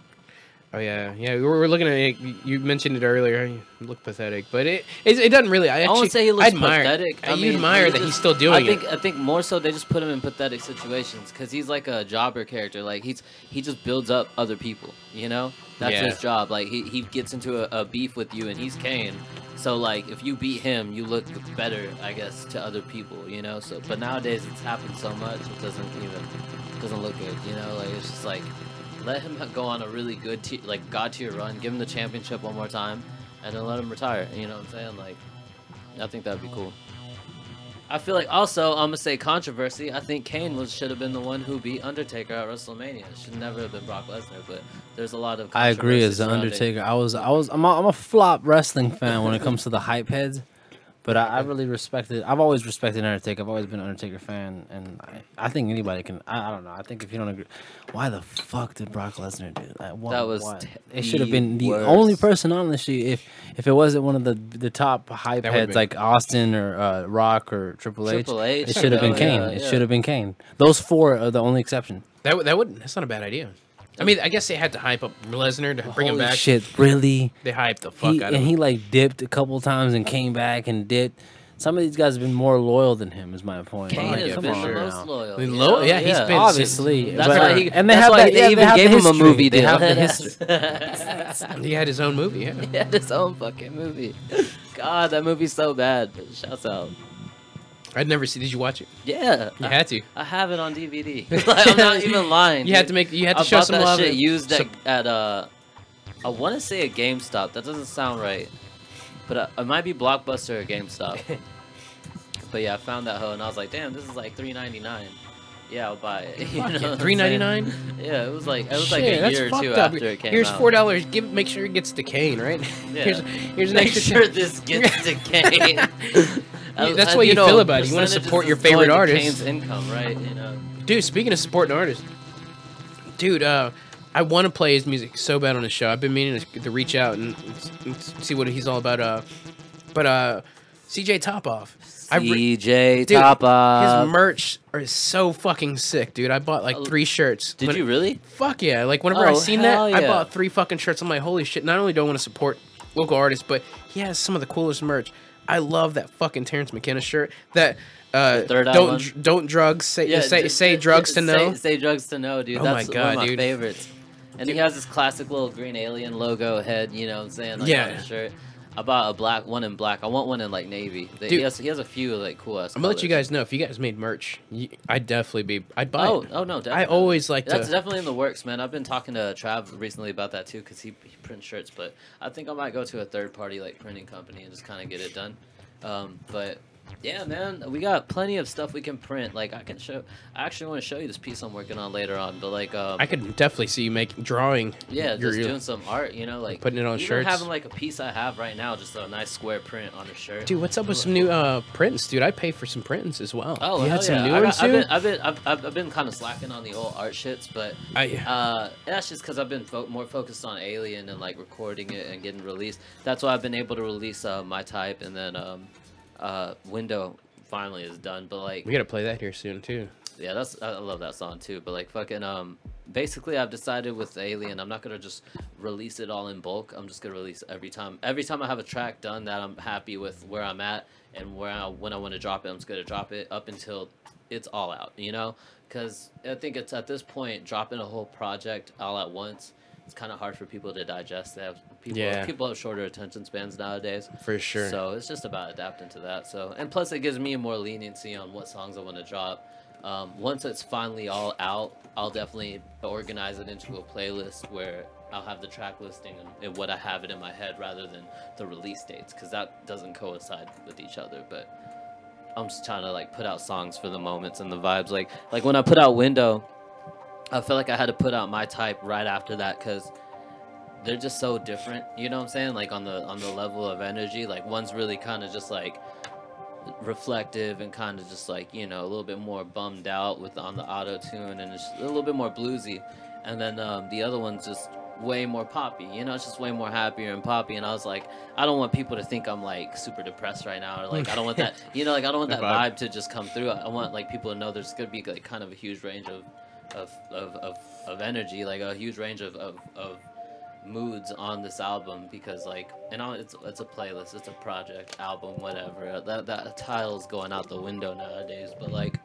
Oh yeah. We're looking at it. You mentioned it earlier. You look pathetic, but it doesn't really. I won't say he looks admire, pathetic. I admire that he's still doing it. I think more so they just put him in pathetic situations because he's like a jobber character. Like he just builds up other people. You know, that's his job. Like he gets into a beef with you, and he's Kane. So like if you beat him, you look better, I guess, to other people. You know. So but nowadays it's happened so much, it doesn't look good. You know, like it's just like. Let him go on a really good god tier run. Give him the championship one more time, and then let him retire. You know what I'm saying? Like, I think that'd be cool. I feel like also I'm gonna say controversy. I think Kane should have been the one who beat Undertaker at WrestleMania. It should never have been Brock Lesnar. But there's a lot of I agree as the Undertaker. I'm a flop wrestling fan when it comes to the hype heads. But I really respected. I've always respected Undertaker. I've always been an Undertaker fan, and I think anybody can. I don't know. I think if you don't agree, why the fuck did Brock Lesnar do that? That was it should have been the only person on the street. If it wasn't one of the top hype heads like Austin or Rock or Triple H, it should have been Kane. It should have been Kane. Those four are the only exception. That's not a bad idea. I mean, I guess they had to hype up Lesnar to bring him back. Shit, really? They hyped the fuck out of him. And he like dipped a couple times and came back and dipped. Some of these guys have been more loyal than him. Is my point. Kane has been the most loyal. Yeah, he's been obviously. That's why he. And they even gave him a movie deal. They have the history. He had his own movie. Yeah. He had his own fucking movie. God, that movie's so bad. Shouts out. I'd never see. Did you watch it? Yeah, you had to. I have it on DVD. Like, I'm not even lying. You had to make. You had to show some love. Shit used at I want to say a GameStop. That doesn't sound right, but it might be Blockbuster or GameStop. But yeah, I found that hoe and I was like, damn, this is like $3.99. Yeah, I'll buy it. You know $3.99? Yeah, it was like a year or two after it came Here's out. $4. Make sure it gets to Kane, right? Yeah. Here's an Make extra sure this gets to Kane. That's what you feel about it. You want to support your favorite artist. Kane's income, right? You know. Dude, speaking of supporting artists, dude, I want to play his music so bad on the show. I've been meaning to reach out and see what he's all about. But CJ Topoff. CJ Topoff. His merch is so fucking sick, dude. I bought like 3 shirts. Did you really? Fuck yeah. Like whenever I seen that, I bought 3 fucking shirts. I'm like, holy shit. Not only do I want to support local artists, but he has some of the coolest merch. I love that fucking Terrence McKenna shirt. That don't drugs say drugs to know. Say drugs to know, dude. Oh That's my God, one of my dude. favorites. And he has this classic little green alien logo head, you know what I'm saying? Like on his shirt. I bought one in black. I want one in like navy. He has a few like cool ass. I'm gonna let you guys know if you guys made merch. I'd definitely I'd buy it. Oh no, definitely. I always like That's definitely in the works, man. I've been talking to Trav recently about that too, because he prints shirts. But I think I might go to a third party like printing company and just kind of get it done. But yeah, man, we got plenty of stuff we can print. Like I actually want to show you this piece I'm working on later on. But like, I could definitely see you drawing. Yeah, just doing some art. You know, like putting it on even shirts. Having like a piece I have right now, just a nice square print on a shirt. Dude, what's up with some new prints, dude? I pay for some prints as well. Oh, you had some new ones too? I've been kind of slacking on the old art shits, but that's just because I've been more focused on Alien and like recording it and getting released. That's why I've been able to release My Type, and then Window finally is done. But like, we gotta play that here soon too. Yeah, I love that song too. But like fucking basically I've decided with Alien, I'm not gonna just release it all in bulk. I'm just gonna release every time I have a track done that I'm happy with where I'm at and when I want to drop it, I'm just gonna drop it up until it's all out, you know? Because I think it's at this point dropping a whole project all at once, it's kind of hard for people to digest. People have shorter attention spans nowadays. For sure. So it's just about adapting to that. So, and plus it gives me more leniency on what songs I want to drop. Once it's finally all out, I'll definitely organize it into a playlist where I'll have the track listing and what I have it in my head rather than the release dates, because that doesn't coincide with each other. But I'm just trying to like put out songs for the moments and the vibes. Like when I put out Window, I felt like I had to put out My Type right after that, because they're just so different, you know what I'm saying? Like on the level of energy, like one's really kind of just like reflective and kind of just like, you know, a little bit more bummed out with on the auto tune, and it's just a little bit more bluesy. And then the other one's just way more poppy, you know, it's just way more happier and poppy. And I was like, I don't want people to think I'm like super depressed right now, or like I don't want that, you know, like I don't want that vibe to just come through. I want like people to know there's gonna be like kind of a huge range of energy, like a huge range of moods on this album, because like, and it's a playlist, it's a project album, whatever. That title's going out the window nowadays, but like,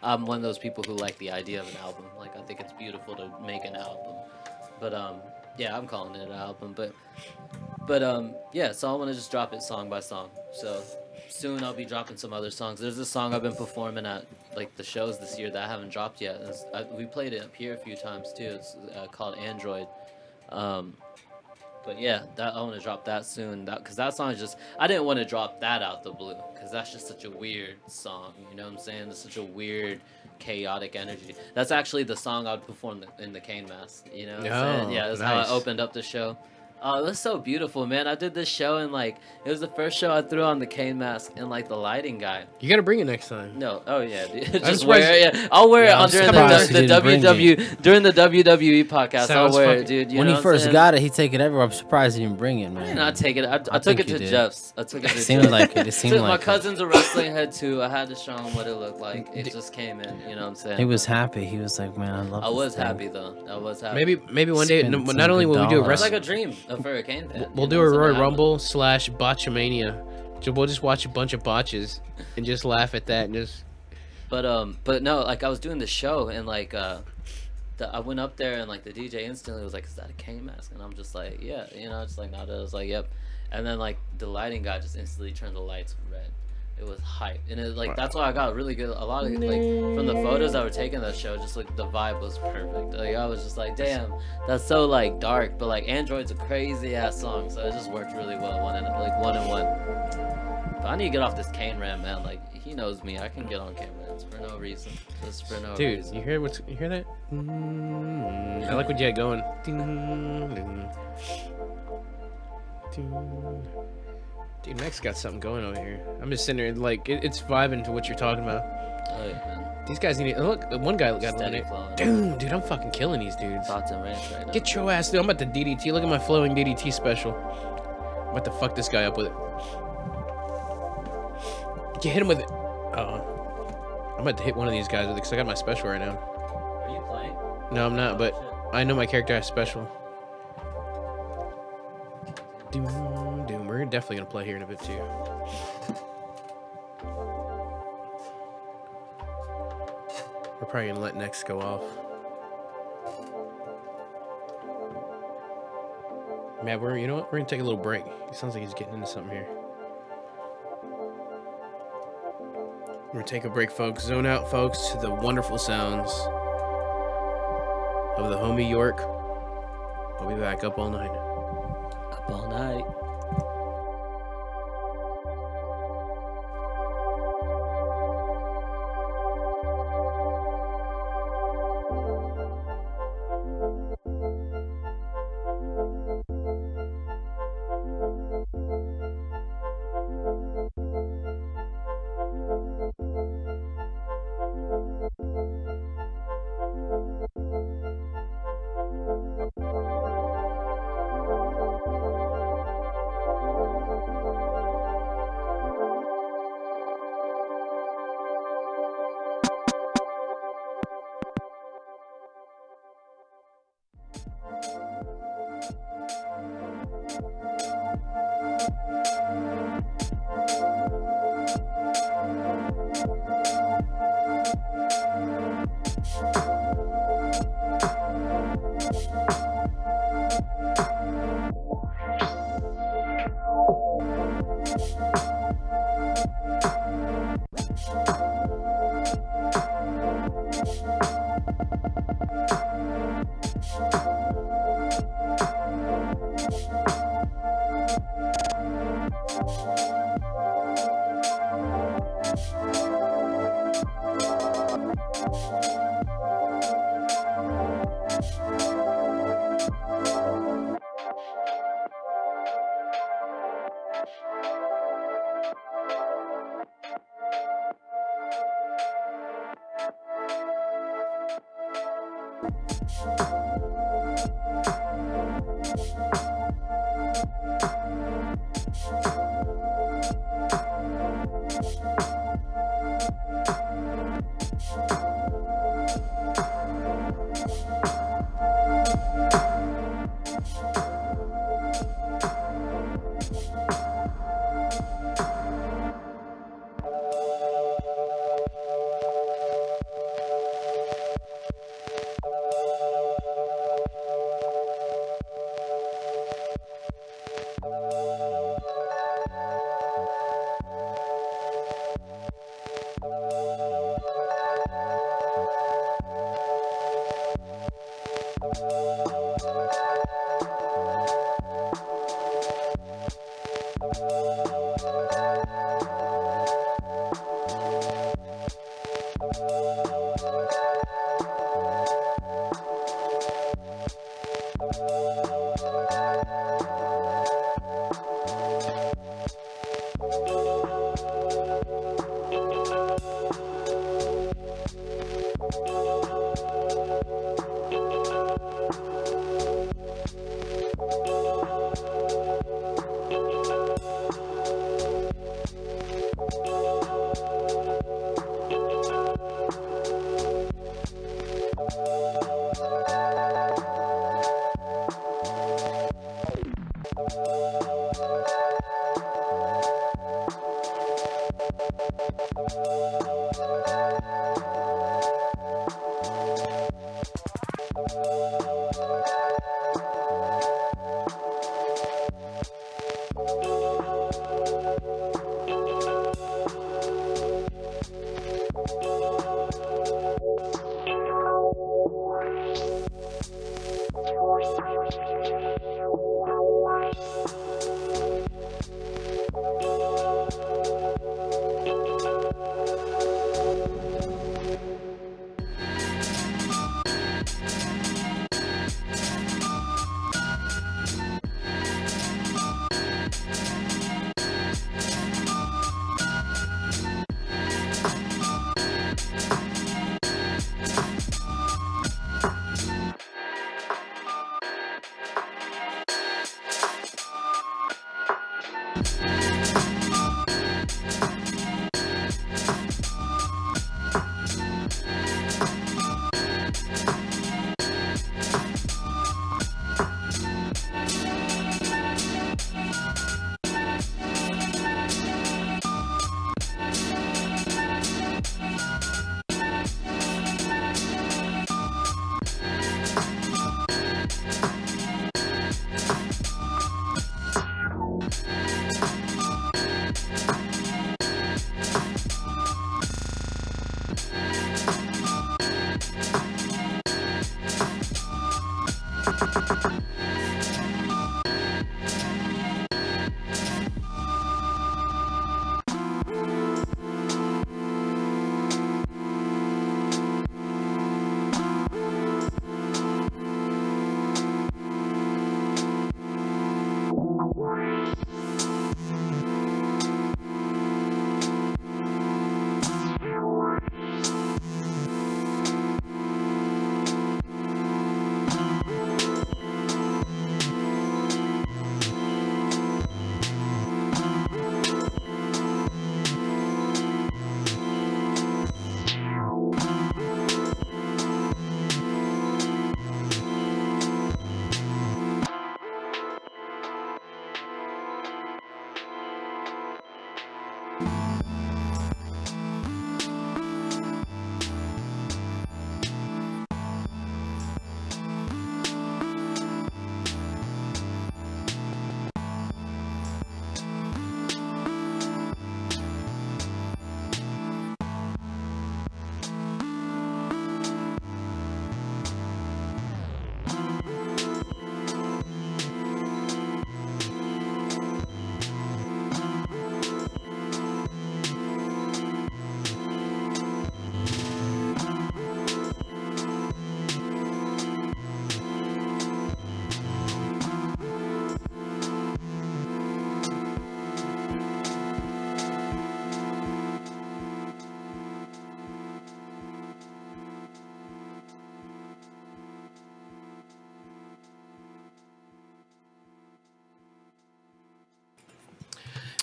I'm one of those people who like the idea of an album. Like, I think it's beautiful to make an album. But yeah, I'm calling it an album. But yeah, so I want to just drop it song by song. So soon I'll be dropping some other songs. There's this song I've been performing at like the shows this year that I haven't dropped yet. We played it up here a few times too. It's called Android. But yeah, I want to drop that soon. Because that song is just, I didn't want to drop that out the blue, because that's just such a weird song. You know what I'm saying? It's such a weird, chaotic energy. That's actually the song I'd perform in the Cane Mask. You know what I'm saying? Yeah, that's nice. how I opened up the show. Oh, it was so beautiful, man. I did this show, and like, it was the first show I threw on the Cane Mask, and like the lighting guy. You gotta bring it next time. No, oh yeah, dude. Just wear it. Yeah, I'll wear it on during the WWE podcast. I'll wear it, dude. When he first got it, he take it everywhere. I'm surprised he didn't bring it, man. I did not take it. I took it to Jeff's. I took it to It seemed like it. It seemed like my cousin's a wrestling head too. I had to show him what it looked like. It just came in. You know what I'm saying? He was happy. He was like, man, I love. I was this thing. happy though. I was happy. Maybe one day. Not only will we do a It's wrestling, like a dream for a Cane fan. we'll do a Royal Rumble / Botchamania. So we'll just watch a bunch of botches and just laugh at that and just. But no, like I was doing the show, and like I went up there, and like the DJ instantly was like, "Is that a Cane Mask?" And I'm just like, "Yeah," you know, just like nodded. I was like, "Yep." And then like the lighting guy just instantly turned the lights red. It was hype, and it like that's why I got really good. A lot of like from the photos that were taken that show, just like the vibe was perfect. Like I was just like, damn, that's so like dark, but like Android's a crazy ass song, so it just worked really well, one and one. But I need to get off this Cane Ram, man. Like he knows me, I can get on Cane Rams for no reason, just for no reason. Dude, you hear that? I like what you had going. Dude, Nex got something going over here. I'm just sitting there, like, it's vibing to what you're talking about. Oh, yeah, man. These guys need to... Look, one guy got Steady it. flowing. Dude, I'm fucking killing these dudes. Thoughts and rants right now. Get your ass, dude. I'm about to DDT. Look at my flowing DDT special. I'm about to fuck this guy up with it. You hit him with it. I'm about to hit one of these guys with it, because I got my special right now. Are you playing? No, I'm not, but I know my character has special. Doom. We're definitely gonna play here in a bit too. We're probably gonna let Nex go off. Man, you know what? We're gonna take a little break. It sounds like he's getting into something here. We're gonna take a break, folks. Zone out, folks, to the wonderful sounds of the homie York. I'll be back up all night. Up all night.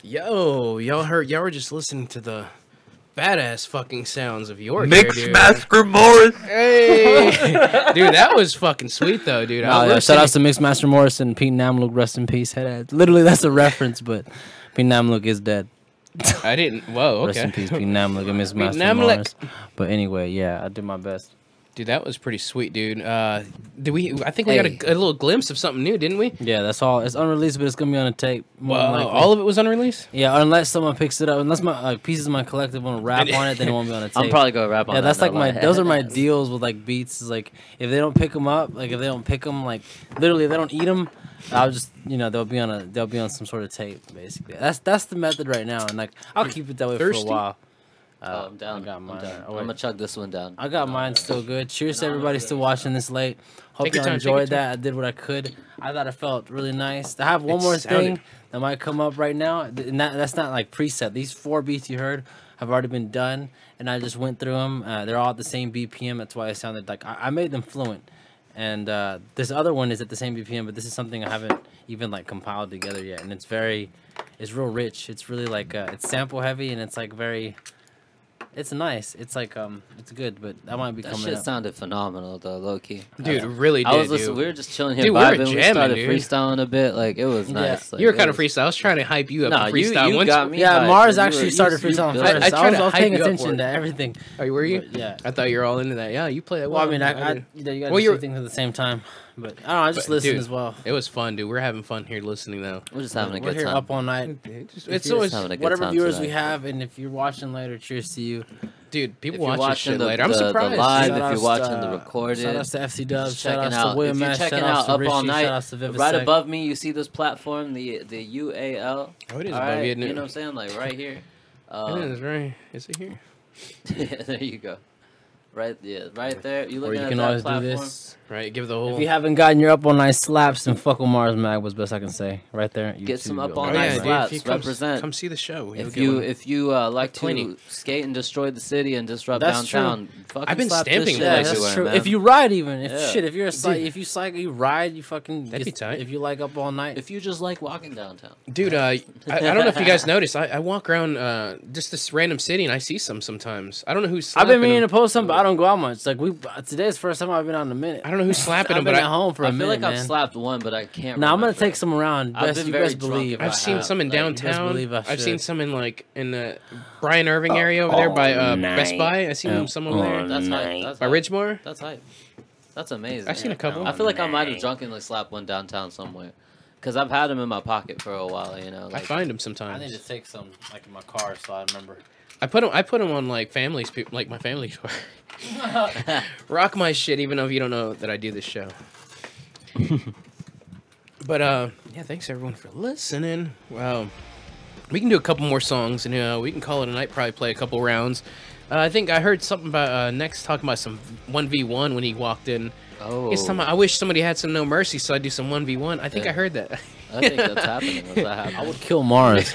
Yo, y'all were just listening to the badass fucking sounds of York. Mixmaster Morris. Hey, dude, that was fucking sweet though, dude. Shout out to Mixmaster Morris and Pete Namlook. Rest in peace. Literally, that's a reference, but Pete Namlook is dead. I didn't. Whoa, okay. Rest in peace, Pete Namlook and Mixmaster Namlook. Morris. But anyway, yeah, I did my best. Dude, that was pretty sweet, dude. Did we? I think we got a little glimpse of something new, didn't we? Yeah, that's all. It's unreleased, but it's gonna be on a tape. Wow, all of it was unreleased. Yeah, unless someone picks it up, unless my pieces of my collective want to rap on it, then it won't be on a tape. I'm probably gonna rap on. Yeah, that that's like now, those are my deals with like beats. Is like if they don't pick them up, like if they don't pick them, like literally if they don't eat them, I'll just they'll be on some sort of tape basically. That's the method right now, and like I'll keep it that way for a while. I'm down. I got mine. I'm gonna chug this one down. I got mine still good. Cheers to everybody still watching this late. Hope Take your you time, enjoyed that. I did what I could. I thought it felt really nice. I have one more thing that might come up right now. And that's not like preset. These 4 beats you heard have already been done, and I just went through them. They're all at the same BPM. That's why it sounded like I made them fluent. And this other one is at the same BPM, but this is something I haven't even like compiled together yet. And it's real rich. It's really like it's sample heavy, and it's like very. It's nice. It's like it's good, but that might be that coming shit up. sounded phenomenal though, low key. Dude, really did. I was listening. We were just chilling here, dude, we were vibing. We jamming, started dude. freestyling a bit. Like it was nice. Like, you were kind of freestyle. I was trying to hype you up. Nah, to freestyle. you once got me. Yeah, hyped. Mars You actually were- started you- freestyling you- first. I tried to I was hype paying you up for attention it. to everything. Oh, were you? But, yeah. I thought you were all into that. Yeah, you play that Well, well. I mean, did. you got Well, to you're- do things at the same time. But I don't know. I just listen dude, as well. It was fun, dude. We're having fun here listening though. We're just having a We're good here time. up all night. It's always having a good Whatever time viewers tonight. we have, and if you're watching later, cheers to you. dude. People If you're watch this watching shit the- later. I'm the surprised. live, Shout if outs you're watching to, the recorded, shout outs to FC Dubs. Shout checking outs out. to William If you're Ash. checking Shout outs out to Up Rishi. All Night, Shout outs to Vivisect. right above me, you see this platform, the UAL. Oh, it is All above right, you, isn't it? You know what I'm saying? Like right here. It is right. Is it here? Yeah, there you go. Right, yeah, right there. You Or looking you at can that always platform? do this. Right. Give the whole. If you haven't gotten your Up All Night slaps, then fuck with Mars Mag was best I can say. Right there. Get some YouTube, Up yo. All Oh, Night yeah, dude. slaps. If you Represent. come see the show. You'll If get you one. like plenty. to skate and destroy the city and disrupt That's downtown, fucking I've been slap this stamping shit Yeah, places that's everywhere, true. man. If you ride, even if Yeah. shit, if you're if you cycle, you ride, you fucking. That'd be tight. If you like Up All Night, if you just like walking downtown, Dude, I don't know if you guys noticed. I walk around just this random city and I see some sometimes. I don't know who's. I've been slapping meaning to them. post some, but I don't go out much. Like today's the first time I've been out in a minute. I don't know who's slapping I've them, been but at home for a I feel minute, like I've man. slapped one, but I can't. Now I'm gonna remember. take some around. I've Best been you very best drunk believe. if I've I seen have. some in Like, you best downtown. believe I I've seen should. some in like in the Brian Irving area over there by Best Buy. I seen some over there That's hype. That's by hype. Ridgemore. That's hype. That's amazing. I've seen a couple. I feel like I might have drunkenly slapped one downtown somewhere, cause I've had them in my pocket for a while. You know, I like, find them I sometimes. need to take some like in my car so I remember. I put them on like families, like my family tour. Rock my shit, even though you don't know that I do this show. But yeah, thanks everyone for listening. Wow, we can do a couple more songs and we can call it a night. Probably play a couple rounds. I think I heard something about Nex talking about some 1v1 when he walked in. oh, He's talking about, I wish somebody had some No Mercy, so I'd do some 1v1. I think Yeah. I heard that. I think that's happening. What's that happening? I would kill Mars.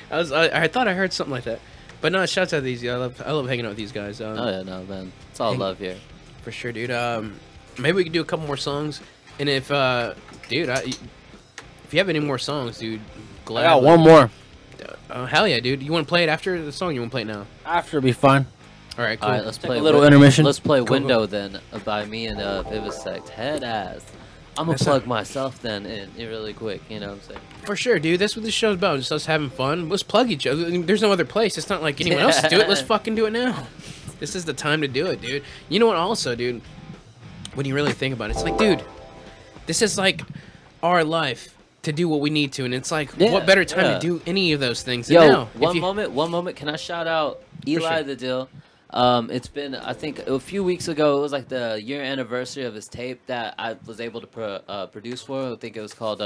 I thought I heard something like that. But no, shouts out to these. I love hanging out with these guys. Oh yeah, no man, it's all love here. For sure, dude. Maybe we could do a couple more songs. And if, dude, if you have any more songs, dude, I glad. got one more. Hell yeah, dude. You want to play it after the song? You want to play it now? After it'll be fun. All right, cool. All right, let's play a little intermission. Let's play Cool. Window then by me and Vivisect. Head ass. I'm gonna That's plug myself then in really quick. You know what I'm saying? For sure, dude. That's what this show's about. Just us having fun. Let's plug each other. I mean, there's no other place. It's not like anyone else to do it. Let's fucking do it now. This is the time to do it, dude. You know what? Also, dude, when you really think about it, it's like, dude, this is like our life to do what we need to, and it's like, Yeah, what better time yeah. to do any of those things than Yo, now? one moment. Can I shout out Eli sure. the Deal? It's been, I think, a few weeks ago. It was like the year anniversary of his tape that I was able to produce for. I think it was called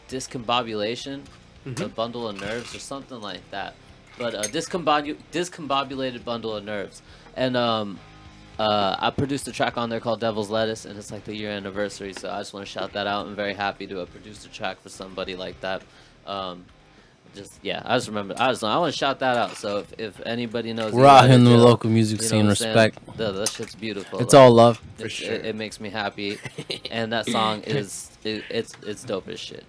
Discombobulation, a bundle of nerves, or something like that. But discombobulated bundle of nerves, and I produced a track on there called Devil's Lettuce, and it's like the year anniversary. So I just want to shout that out. I'm very happy to have produced a track for somebody like that. I just remember. I want to shout that out. So if anybody knows, We're out Eli here in the Deal, local music you know scene. what I'm saying? Respect. That shit's beautiful. It's all love. For sure. It makes me happy, and that song is it's dope as shit.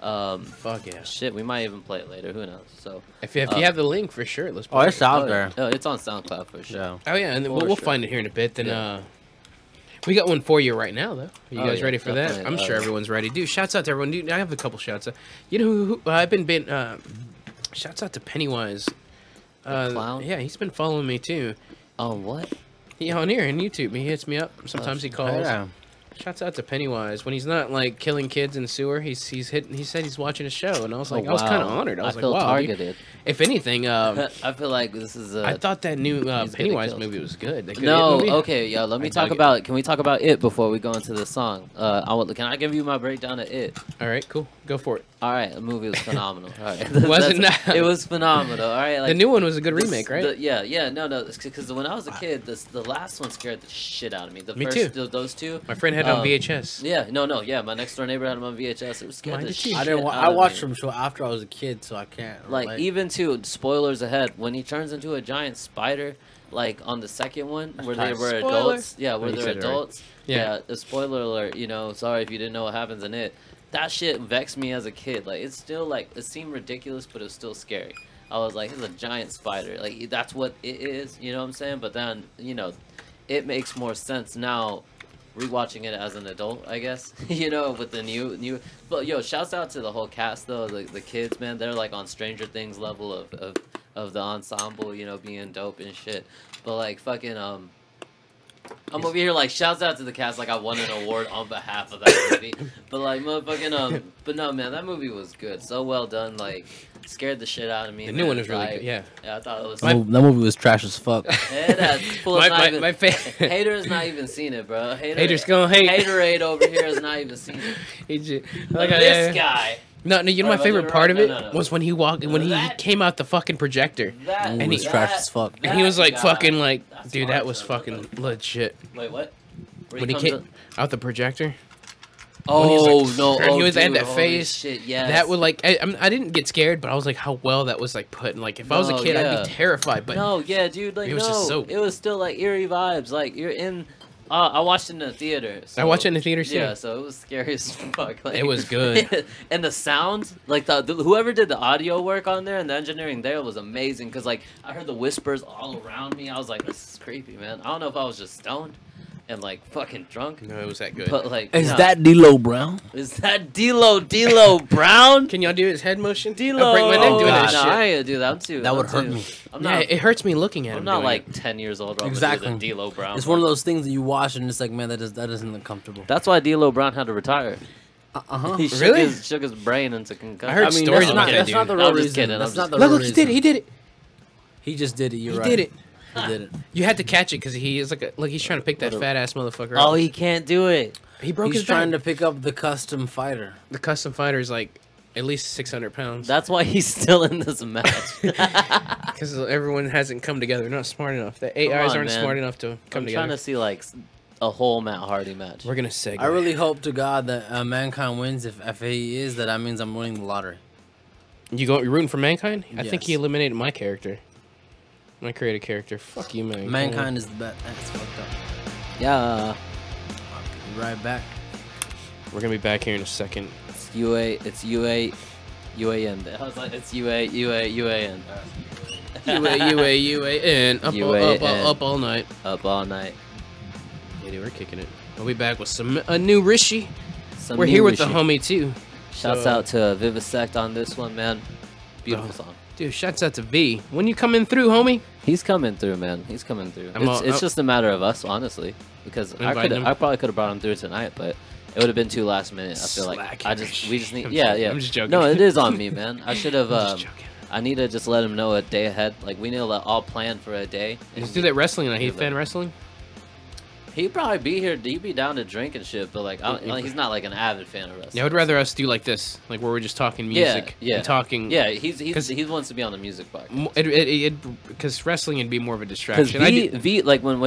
Fuck yeah. Shit, we might even play it later. Who knows? So If you have the link for sure, let's. Oh, it's out oh, there. oh, it's on SoundCloud for sure. Yeah. Oh yeah, and then For we'll sure. find it here in a bit. Then Yeah. we got one for you right now, though. Are you Oh, guys yeah, ready for that? definitely. I'm sure everyone's ready. Dude, shouts out to everyone. Dude, I have a couple shouts out. You know who I've been shouts out to Pennywise. Clown? Yeah, he's been following me too. Oh, what? He on here on YouTube. He hits me up. Sometimes he calls. Yeah. Shouts out to Pennywise when he's not like killing kids in the sewer. He's hitting. He said he's watching a show, and I was like, I was kind of honored. I was like, feel wow. targeted. Dude. If anything, I feel like this is. I thought that new gonna Pennywise kill. movie was good. That good No, It movie. okay, yeah. Let me I talk dug it. about. Can we talk about it before we go into the song? Can I give you my breakdown of it? All right, cool. Go for it. All right, the movie was phenomenal. All right, Was it not? It was phenomenal. All right, like The new one was a good this- remake, right? Yeah, no, because when I was a kid, the last one scared the shit out of me. Me first, too. Those two. My friend had it on VHS. Yeah, yeah. My next door neighbor had them on VHS. It was scared Why the did shit you? I didn't. out I of watched me. them show after I was a kid, so I can't. Like relate. even to spoilers ahead, when he turns into a giant spider, like on the second one where they were Spoiler. adults, yeah, where you they're said it right. adults, Yeah. yeah. The spoiler alert, sorry if you didn't know what happens in it. That shit vexed me as a kid. Like it's still like it seemed ridiculous, but it was still scary. I was like, it's a giant spider. Like that's what it is. You know what I'm saying? But then it makes more sense now. Rewatching it as an adult, I guess, with the new. But shouts out to the whole cast though, the kids, man. They're like on Stranger Things level of the ensemble, being dope and shit. But like fucking I'm over here like shouts out to the cast like I won an award on behalf of that movie. But like motherfucking but no man, that movie was good, so well done. Like scared the shit out of me. The new man. one was really Like, good. Yeah. Yeah, I thought it was. That movie was trash as fuck. My Hater has not even seen it, bro. Haters gonna hate. Haterade over here has not even seen it. Like This guy. No, you know my Alright, favorite right, part of no, it no, no. was when he came out the fucking projector, That and Movie he was trash as fuck. and he was like guy. fucking like, That's dude, hard that was to fucking legit. Wait, what? Where When he comes came up- out the projector. Oh like, no! and he Oh, was at dude, that holy face. Shit, yes. That would like I didn't get scared, but I was like, how well that was like put. And like if I was a No, kid, I'd yeah. be terrified. But no, yeah, dude. Like it was just so- it was still like eerie vibes. Like you're in. I watched it in the theater. So, I watched it in the theater too. Yeah, so it was scary as fuck. Like, It was good. And the sound, like the whoever did the audio work on there and the engineering there was amazing. Cause like I heard the whispers all around me. I was like, this is creepy, man. I don't know if I was just stoned and like fucking drunk. No, it was that good. But like, Is nah. that D-Lo Brown? Is that D-Lo Brown? Can y'all do his head motion? D-Lo. I'll break my neck doing that no, shit. I ain't gonna do that. I'm too. That would I'm hurt too- me. I'm Yeah, not. it hurts me looking at him. I'm not doing like it. 10 years old. Or Exactly. I'm D-Lo Brown. It's one of those things that you watch and it's like, man, that doesn't look comfortable. That's why D-Lo Brown had to retire. Uh-huh. He shook Really? shook his brain into concussion. I heard stories that's about not, that that's dude. not the I'm real just reason. kidding, That's I'm not just- the Look, real look, reason. he did it. He just did it. You're He right. did it. He did it. You had to catch it because he is like he's trying to pick that fat ass motherfucker Oh, up. he can't do it. He broke He's his trying back. to pick up the custom fighter. The custom fighter is like at least 600 pounds. That's why he's still in this match. Because everyone hasn't come together. They're not smart enough. The AIs on, aren't man. smart enough to come I'm together. trying to see like a whole Matt Hardy match. We're gonna segue. I really hope to God that Mankind wins. If he is, that means I'm winning the lottery. You're rooting for Mankind? I think he Yes. eliminated my character. My creative character. Fuck you, Mankind. Mankind is the best. That's fucked up. Yeah. I'll be right back. We're gonna be back here in a second. It's UA. It's UA. UAN. I was like, it's UA. UAN. UAN. Up all night. Up all night. Yeah, dude, we're kicking it. We'll be back with a new Reeshi. Some We're new here with the Reeshi. homie too. Shouts So- out to Vivisect on this one, man. Beautiful song. Dude, shouts out to V. When you coming through, homie? He's coming through, man. He's coming through. It's just a matter of us, honestly, because Inviting him. I probably could have brought him through tonight, but it would have been too last minute. I feel like we just need. Yeah, yeah. I'm just joking. No, it is on me, man. I should have. I'm just joking. I need to just let him know a day ahead. Like we need to all plan for a day. Let's do that wrestling night. He a fan of wrestling? He'd probably be here. He'd be down to drink and shit, but like, he's not like an avid fan of wrestling. Yeah, I would rather us do like this, like where we're just talking music. Yeah, And talking. Yeah, he wants to be on the music part. Because wrestling would be more of a Because distraction. V, like when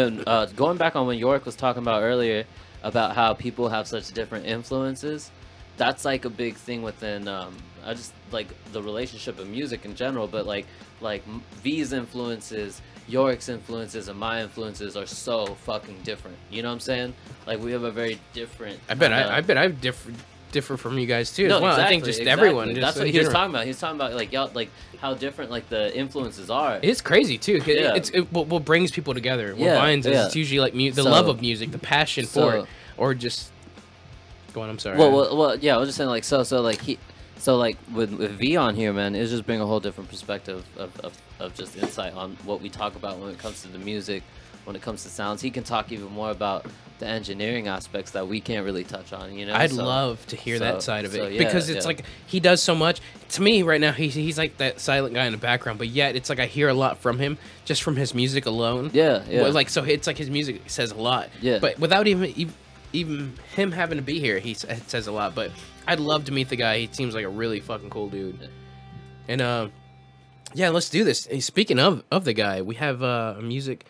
going back on when York was talking about earlier about how people have such different influences, that's like a big thing within I just like the relationship of music in general, but like V's influences, York's influences, and my influences are so fucking different. You know what I'm saying? Like we have a very different. I bet I have different. differ from you guys too. No, as well. exactly, I think just exactly. everyone. Just That's what in he was general. talking about. He was talking about like y'all, like how different like the influences are. It's crazy too. 'Cause Yeah. It's what brings people together. What Yeah, binds us. yeah. It's usually like the So- love of music, the passion for so- it, or just. Go on. I'm sorry. Well, yeah. I was just saying like so like with V on here, man, it's just bring a whole different perspective of just insight on what we talk about when it comes to the music, when it comes to sounds. He can talk even more about the engineering aspects that we can't really touch on, you know. I'd So- love to hear that side of it so, yeah, because it's yeah. like he does so much. To me, right now, he's like that silent guy in the background, but yet it's like I hear a lot from him just from his music alone. Yeah, yeah. Well, like so, it's like his music says a lot. Yeah. But without even him having to be here, it says a lot. But I'd love to meet the guy. He seems like a really fucking cool dude. And yeah, let's do this. Hey, speaking of the guy, we have music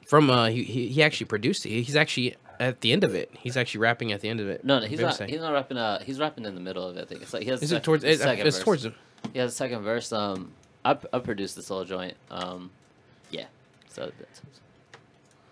from he actually produced it. He's actually at the end of it. He's actually rapping at the end of it. No, he's Very not. sick. He's not rapping. He's rapping in the middle of it. I think it's like he has. Is it towards? It's verse. towards him. He has a second verse. I produced this whole joint. Yeah. So that's.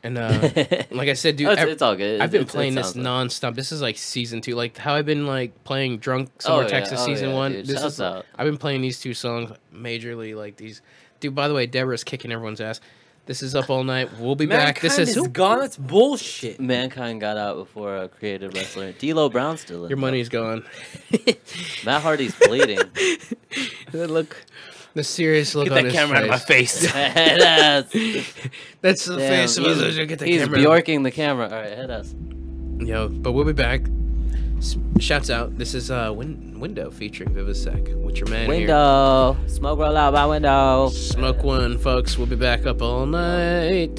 And like I said, dude, It's all good. I've been It playing this sounds like- nonstop. This is like season 2. Like how I've been like playing Drunk Summer yeah. Texas Oh, season yeah, 1. dude. This Shouts is out. I've been playing these 2 songs majorly. Like these, dude. By the way, Deborah's kicking everyone's ass. This is Up All Night. We'll be back. This is gone. That's bullshit. Mankind got out before a creative wrestler. D'Lo Brown's still in. your money's gone. Matt Hardy's bleeding. Look, the serious look Get on that his camera out of my face. Head That's the Damn, face of a loser. Get the he's camera. Bjorking the camera. All right, head us. Yo, but we'll be back. Shouts out. This is Window featuring Vivisec. What's your man here? Window. Smoke roll out my window. Smoke one, folks. We'll be back up all night.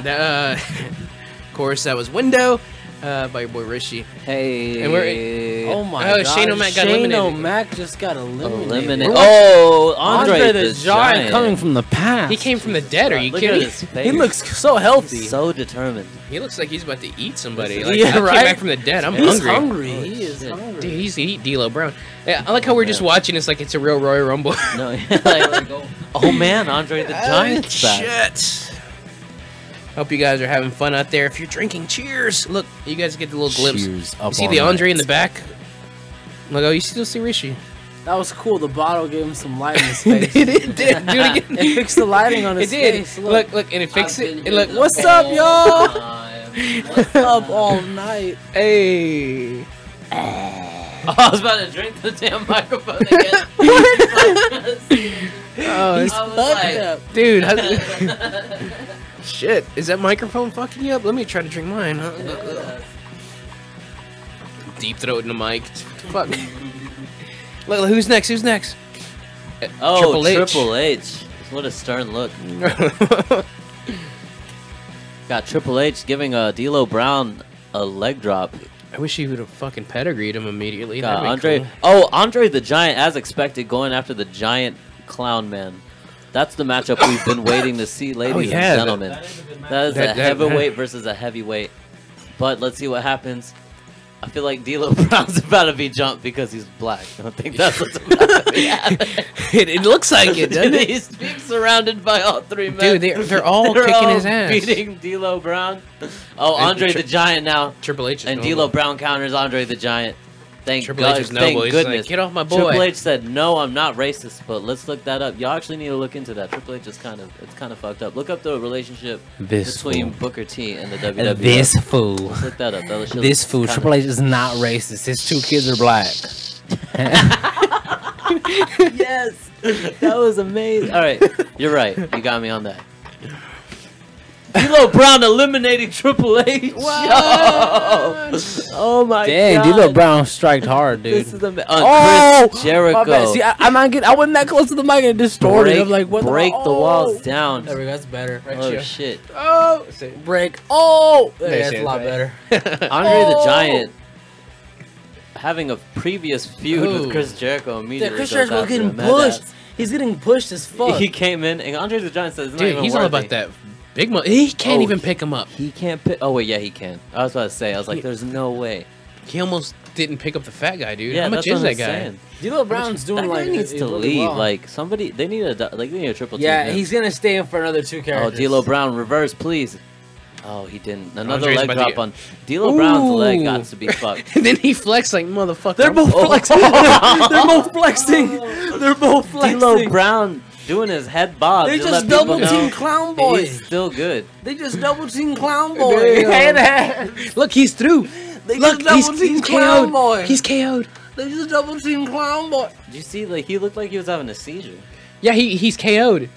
Of course, that was Window by your boy Rishi. Hey. And Hey. Oh my Oh, god. Shane O'Mac got Shane eliminated. O'Mac just got eliminated. Oh, Andre the Giant coming from the past. He came from the dead. Are you Look at kidding? his face. He looks so healthy. so determined. He looks like he's about to eat somebody. Yeah, Like, I came right? back from the dead. I'm He's hungry. He is hungry. Dude, he's to eat D'Lo Brown. Yeah, I like how we're just watching this like it's a real Royal Rumble. No, like, oh man, Andre the Giant's back. Shit. Hope you guys are having fun out there. If you're drinking, cheers. Look, you guys get the little glimpse. Cheers, You see the Andre in the back? Look, oh, you still see Rishi. That was cool. The bottle gave him some light in his face. it did. Do it again. It fixed the lighting on It his did. face. Look, and it fixed it. And look, What's up, y'all? What's up all night? Hey. Oh, I was about to drink the damn microphone again. Oh, it's I was like, dude. Shit, is that microphone fucking you up? Let me try to drink mine. Huh? Deep throat in the mic. Fuck. Look, who's next? Who's next? oh, Triple H. Triple H. What a stern look. Got Triple H giving D'Lo Brown a leg drop. I wish he would have fucking pedigreed him immediately. Got That'd be Andre. cool. Oh, Andre the Giant, as expected, going after the Giant Clown Man. That's the matchup we've been waiting to see, ladies yeah, and gentlemen. That is a that- heavyweight versus a heavyweight. But let's see what happens. I feel like D'Lo Brown's about to be jumped because he's black. I don't think that's what's about to be happening. It looks like it, doesn't it? He's being surrounded by all three men. Dude, they're all kicking his ass. Beating D'Lo Brown. Oh, And Andre the Giant now. Triple H is And noble. D'Lo Brown counters Andre the Giant. Thank Triple God. H is Thank noble. He's like, goodness. "Get off my boy." Triple H said, "No, I'm not racist." But let's look that up. Y'all actually need to look into that. Triple H is kind of fucked up. Look up the relationship between Booker T and the WWE. This fool. Let's look that up. This fool. Triple H is not racist. His 2 kids are black. Yes, that was amazing. All right, you're right. You got me on that. D'Lo Brown eliminating Triple H. Oh my Dang, god. D'Lo Brown striked hard, dude. This is amazing. Oh, Chris Jericho. my bad. See, I wasn't that close to the mic and it distorted. I'm like, what break the walls down. There we go. That's better. Right Oh here. shit. Oh, break. Oh, They that's say a it lot right. better. Andre the Oh. Giant having a previous feud Ooh. with Chris Jericho immediately. Yeah, Chris goes Jericho after getting him. pushed. He's getting pushed as fuck. He came in and Andre the Giant says, Dude, he's all about that big money. He can't even pick him up. He can't pick. Oh wait, yeah, he can. I was about to say. I was like, there's no way. He almost didn't pick up the fat guy, dude. Yeah, How much that's is what that I'm guy? saying. D'Lo Brown's doing That like guy needs he's to really leave. well. Like somebody, they need a triple team. Yeah, him. he's gonna stay in for another 2 Oh, characters. D'Lo Brown, reverse, please. Oh, he didn't. Another Andre's leg about drop to- on D'Lo Brown's leg. Ooh. Got to be fucked. And then he flexed like motherfucker. They're both Oh. flexing. They're both flexing. They're both flexing. D'Lo Brown doing his head bob. They to just let people double know team Clown Boy. He's still good. They just double team Clown Boy. Look, he's through. They Look, just double team he's Clown KO'd. Boy. He's KO'd. They just double team Clown Boy. Did you see? Like he looked like he was having a seizure. Yeah, he's KO'd.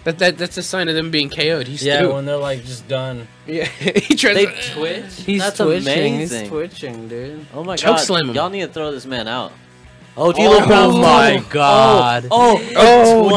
That's a sign of them being KO'd. He's Yeah, through. when they're like just done. Yeah, he tries They to twitch. He's That's twitching. amazing. He's twitching, dude. Oh my Choke god! slam him. Y'all need to throw this man out. Oh, D'Lo Brown's my double. God. Oh,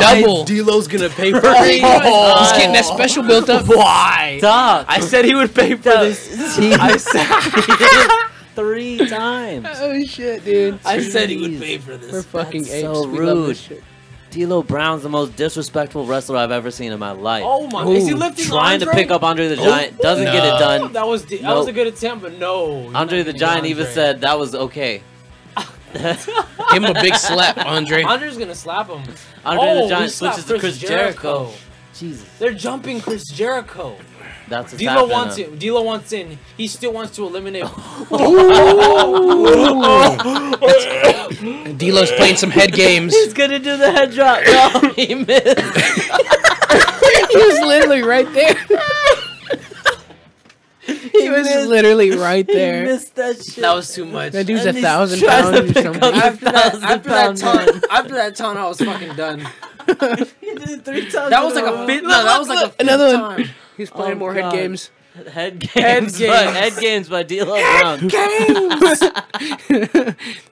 double. D'Lo's gonna pay for He's getting that special built up. Why? stop! I said he would pay for this. I said. 3 times. Oh shit, dude. I said he would pay for this. We're fucking That's apes. so We love rude. this shit. D'Lo Brown's the most disrespectful wrestler I've ever seen in my life. Oh my! Is he Ooh, lifting Trying to Andre? pick up Andre the Giant doesn't get it No. done. That was that was a good attempt, but no. Andre the Giant even said that was okay. Give him a big slap, Andre. Andre's gonna slap him. Andre the he Giant slapped switches to Chris Jericho. Jesus, They're jumping Chris Jericho. that's what's D'Lo happening. wants it. D'Lo wants in. He still wants to eliminate. D'Lo's playing some head games. He's gonna do the head drop. No, he missed. He was literally right there. He was literally right He there. missed that shit. That was too much. That dude's And he's 1,000 trying to pounds or pick something. up After that, 1,000-pound man. after that taunt, I was fucking done. He did it 3 times. That was like a fifth. No, that was like a fifth Another one. time. He's playing Oh, more head God. games. Head games. Head games by D'Lo Brown.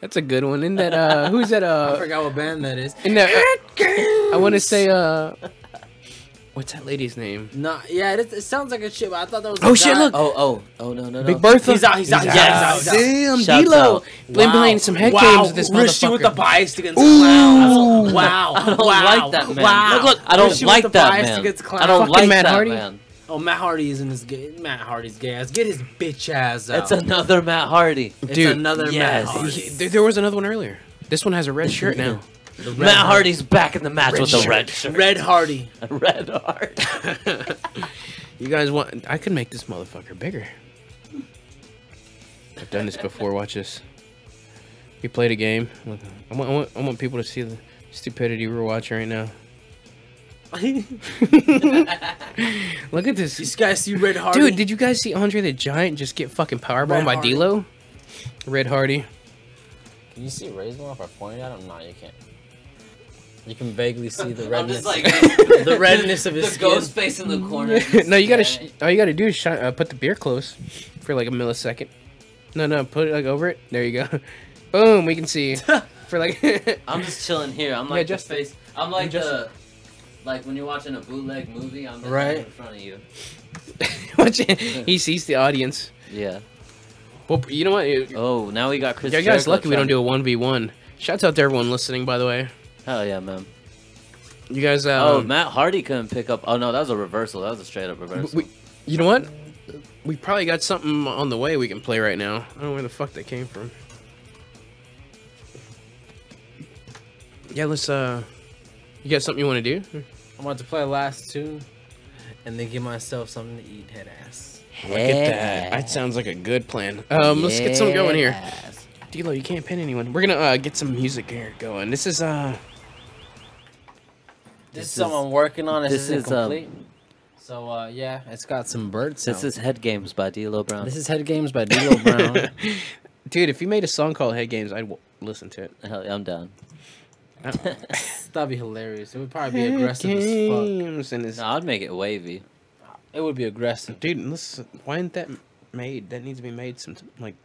That's a good one. Isn't that who's that I forgot what band that is. in that I want to say What's that lady's name? No, yeah, it sounds like a shit, but I thought that was. Oh shit! Look, Oh, no. Big Bertha. He's out. He's out. Damn, Shouts D-Lo. out. Been playing some head games with this Rishi motherfucker. with the bias against clowns. Wow. I don't like that man. Wow. Look, I don't Rishi like with the that bias man. against clowns. I don't Fucking like Matt that Hardy. man. Oh, Matt Hardy is in this game. Matt Hardy's gay ass. Get his bitch ass out. It's another Matt Hardy. It's Dude, another yes. Matt Hardy. There was another one earlier. This one has a red shirt now. Matt Hardy's back in the match with the red shirt. Red Hardy. Red Hardy. You guys want? I could make this motherfucker bigger. I've done this before. Watch this. We played a game. Look, I want people to see the stupidity we're watching right now. Look at this. These guys see Red Hardy. Dude, did you guys see Andre the Giant just get fucking powerbombed Red by Hardy. D-Lo? Red Hardy. Can you see Ray's more if I point at him? No, you can't. You can vaguely see the I'm redness. just like the redness of his the skin. ghost face in the corner. No, you gotta. All you gotta do is put the beer close for like a millisecond. No, put it like over it. There you go. Boom, we can see for like. I'm just chilling here. I'm like Yeah, the just- face. I'm like just- the. Like when you're watching a bootleg movie, I'm the Right. guy in front of you. He sees the audience. Yeah. Well, you know what? Oh, now we got Chris. Yeah, you guys Jericho lucky we don't trying- do a 1v1. Shouts out to everyone listening, by the way. Hell yeah, man. You guys. Oh, Matt Hardy couldn't pick up. Oh no, that was a reversal. That was a straight up reversal. You know what? We probably got something on the way we can play right now. I don't know where the fuck that came from. Yeah, let's. You got something you want to do? I'm about to play last tune, and then give myself something to eat. Head ass. Look at that. That sounds like a good plan. Let's get some going here. Yes. D-Lo, you can't pin anyone. We're gonna get some music here going. This is This is something I'm working on. this This is, is complete. So yeah, it's got some bird sounds. This is Head Games by D-Lo Brown. This is Head Games by D-Lo Brown. dude. If you made a song called Head Games, I'd listen to it. Hell yeah, I'm down. That'd be hilarious. It would probably be aggressive as fuck. Games and it's, No, I'd make it wavy. It would be aggressive. dude, listen, why isn't that made? That needs to be made. Some like,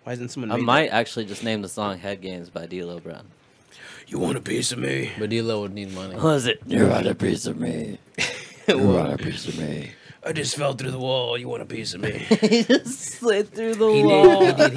why isn't someone? I made might actually just name the song Head Games by D-Lo Brown. That? You want a piece of me? But D-Lo would need money. Was it? You want a piece of me. You want a piece of me. I just fell through the wall. You want a piece of me? He just slid through the He wall. did.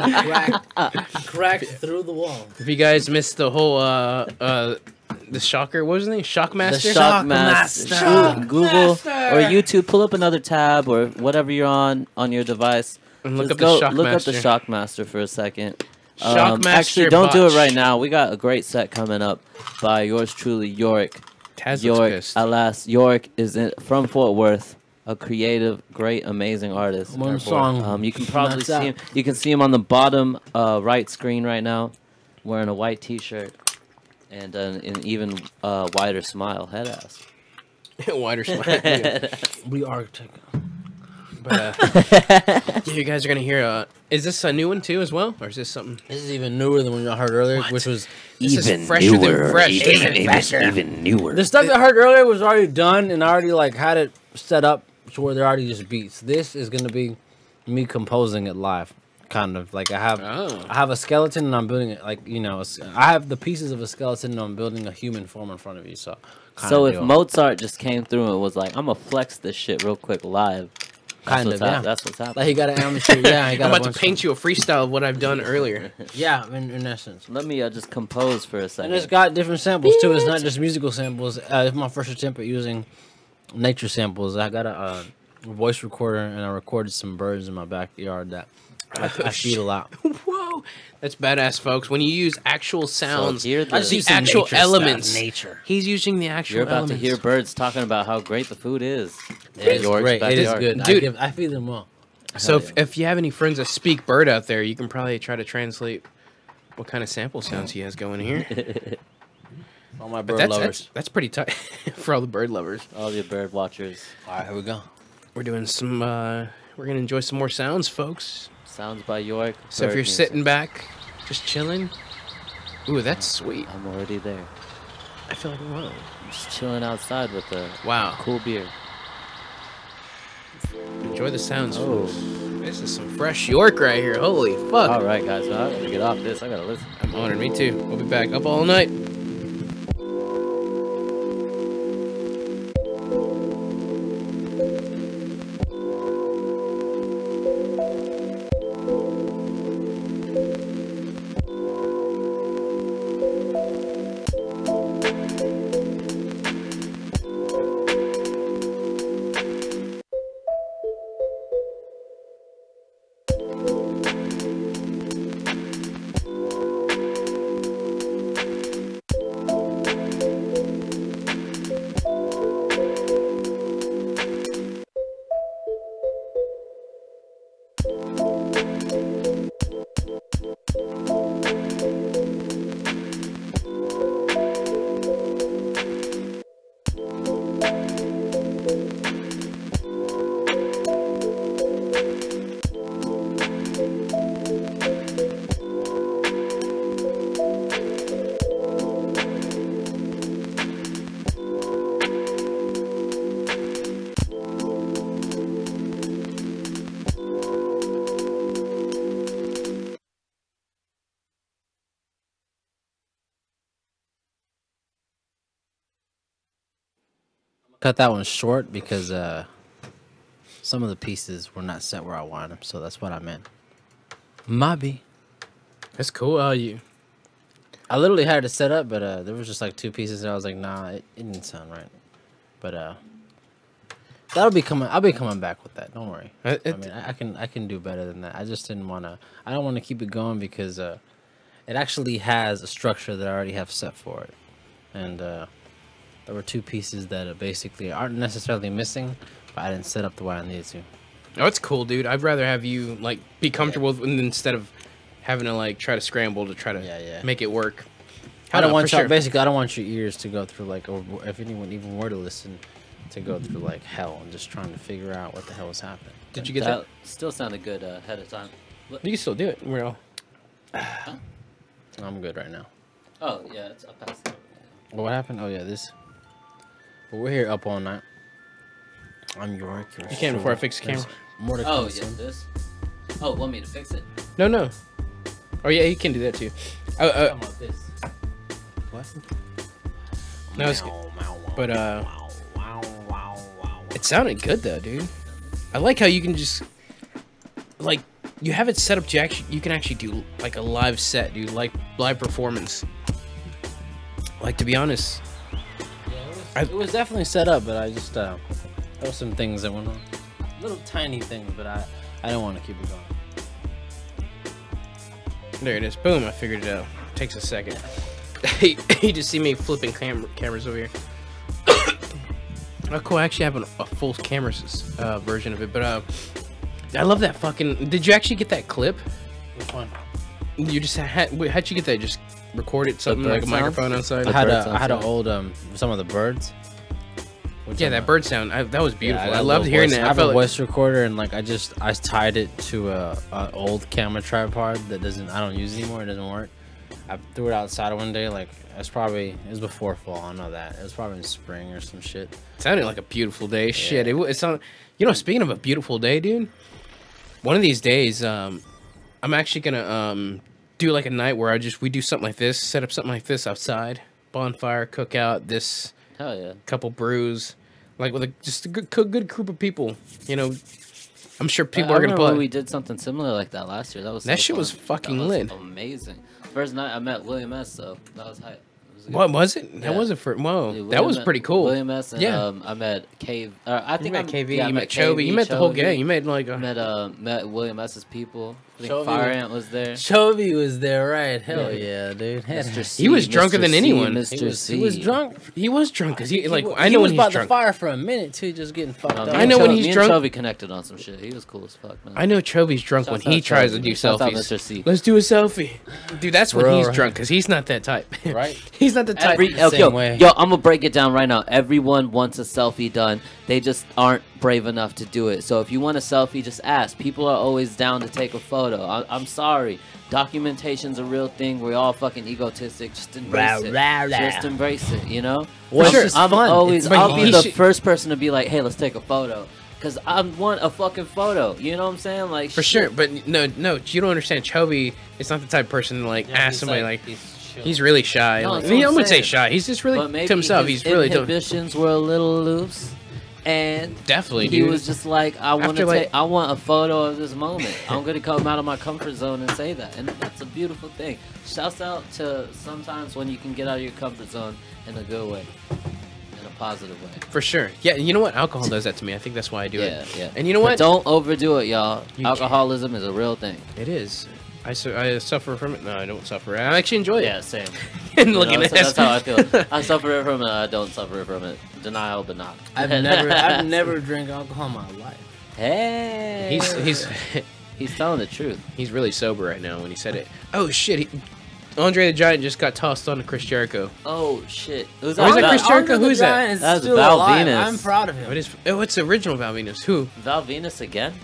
He cracked through the wall. If you guys missed the whole the shocker, what was his name? Shockmaster. The Shockmaster. Shockmaster. Google or YouTube. Pull up another tab or whatever you're on your device. And look Just up the look up the Shockmaster. Shockmaster for a second. Shockmaster Actually, don't do it Botch. right now. We got a great set coming up by yours truly, York. Taz looks York, pissed. alas, York is from Fort Worth, a creative, great, amazing artist. One song. You can probably Nuts see out. him. You can see him on the bottom right screen right now, wearing a white T-shirt and an even wider smile, head ass. Wider smile. We are taking. But yeah, you guys are gonna hear. Is this a new one too as well, or is this something? This is even newer than what y'all heard earlier, which was This is fresher than fresh. even newer. the stuff I heard earlier was already done and I already like had it set up to where they're already just beats. This is gonna be me composing it live, kind of like I have a skeleton and I'm building it like I have the pieces of a skeleton and I'm building a human form in front of you. So If Mozart just came through and was like, "I'm gonna flex this shit real quick live," that's what's happening. Like he got an amateur, yeah. He got I'm a about to bunch paint you a freestyle of what I've done earlier. yeah, in essence. Let me just compose for a second. And it's got different samples too. It's not just musical samples. It's my first attempt at using nature samples. I got a voice recorder and I recorded some birds in my backyard that I feed a lot. Whoa, that's badass, folks. When you use actual sounds, hear the- the Just using actual nature stuff, elements. nature. He's using the actual You're about elements. to hear birds talking about how great the food is. It's York's great. It is backyard. good. Dude. I feed them well. So Hell if you have any friends that speak bird out there, you can probably try to translate what kind of sample sounds he has going here. All my But bird lovers. that's pretty tight for all the bird lovers. All your bird watchers. All right, here we go. We're doing some. We're gonna enjoy some more sounds, folks. Sounds by York. So if bird you're music. sitting back, just chilling. Ooh, that's sweet. I'm already there. I feel like wow. I'm just chilling outside with a Wow. cool beer. Enjoy the sounds, Oh. folks. This is some fresh York right here. Holy fuck. All right, guys. Well, I gotta get off this. I gotta listen. I'm honored. Me too. We'll be back up all night. cut that one short because some of the pieces were not set where I wanted them, so that's what I meant. Maybe. That's cool. I literally had it set up, but there was just like 2 pieces that I was like, nah, it didn't sound right. But that'll be coming. I'll be coming back with that. Don't worry. I mean, I can do better than that. I just didn't want to. I don't want to keep it going because it actually has a structure that I already have set for it, and there were 2 pieces that basically aren't necessarily missing, but I didn't set up the way I needed to. Oh, it's cool, dude. I'd rather have you like be comfortable with, instead of having to like try to scramble to try to make it work. I don't want y'all, basically I don't want your ears to go through like, or if anyone even were to listen, to go through like hell and just trying to figure out what the hell was happening. Did you get that? Still sounded good ahead of time. You can still do it. We're all... I'm good right now. Oh yeah, it's up past. Well, what happened? Oh yeah, this. Well, we're here up all night. I'm York. You came before I fix the camera. More to come. Oh yeah, this. Oh, want me to fix it? No. Oh yeah, you can do that too. This. What? No, it's, but it sounded good though, dude. I like how you can just like you have it set up to you can actually do like a live set, dude, like live performance. Like, to be honest, yeah, it was definitely set up, but I just there were some things that went on, little tiny things, but I don't want to keep it going. There it is. Boom! I figured it out. Takes a second. You just see me flipping cameras over here. Oh, cool. I actually have a full camera version of it, but I love that fucking. Did you actually get that clip? Which one? You just how'd you get that? Just recorded something like a microphone outside. I had an old some of the birds. Yeah, that bird sound. That was beautiful. I loved hearing that. I have a voice recorder, and like I tied it to a old camera tripod that I don't use anymore. It doesn't work. I threw it outside one day. Like it was before fall. I know that it was probably in spring or some shit. It sounded like a beautiful day. Yeah. Shit, it sounded. You know, speaking of a beautiful day, dude. One of these days, I'm actually gonna do like a night where we do something like this. Set up something like this outside, bonfire, cookout. This. Hell yeah. Couple brews, like with just a good group of people. You know, I'm sure people are gonna play. We did something similar like that last year. That shit was fucking lit. Amazing. First night I met William S. So that was hype. What was it? Yeah. That wasn't for. Whoa, dude, that was pretty cool. William S. And, I met Cave. I think you met KV. Yeah, you met Chovy. You met the whole gang. You met like met William S.'s people. I think Fire Ant was there. Chovy was there, right? Hell yeah, dude. Mr. C, he was drunker than anyone. Mr. C. He was drunk. He was drunk because I know when he's drunk. He was by the fire for a minute too, just getting fucked up. I know when he's drunk. Me and Chovy connected on some shit. He was cool as fuck, man. I know Chovy's drunk when he tries to do selfies. Mr. C. Let's do a selfie, dude. That's when he's drunk because he's not that type. Right? He's not the type. Yo, I'm gonna break it down right now. Everyone wants a selfie done. They just aren't brave enough to do it. So if you want a selfie, just ask. People are always down to take a photo. I'm sorry. Documentation's a real thing. We're all fucking egotistic. Just embrace it. Just embrace it, you know? Well, sure. I'll be the first person to be like, hey, let's take a photo. Because I want a fucking photo. You know what I'm saying? Like for sure. But no, you don't understand. Chovy is not the type of person to like ask somebody like he's really shy. No, like, I wouldn't say shy. He's just really to himself. He's really inhibitions were a little loose. And definitely, he was just like, I want a photo of this moment. I'm gonna come out of my comfort zone and say that, and that's a beautiful thing. Shouts out to sometimes when you can get out of your comfort zone in a good way, in a positive way. For sure. Yeah, you know what? Alcohol does that to me. I think that's why I do it. Yeah. And you know what? But don't overdo it, y'all. Alcoholism is a real thing. It is. I suffer from it. No, I don't suffer. I actually enjoy it. Yeah, same. And looking at that's how I feel. I suffer from it. I don't suffer from it. Denial, but not. I've never drank alcohol in my life. Hey, he's telling the truth. He's really sober right now when he said it. Oh shit! Andre the Giant just got tossed on to Chris Jericho. Oh shit! Who's that? Chris Jericho? Who is that? That's Val Venus. I'm proud of him. What's the original Val Venus? Who? Val Venus again.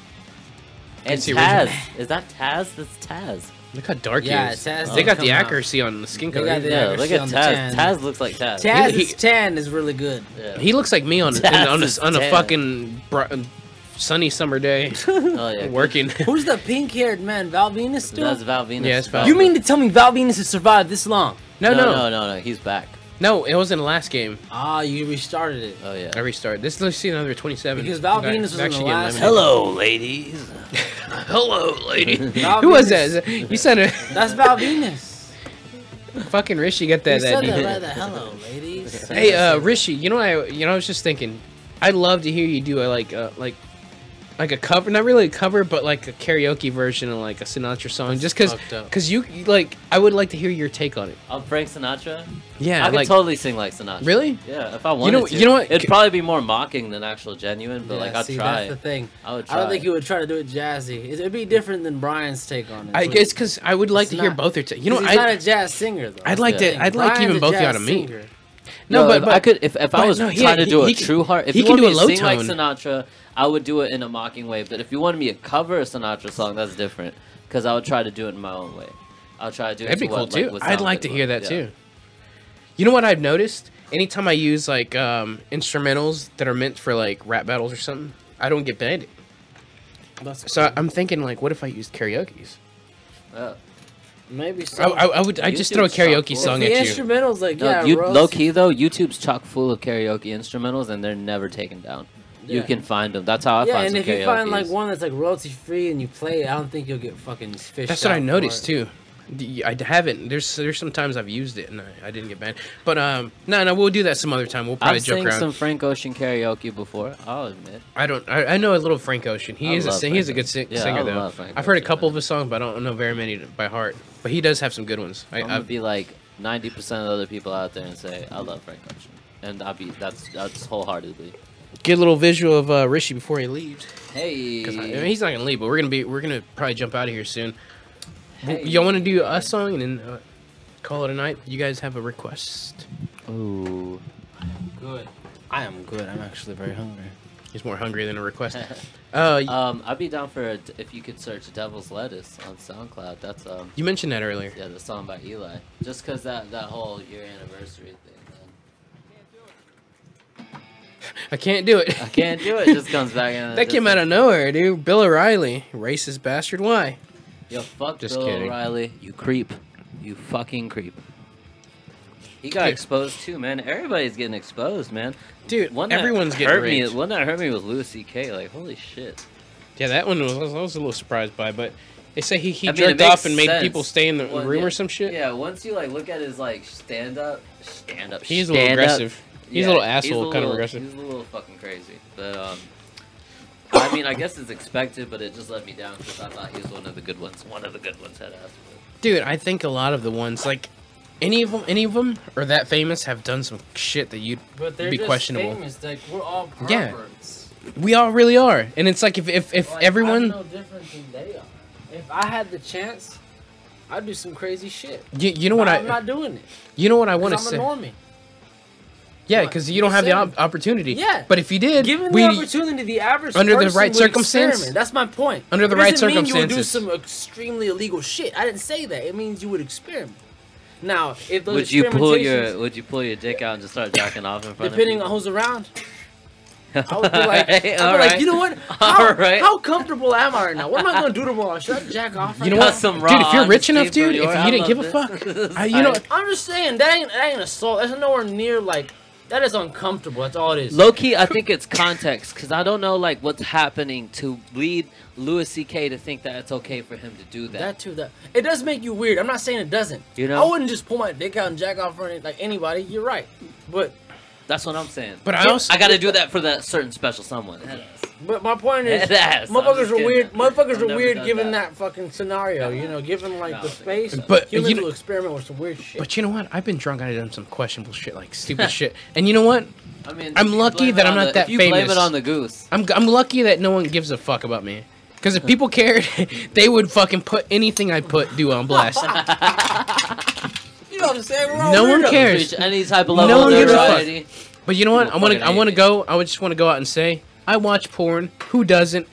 And Taz. Is that Taz? That's Taz. Look how dark he is. Taz they got the accuracy on the skin color. Yeah, look at Taz. Taz looks like Taz. Taz's tan is really good. Yeah. He looks like me on a fucking sunny summer day. Oh yeah, working. Who's the pink-haired man? Val Venus still? That's Val Venus. Yes, Val. You mean to tell me Val Venus has survived this long? No. He's back. No, it wasn't the last game. Ah, you restarted it. Oh yeah. I restarted. This let's see another 27. Because Val Venus was in the Actually last. getting eliminated. Hello, ladies. Hello, lady. Val Who was Venus. that? You said it. That's Val Venus. Fucking Rishi got that. You said that that right. The hello, ladies. Hey, Rishi, you know I was just thinking, I'd love to hear you do like a cover, not really a cover, but like a karaoke version of like a Sinatra song, just because you like, I would like to hear your take on it. Of Frank Sinatra? Yeah, I could like totally sing like Sinatra. Really? Yeah, if I wanted to. You know what? It'd probably be more mocking than actual genuine, but Yeah, like I'd see, try. That's the thing. I would try. I don't think you would try to do it jazzy. It'd be different than Brian's take on it. I guess because I would like to hear not- both their take. You know, he's not a jazz singer though. I'd like That's to. the I'd thing. like even Brian's a both y'all jazz to meet. singer. No, Yo, but I could if I was no, trying to do a he true heart. If he you can want do me a to low sing like tone. Sinatra, I would do it in a mocking way. But if you wanted me to cover a Sinatra song, that's different. Because I would try to do it in my own way. I'll try to do it. That'd be to cool what, too. Like, would I'd sound like good to hear for it. that too. You know what I've noticed? Anytime I use like instrumentals that are meant for like rap battles or something, I don't get banned. So I'm thinking like, what if I used karaoke's? Yeah. Maybe so. I'd just throw a YouTube's karaoke chock song the at you. instrumentals, like No, yeah, low key though, YouTube's chock full of karaoke instrumentals, and they're never taken down. You Yeah. can find them. That's how I Yeah, find and some if you find like karaokes. one that's like royalty free and you play it, I don't think you'll get fucking fished. That's what I out for noticed it. too. I haven't. There's some times I've used it and I didn't get banned. But no, we'll do that some other time. We'll probably I've joke sang around. some Frank Ocean karaoke before. I'll admit. I know a little Frank Ocean. He I is love he is a Frank good Ocean. Yeah, singer I though. love Frank I've heard a Ocean, couple man. of his songs, but I don't know very many by heart. But he does have some good ones. I'm gonna be like 90% of the other people out there and say I love Frank Ocean, and that's wholeheartedly. Get a little visual of Rishi before he leaves. Hey. Because he's not gonna leave, but we're gonna probably jump out of here soon. Hey. Y'all want to do a song and then call it a night? You guys have a request? Ooh. Good. I am good. I'm actually very hungry. He's more hungry than a request. I'd be down for if you could search Devil's Lettuce on SoundCloud. That's You mentioned that earlier. yeah, the song by Eli. Just cause that whole year anniversary thing. I can't do it. I can't do it. It just comes back in. That came out of nowhere, dude. Bill O'Reilly, racist bastard. Why? Yo, fuck Just Bill kidding. O'Reilly. You creep. You fucking creep. He got Dude. exposed too, man. Everybody's getting exposed, man. Dude, One that everyone's getting hurt me. raped. One that hurt me was Louis C.K. Like, holy shit. Yeah, that one I was a little surprised by, but they say he I mean, it jerked makes off and made sense. people stay in the Well, room yeah, or some shit. Yeah, once you like look at his like stand up. He's a little aggressive. He's a little he's asshole, kind of aggressive. He's a little fucking crazy. But I mean, I guess it's expected, but it just let me down because I thought he was one of the good ones. One of the good ones had asked for it. Dude, I think a lot of the ones like any of them are that famous have done some shit that you'd But they're be just questionable. famous. Like we're all Yeah. perverts. We all really are, and it's like if Like, everyone, I'm no different than they are. If I had the chance, I'd do some crazy shit. you know what I'm not doing it. you know what I want to 'Cause say. I'm a normie. Yeah, What? because you don't Just have the saying. opportunity. Yeah. But if you did, Given we the opportunity, the average under the person right would circumstance- experiment. That's my point. under the It right doesn't mean you would do circumstances. some extremely illegal shit. I didn't say that. It means you would experiment. Now, if those Would you experimentations- pull your dick out and just start jacking off in front depending of on who's around, people? I would be like, I'd be All like, right. you know what? All right. How comfortable am I right now? What am I gonna do tomorrow? Should I jack off? Right You know now? what? Some Dude, if you're rich honesty enough, for dude, your- if I you didn't love give a this. fuck, you know, I'm just saying that ain't an assault. That's nowhere near like that is uncomfortable. That's all it is. Low key, I think it's context because I don't know like what's happening to lead Louis C.K. to think that it's okay for him to do that. That too. That it does make you weird. I'm not saying it doesn't. You know? I wouldn't just pull my dick out and jack off for like anybody. You're right, but That's what I'm saying. But I also- I got to do that for that certain special someone. my point is, Yes, I'm motherfuckers just are kidding. weird. Motherfuckers I've are never weird done given that. that fucking scenario. You know, given like the space. But humans you know- will experiment with some weird shit. But you know what? I've been drunk. I've done some questionable shit, like stupid shit. And you know what? I mean, I'm if you lucky blame that it I'm on not the- that if you blame famous. it on the goose. I'm lucky that no one gives a fuck about me. Because if people cared, they would fucking put anything I do on blast. You know what I'm saying? We're all No one weirdos. cares. Reach any type of No level one of gives a fuck. notoriety. But you know what? People fucking I want to hate go. I would just want to go out and say I watch porn. Who doesn't?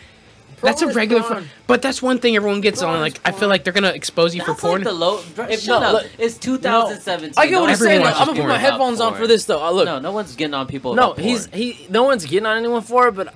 That's a is regular. porn. But that's one thing everyone gets Porn on. is Like I feel porn. like they're gonna expose you for That's porn. like the low. Shut no, up. look- It's 2017. I get what No he's one's saying. everyone though. watches I'm gonna put my porn. headphones on for this though. Look, No, no one's getting on people. no, about porn. no one's getting on anyone for it, but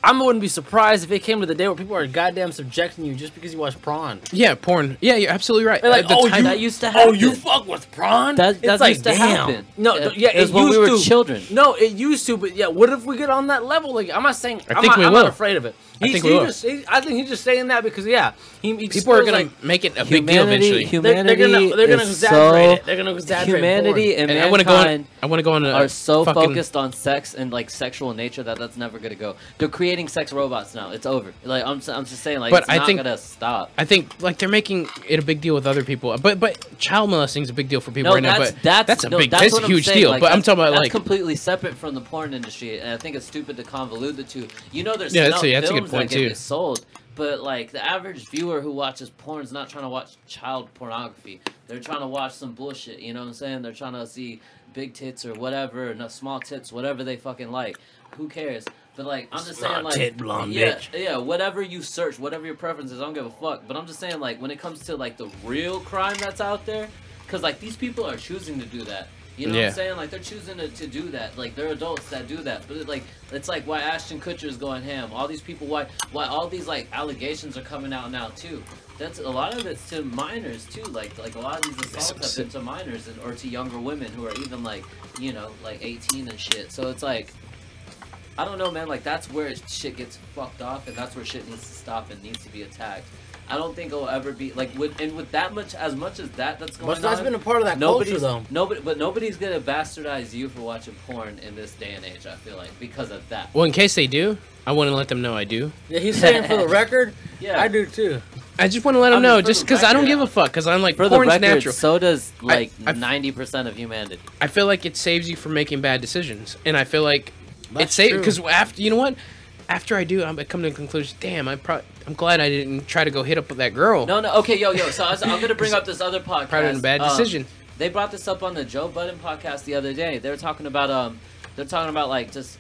I wouldn't be surprised if it came to the day where people are goddamn subjecting you just because you watch prawn. Yeah, porn. Yeah, you're absolutely right. They're like, that used to happen. Oh, you fuck with prawn? That It's like, used to damn. happen. No, yeah, it was it when we used were to. children. No, it used to, but yeah, what if we get on that level? Like, I'm not saying I'm think we not will. afraid of it. I think we will. I think he's just saying that because he People are gonna like, make it a big deal eventually. Humanity they're gonna is exaggerate so, it. They're gonna exaggerate humanity porn. and I want to mankind go on. are so fucking, focused on sex and like sexual nature that's never gonna go. They're creating sex robots now. It's over. Like I'm just saying, like, But it's I not think- gonna stop. I think like they're making it a big deal with other people. But child molesting is a big deal for people No, right now. But that's a that's that's what a I'm huge saying. deal. Like, But I'm talking about that's like completely separate from the porn industry, and I think it's stupid to convolute the two. You know, there's Yeah, that's a films good point, that too. get sold. But like the average viewer who watches porn is not trying to watch child pornography. They're trying to watch some bullshit. You know what I'm saying? They're trying to see big tits or whatever, or small tits, whatever they fucking like. Who cares? But like I'm just saying, like, tit blonde yeah, bitch. yeah, whatever you search, whatever your preference is, I don't give a fuck. But I'm just saying, like, when it comes to like the real crime that's out there, because like these people are choosing to do that. You know what Yeah. I'm saying? Like, they're choosing to do that. Like, they're adults that do that. But it's like why Ashton Kutcher is going ham. All these people, why all these like allegations are coming out now too. That's a lot of it's to minors too. Like a lot of these assaults have been to minors or to younger women who are even like, you know, like 18 and shit. So it's like, I don't know, man. Like, that's where shit gets fucked off, and that's where shit needs to stop and needs to be attacked. I don't think it'll ever be like with that much as that's going on. That's been a part of that culture, though. Nobody's gonna bastardize you for watching porn in this day and age. I feel like because of that. well, in case they do, I want to let them know I do. Yeah, he's saying for the record. Yeah. I do too. I just want to let them I mean, know, for just the because I don't record, give a fuck. Because I'm like, For the porn's record, natural. so does like I- 90% of humanity. I feel like it saves you from making bad decisions, and I feel like That's it saves true. because after you know what, after I do, I come to the conclusion. Damn, I'm glad I didn't try to go hit up with that girl. No, okay, yo. So I'm gonna bring up this other podcast. Probably a bad decision. They brought this up on the Joe Budden podcast the other day. They were talking about like just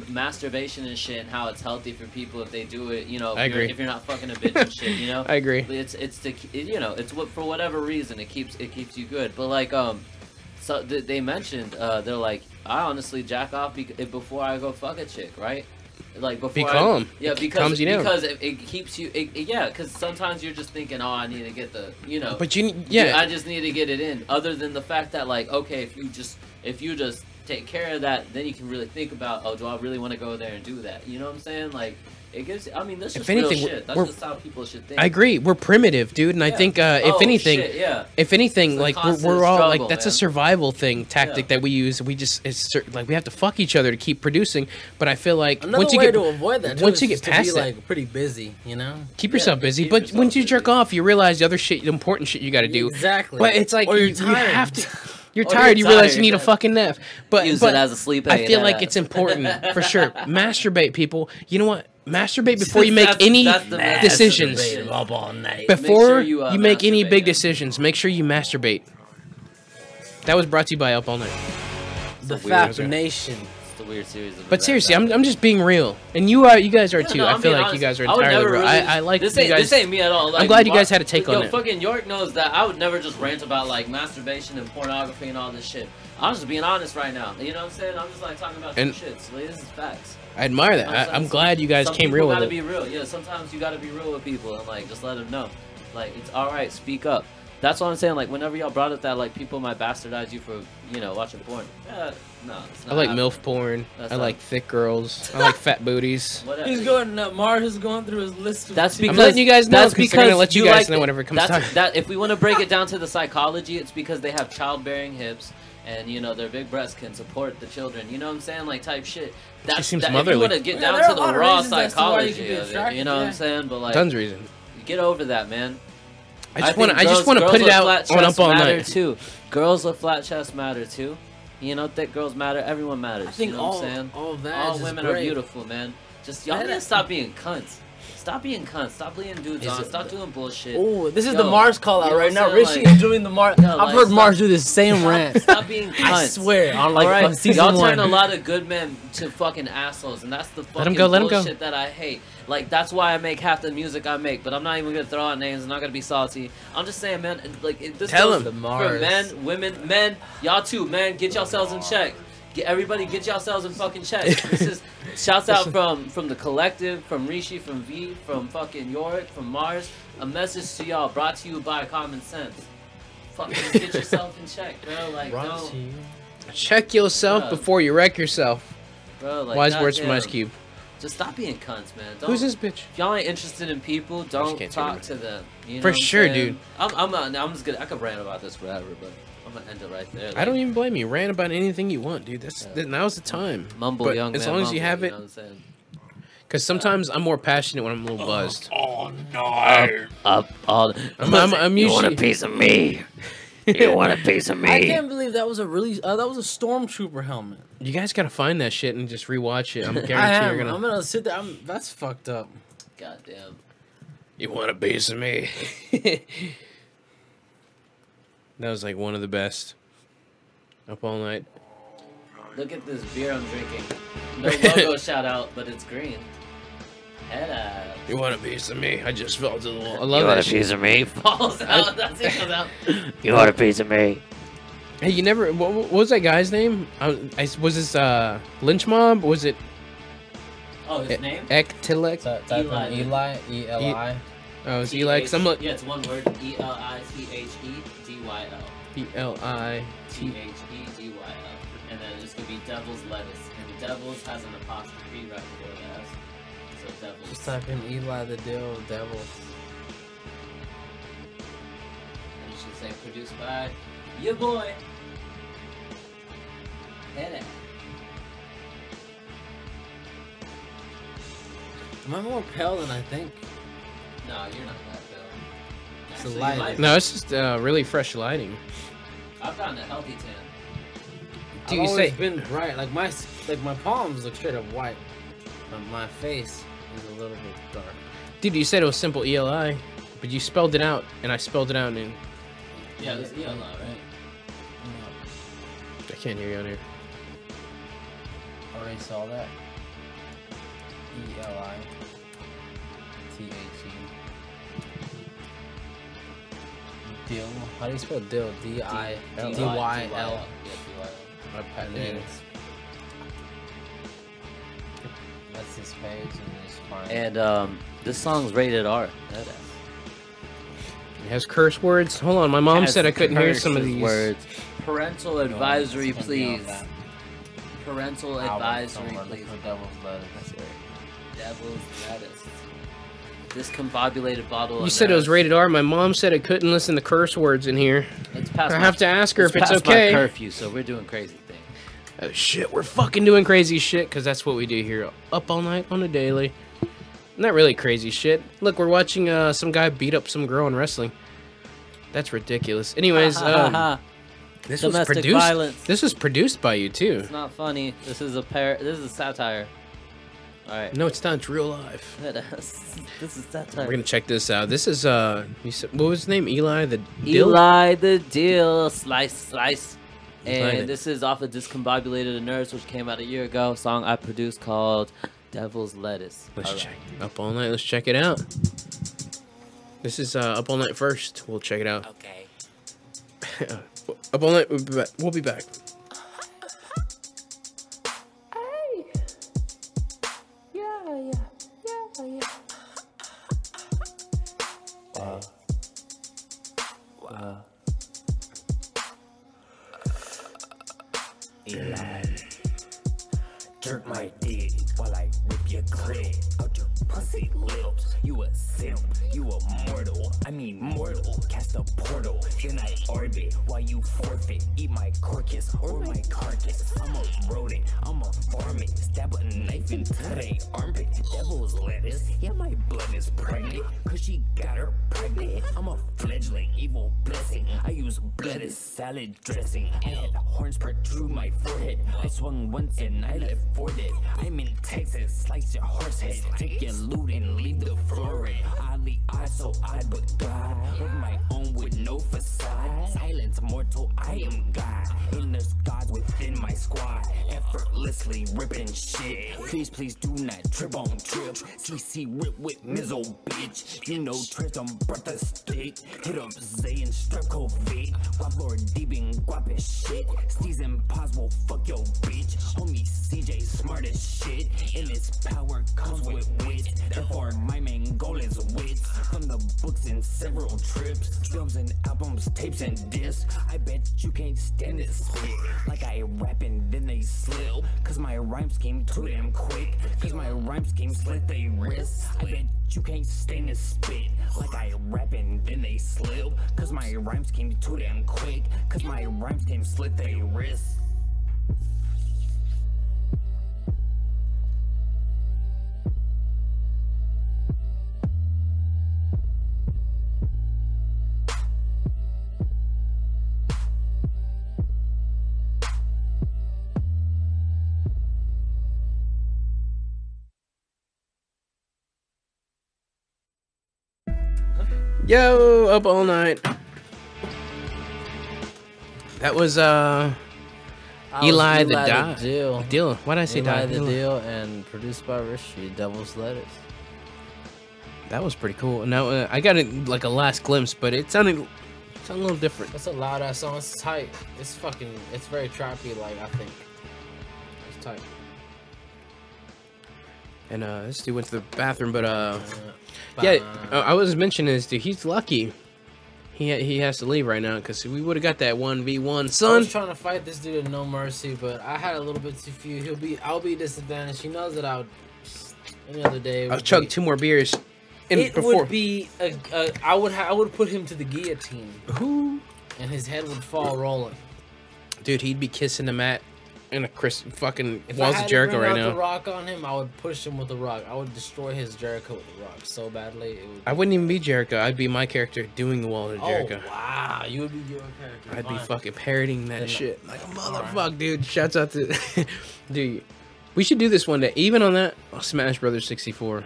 masturbation and shit, and how it's healthy for people if they do it. You know, I agree. if you're not fucking a bitch and shit. You know, I agree. You know, it's what for whatever reason it keeps you good. But like so they mentioned they're like, I honestly jack off before I go fuck a chick, right? Like before Be calm. Yeah, It because calms you down. it keeps you. Yeah, because sometimes you're just thinking, oh, I need to get the, you know. But I I just need to get it in. Other than the fact that, like, okay, if you just take care of that, then you can really think about, oh, do I really want to go there and do that? You know what I'm saying? Like, it gives. I mean, that's If just anything, real shit. That's we're- just how people should think. I agree. We're primitive, dude, and I think if Oh, anything, shit, yeah. if anything, It's a like constant we're all like struggle, that's a man. survival thing tactic Yeah. that we use. We just like we have to fuck each other to keep producing. But I feel like Another once you way get to avoid that, too, once is you get just to past be that, like pretty busy, you know. keep Yeah, yourself busy. keep But yourself once you busy. jerk off, you realize the other shit, the important shit you got to do. Exactly. But it's like Or you're you tired. have to. You're Or tired. you're You realize you tired. need a fucking nap. But Use but it as a sleep I aid, feel yeah. like it's important for sure. Masturbate, people. You know what? Masturbate before you make That's- any that's the decisions. masturbate. Up all night. Before sure you, you, make any masturbate, big yeah. decisions, make sure you masturbate. That was brought to you by Up All Night. The weird- Fap Nation. It's a weird series. Of But events seriously, out there. I'm just being real, and you guys are Yeah, too. no, I I'm feel being like you honest. guys are I would entirely never real. really- I like this you ain't, guys. This ain't me at all. Like, glad you guys had a take on it. Fucking York knows that I would never just rant about like masturbation and pornography and all this shit. I'm just being honest right now. You know what I'm saying? I'm just like talking about some And- shit. So this is facts. I admire that. I'm glad you guys Some came people real with gotta it. be real. Yeah, sometimes you gotta be real with people and like just let them know. Like it's all right. Speak up. That's what I'm saying. Like whenever y'all brought up that like people might bastardize you for watching porn. No, it's not I like happening. MILF porn. That's I not- like thick girls. I like fat booties. Whatever. He's going. Mars is going through his list. Of That's because letting you guys know, that's 'cause they're gonna let you guys like know whenever it comes that's- time. That if we want to break it down to the psychology, it's because they have childbearing hips, and their big breasts can support the children. You know what I'm saying? Like type shit. That's seems that, if motherly. you want to get Yeah, down there are to a the lot of raw reasons as to why you psychology can be of it. attracted, You know what yeah. I'm saying? But like, Tons of reason. get over that, man. I just think want to girls put it with out flat on chests Up All matter Night. too. Girls with flat chests matter too. Thick girls matter. Everyone matters. I think you know what I'm saying? all that All is women are great. beautiful, man. Just y'all Man, need to stop being cunts. Stop being cunts. Stop leading dudes on. Stop doing bullshit. Oh, this is Yo, the Mars call out you know right what now. I'm Rishi saying? Like, is doing the Mars. Yeah, I've like, heard stop- Mars do this same rant. Stop being cunts. I swear on like All right, on season y'all one. turn a lot of good men to fucking assholes, and that's the fucking 'em go, let 'em go. bullshit that I hate. Like that's why I make half the music I make. But I'm not even gonna throw out names. I'm not gonna be salty. I'm just saying, man. Like this Tell goes 'em. The for Mars. men, women, men. Y'all too, man. Get yourselves in check. Everybody get yourselves in fucking check. This is shouts out from the collective, from Reeshi, from V, from fucking Yorick, from Mars. A message to y'all brought to you by Common Sense. Fucking get yourself in check, bro. Like, don't. Check yourself before you wreck yourself. Bro, like, Wise words from Ice Cube. Just stop being cunts, man. Don't, Who's this bitch? If y'all ain't interested in people, don't talk to them. You know For what I'm sure, saying? dude. I'm just gonna. I could rant about this forever, but I'm gonna end it right there. Like, I don't even blame you. Rant about anything you want, dude. Now's the time. Mumble, but young as man, long as you mumble, have you it. know what I'm saying? Because sometimes I'm more passionate when I'm a little buzzed. All. I'm You want a usually. piece of me? You want a piece of me? I can't believe that was a really that was a stormtrooper helmet. You guys gotta find that shit and just rewatch it. I'm guaranteeing you're gonna. I'm gonna sit there. That's fucked up. Goddamn. You want a piece of me? That was like one of the best. Up all night. Look at this beer I'm drinking. No logo shout out, but it's green. Head up. You want a piece of me? I just fell to the wall. I love that shit. of me? Falls out. That's it. Comes out. You want a piece of me? Hey, you never. What was that guy's name? Was this Lynch Mob? Was it Oh, his name? Ektilek? Type Eli. in Eli, E-L-I. Oh, it's Eli. Cause I'm Yeah, it's one word. E-L-I-T-H-E-D-Y-L. Elithedyl. And then this could be Devil's Lettuce. And Devil's has an apostrophe right before the S. So Devil's. Just type in Eli the Dill Devil. And it should say produced by your boy. Head out. Am I more pale than I think? No, you're not that pale. It's Actually, the you lighting. might be. No, it's just really fresh lighting. I've gotten a healthy tan. Do I've you always say? been bright. Like my palms look straight up white, but my face is a little bit dark. Dude, you said it was simple ELI, but you spelled it out, and I spelled it out, and Yeah, this ELI, right? I can't hear you on here. Already saw that. E-L-I-T-H-E. Dill. How do you spell dill? D-I-D-Y-L. Yeah, D-Y-L. My patent is. That's this page and it's fine. And this song's rated R. It has curse words. Hold on, my mom said I couldn't hear some of Curses, these words. Parental advisory, It's gonna be on please. that Parental album advisory, somewhere. please. Look for Devil's Lettuce. Devil's Lettuce. Discombobulated bottle. You of said it was Nerds. rated R. My mom said I couldn't listen to curse words in here. It's past I my- have to ask her if it's past okay. my curfew, so we're doing crazy things. Oh shit, we're fucking doing crazy shit, because that's what we do here. Up all night on a daily. Not really crazy shit. Look, we're watching some guy beat up some girl in wrestling. That's ridiculous. Anyways, this was Domestic produced. violence. This was produced by you too. It's not funny. This is a This is a satire. All right. No, it's not. It's real life. This is satire. We're gonna check this out. This is you said, what was his name? Eli the Dill? Eli the Dill, slice. Find And it. this is off of Discombobulated Nerds, which came out a year ago. Song I produced called Devil's Lettuce. Let's All right. check Up All Night. Let's check it out. This is Up All Night first. We'll check it out. Okay. Up All Night. We'll be back. We'll be back. Eli, jerk my dick while I rip your clit out your pussy lips. You a simp, you a mortal. I mean mortal. Cast a portal, then I orbit while you forfeit. Eat my carcass or my carcass. I'm a rodent, I'm a varmint. Stab a knife into they armpit. Devil's lettuce, yeah, my blood is pregnant. Cause she got her pregnant. I'm a fledgling, evil blessing. I use blood as salad dressing. I had horns protrude my forehead. I swung once and I left for dead. I'm in Texas, slice your horse head. Take your loot and leave the floor red. Oddly odd, so odd but God. Have my own with no facade. Silence mortal, I am God. And there's gods within my squad. Effortless endlessly ripping shit. Please, please do not trip on trip. GC rip with Mizzle, bitch. You know, tripped on breath of stick. Hit up Zay and strep COVID. Guap Lord deep in guap as shit. Steez impossible, fuck your bitch. Homie CJ smart as shit. And its power comes with wit. Therefore, my main goal is wits. From the books and several trips. Films and albums, tapes and discs. I bet you can't stand it spit. Like I rap and then they slip. Cause my rhyme scheme too damn quick. Cause my rhyme scheme slit they wrists. I bet you can't stand this spit. Like I rap and then they slip. Cause my rhyme scheme too damn quick. Cause my rhyme scheme slit they wrists. Yo, up all night. That was Eli the Deal. Why did I say Eli Deal? the Deal and produced by Reeshi, Devil's Lettuce. That was pretty cool. Now I got it like a last glimpse, but it sounded a little different. That's a loud ass song. It's tight. It's fucking. It's very trappy. Like I think. It's tight. And this dude went to the bathroom, but yeah, I was mentioning this dude. He's lucky. He has to leave right now because we would have got that 1v1, son. I was trying to fight this dude at No Mercy, but I had a little bit too few. I'll be disadvantaged. He knows that any other day. I'll chug 2 more beers. Would be I would put him to the guillotine. Who? And his head would fall rolling. Dude, he'd be kissing the mat in a fucking If walls I had of Jericho to bring right out now. the rock on him, I would push him with the rock. I would destroy his Jericho with the rock so badly. I wouldn't even be Jericho. I'd be my character doing the wall of Jericho. Oh wow, you would be your character. I'd be Fine. fucking parodying that Then- shit like a motherfucker, dude. Shouts out to dude. We should do this one day. Even on that Smash Brothers 64.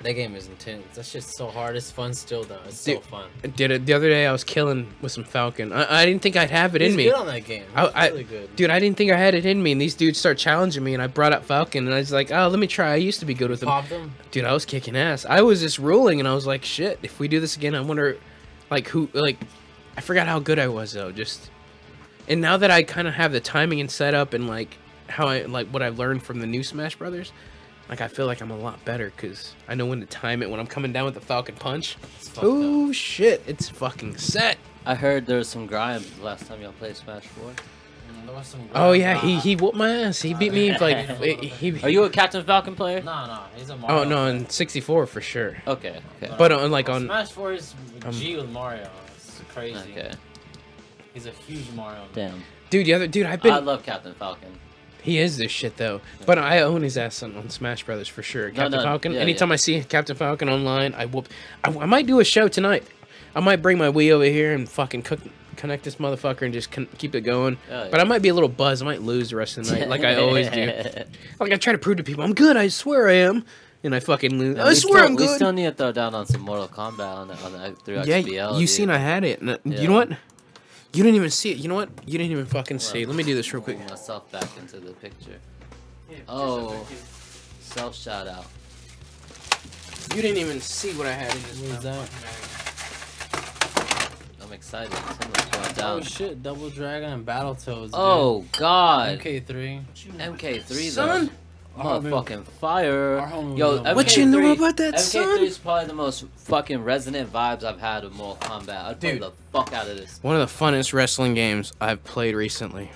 That game is intense. That shit's so hard. It's fun still though. It's so fun. Did it the other day. I was killing with some Falcon. I didn't think I'd have it in He's me. good on that game. He's really good. Dude, I didn't think I had it in me, and these dudes start challenging me, and I brought up Falcon, and I was like, oh, let me try. I used to be good with them. Popped them? Dude, I was kicking ass. I was just ruling, and I was like, shit. If we do this again, I wonder, like, who, like, I forgot how good I was though. Just, and now that I kind of have the timing and setup, and like how I like what I've learned from the new Smash Brothers. Like, I feel like I'm a lot better because I know when to time it when I'm coming down with the Falcon Punch. Oh, shit. It's fucking set. I heard there was some grime last time y'all played Smash 4. Oh, yeah. He whooped my ass. He beat me. Like, Are you a Captain Falcon player? No, he's a Mario. Oh, no, in 64 for sure. Okay. But on, like, on... Smash 4 is G with Mario. It's crazy. Okay. He's a huge Mario. Damn. Dude, I've been... I love Captain Falcon. He is this shit, though. But I own his ass on Smash Brothers for sure. Captain Falcon. Yeah, anytime I see Captain Falcon online, I whoop. I might do a show tonight. I might bring my Wii over here and fucking connect this motherfucker and just keep it going. Oh, yeah. But I might be a little buzzed. I might lose the rest of the night, like I always do. Like I try to prove to people, I'm good. I swear I am. And I fucking lose. I swear I'm good. We still need to throw down on some Mortal Kombat on the through XBL. Yeah, you seen I had it. And, Yeah. You know what? You didn't even see it. You know what? You didn't even fucking see it. Let me do this real quick. Pull myself back into the picture. Oh, self shout out. You didn't even see what I had in this. What is that? I'm excited. Someone's going down. Oh shit, Double Dragon and Battletoads. Oh god. MK3. MK3 Son? motherfucking fire. Yo, what you know about that, MK3 son? is probably the most fucking resonant vibes I've had with Mortal Kombat. I'd play the fuck out of this. One of the funnest wrestling games I've played recently.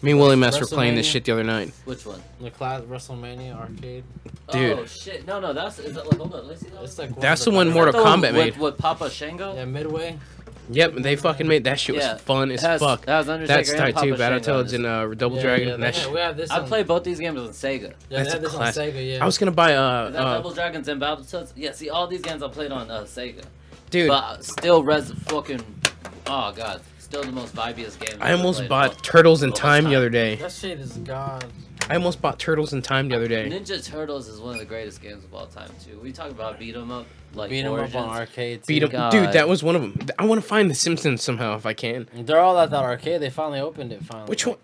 Me and Willie Mess were playing this shit the other night. Which one? The class WrestleMania arcade. Dude. Oh shit! No, is that like? Hold on, let's see that. It's like That's the one Mortal Kombat made. With Papa Shango. Yeah, Midway. Yep, they fucking made that shit. Was fun as fuck. That was Undertaker That's tight and too. Papa Shango Battletoads and Double Dragon. We have this. I played both these games on Sega. Yeah, That's they a had this on class. Sega. Yeah. I was gonna buy Double Dragons and Battletoads. Yeah, see all these games I played on Sega. Dude. But still, fucking. Oh god, still the most vibiest game. I almost bought Turtles in Time the other day. That shit is god. I almost bought Turtles in Time the other day. Ninja Turtles is one of the greatest games of all time too. We talk about beat 'em up, like Beat 'em up Origins. on arcade. Beat 'em, dude. That was one of them. I want to find The Simpsons somehow if I can. They're all at that arcade. They finally opened it. Finally. Which one?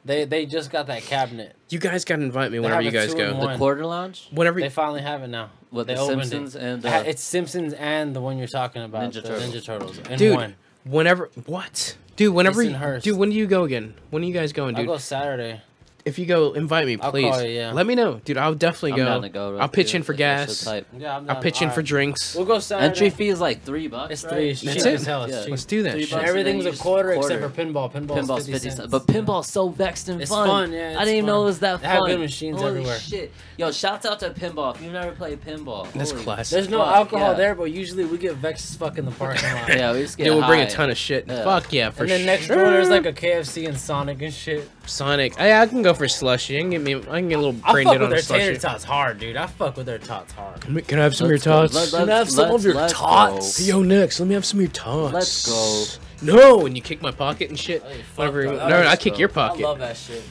They just got that cabinet. You guys gotta invite me They whenever have you a guys go. 2-in-1. The Quarter Lounge? Whenever They finally have it now. With They the opened Simpsons it. and It's Simpsons and the one you're talking about, Ninja the Turtles. Ninja Turtles. In dude, one. whenever what? Dude, whenever It's in you, Hearst. dude, when do you go again? When are you guys going, I'll dude? go Saturday. If you go, invite me, I'll please. call you, yeah. Let me know, dude. I'll definitely I'm go. down to go. I'll pitch too. in for That shit's gas. tight. Yeah, I'm I'll down. pitch in for Alright. drinks. We'll go Saturday. Entry fee is like $3. It's right? 3. It's That's cheap it. as hell. It's Yeah. cheap. Let's do that $3 shit. and then Everything's you a just quarter quarter. except for pinball. Pinball's 50 cents. But pinball's so vexed and It's fun. fun, yeah, I it's didn't even know fun. it was that They fun. have good machines Holy everywhere. shit. Yo, shouts out to pinball. If you've never played pinball. That's holy classic. There's no fuck, alcohol yeah. there, but usually we get vexed as fuck in the parking lot. Yeah, we just get Dude, we'll bring a high. ton of shit. Yeah. Fuck yeah, for And then next sure. door there's like a KFC and Sonic and shit. Sonic. I can go for slushy. I can get a little I brain fuck dead with on a their tater slushy. tots hard, dude. I fuck with their tots hard. Can I have some of your Let's go. tots? Let- Can I have some of your let's tots? go. Hey, yo, Nex, let me have some of your tots. Let's go. No, and you kick my pocket and shit. Hey, fuck Whatever. that. No, I Let's kick go. your I pocket. love that shit.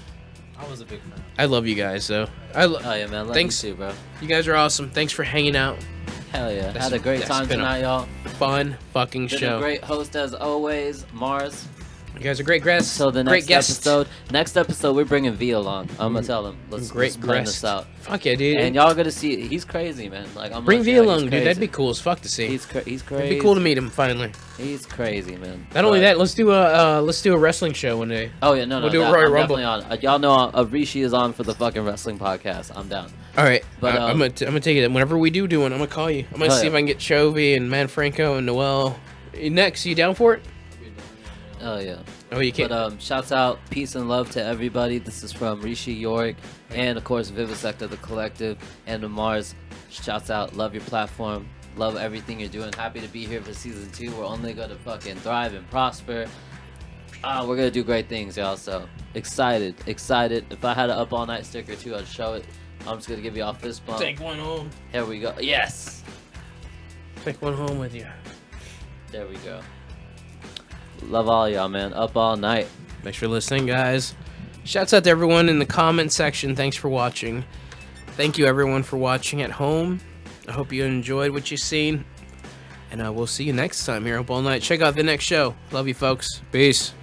I was a big fan. I love you guys, though. Oh yeah, man. Love Thanks. you too, bro. You guys are awesome. Thanks for hanging out. Hell yeah. That's- Had a great that's time been a tonight, y'all. Fun fucking Been show. a great host as always, Mars. You guys are great guests. So the great next guests. episode, we're bringing V along. I'm gonna tell him. Let's Great plan guest. this out. Fuck yeah, dude. And y'all gonna see, he's crazy, man. Like I'm Bring like, V yeah, he's along, dude. That'd crazy. be cool as fuck to see. He's crazy. It'd be cool to meet him finally. He's crazy, man. Not only But- that, let's do a wrestling show one day. Oh yeah, no, we'll do a that- Royal I'm Rumble. definitely on. Y'all know Reeshi is on for the fucking wrestling podcast. I'm down. All right, But, I'm gonna take it. Whenever we do one, I'm gonna call you. I'm gonna Oh, see yeah. if I can get Chovy and Manfranco and Noel. Next, you down for it? Oh yeah. Oh, you can't. But shouts out, peace and love to everybody. This is from Rishi York, and of course Vivisector the Collective, and to Mars. Shouts out, love your platform, love everything you're doing. Happy to be here for season 2. We're only gonna fucking thrive and prosper. We're gonna do great things, y'all. So excited. If I had an Up All Night sticker too, I'd show it. I'm just gonna give you all fist bump. Take one home. Here we go. Yes. Take one home with you. There we go. Love all y'all, man. Up All Night. Thanks for listening, guys. Shouts out to everyone in the comment section. Thanks for watching. Thank you, everyone, for watching at home. I hope you enjoyed what you've seen. And we'll see you next time here at UpAllNight. Check out the next show. Love you, folks. Peace.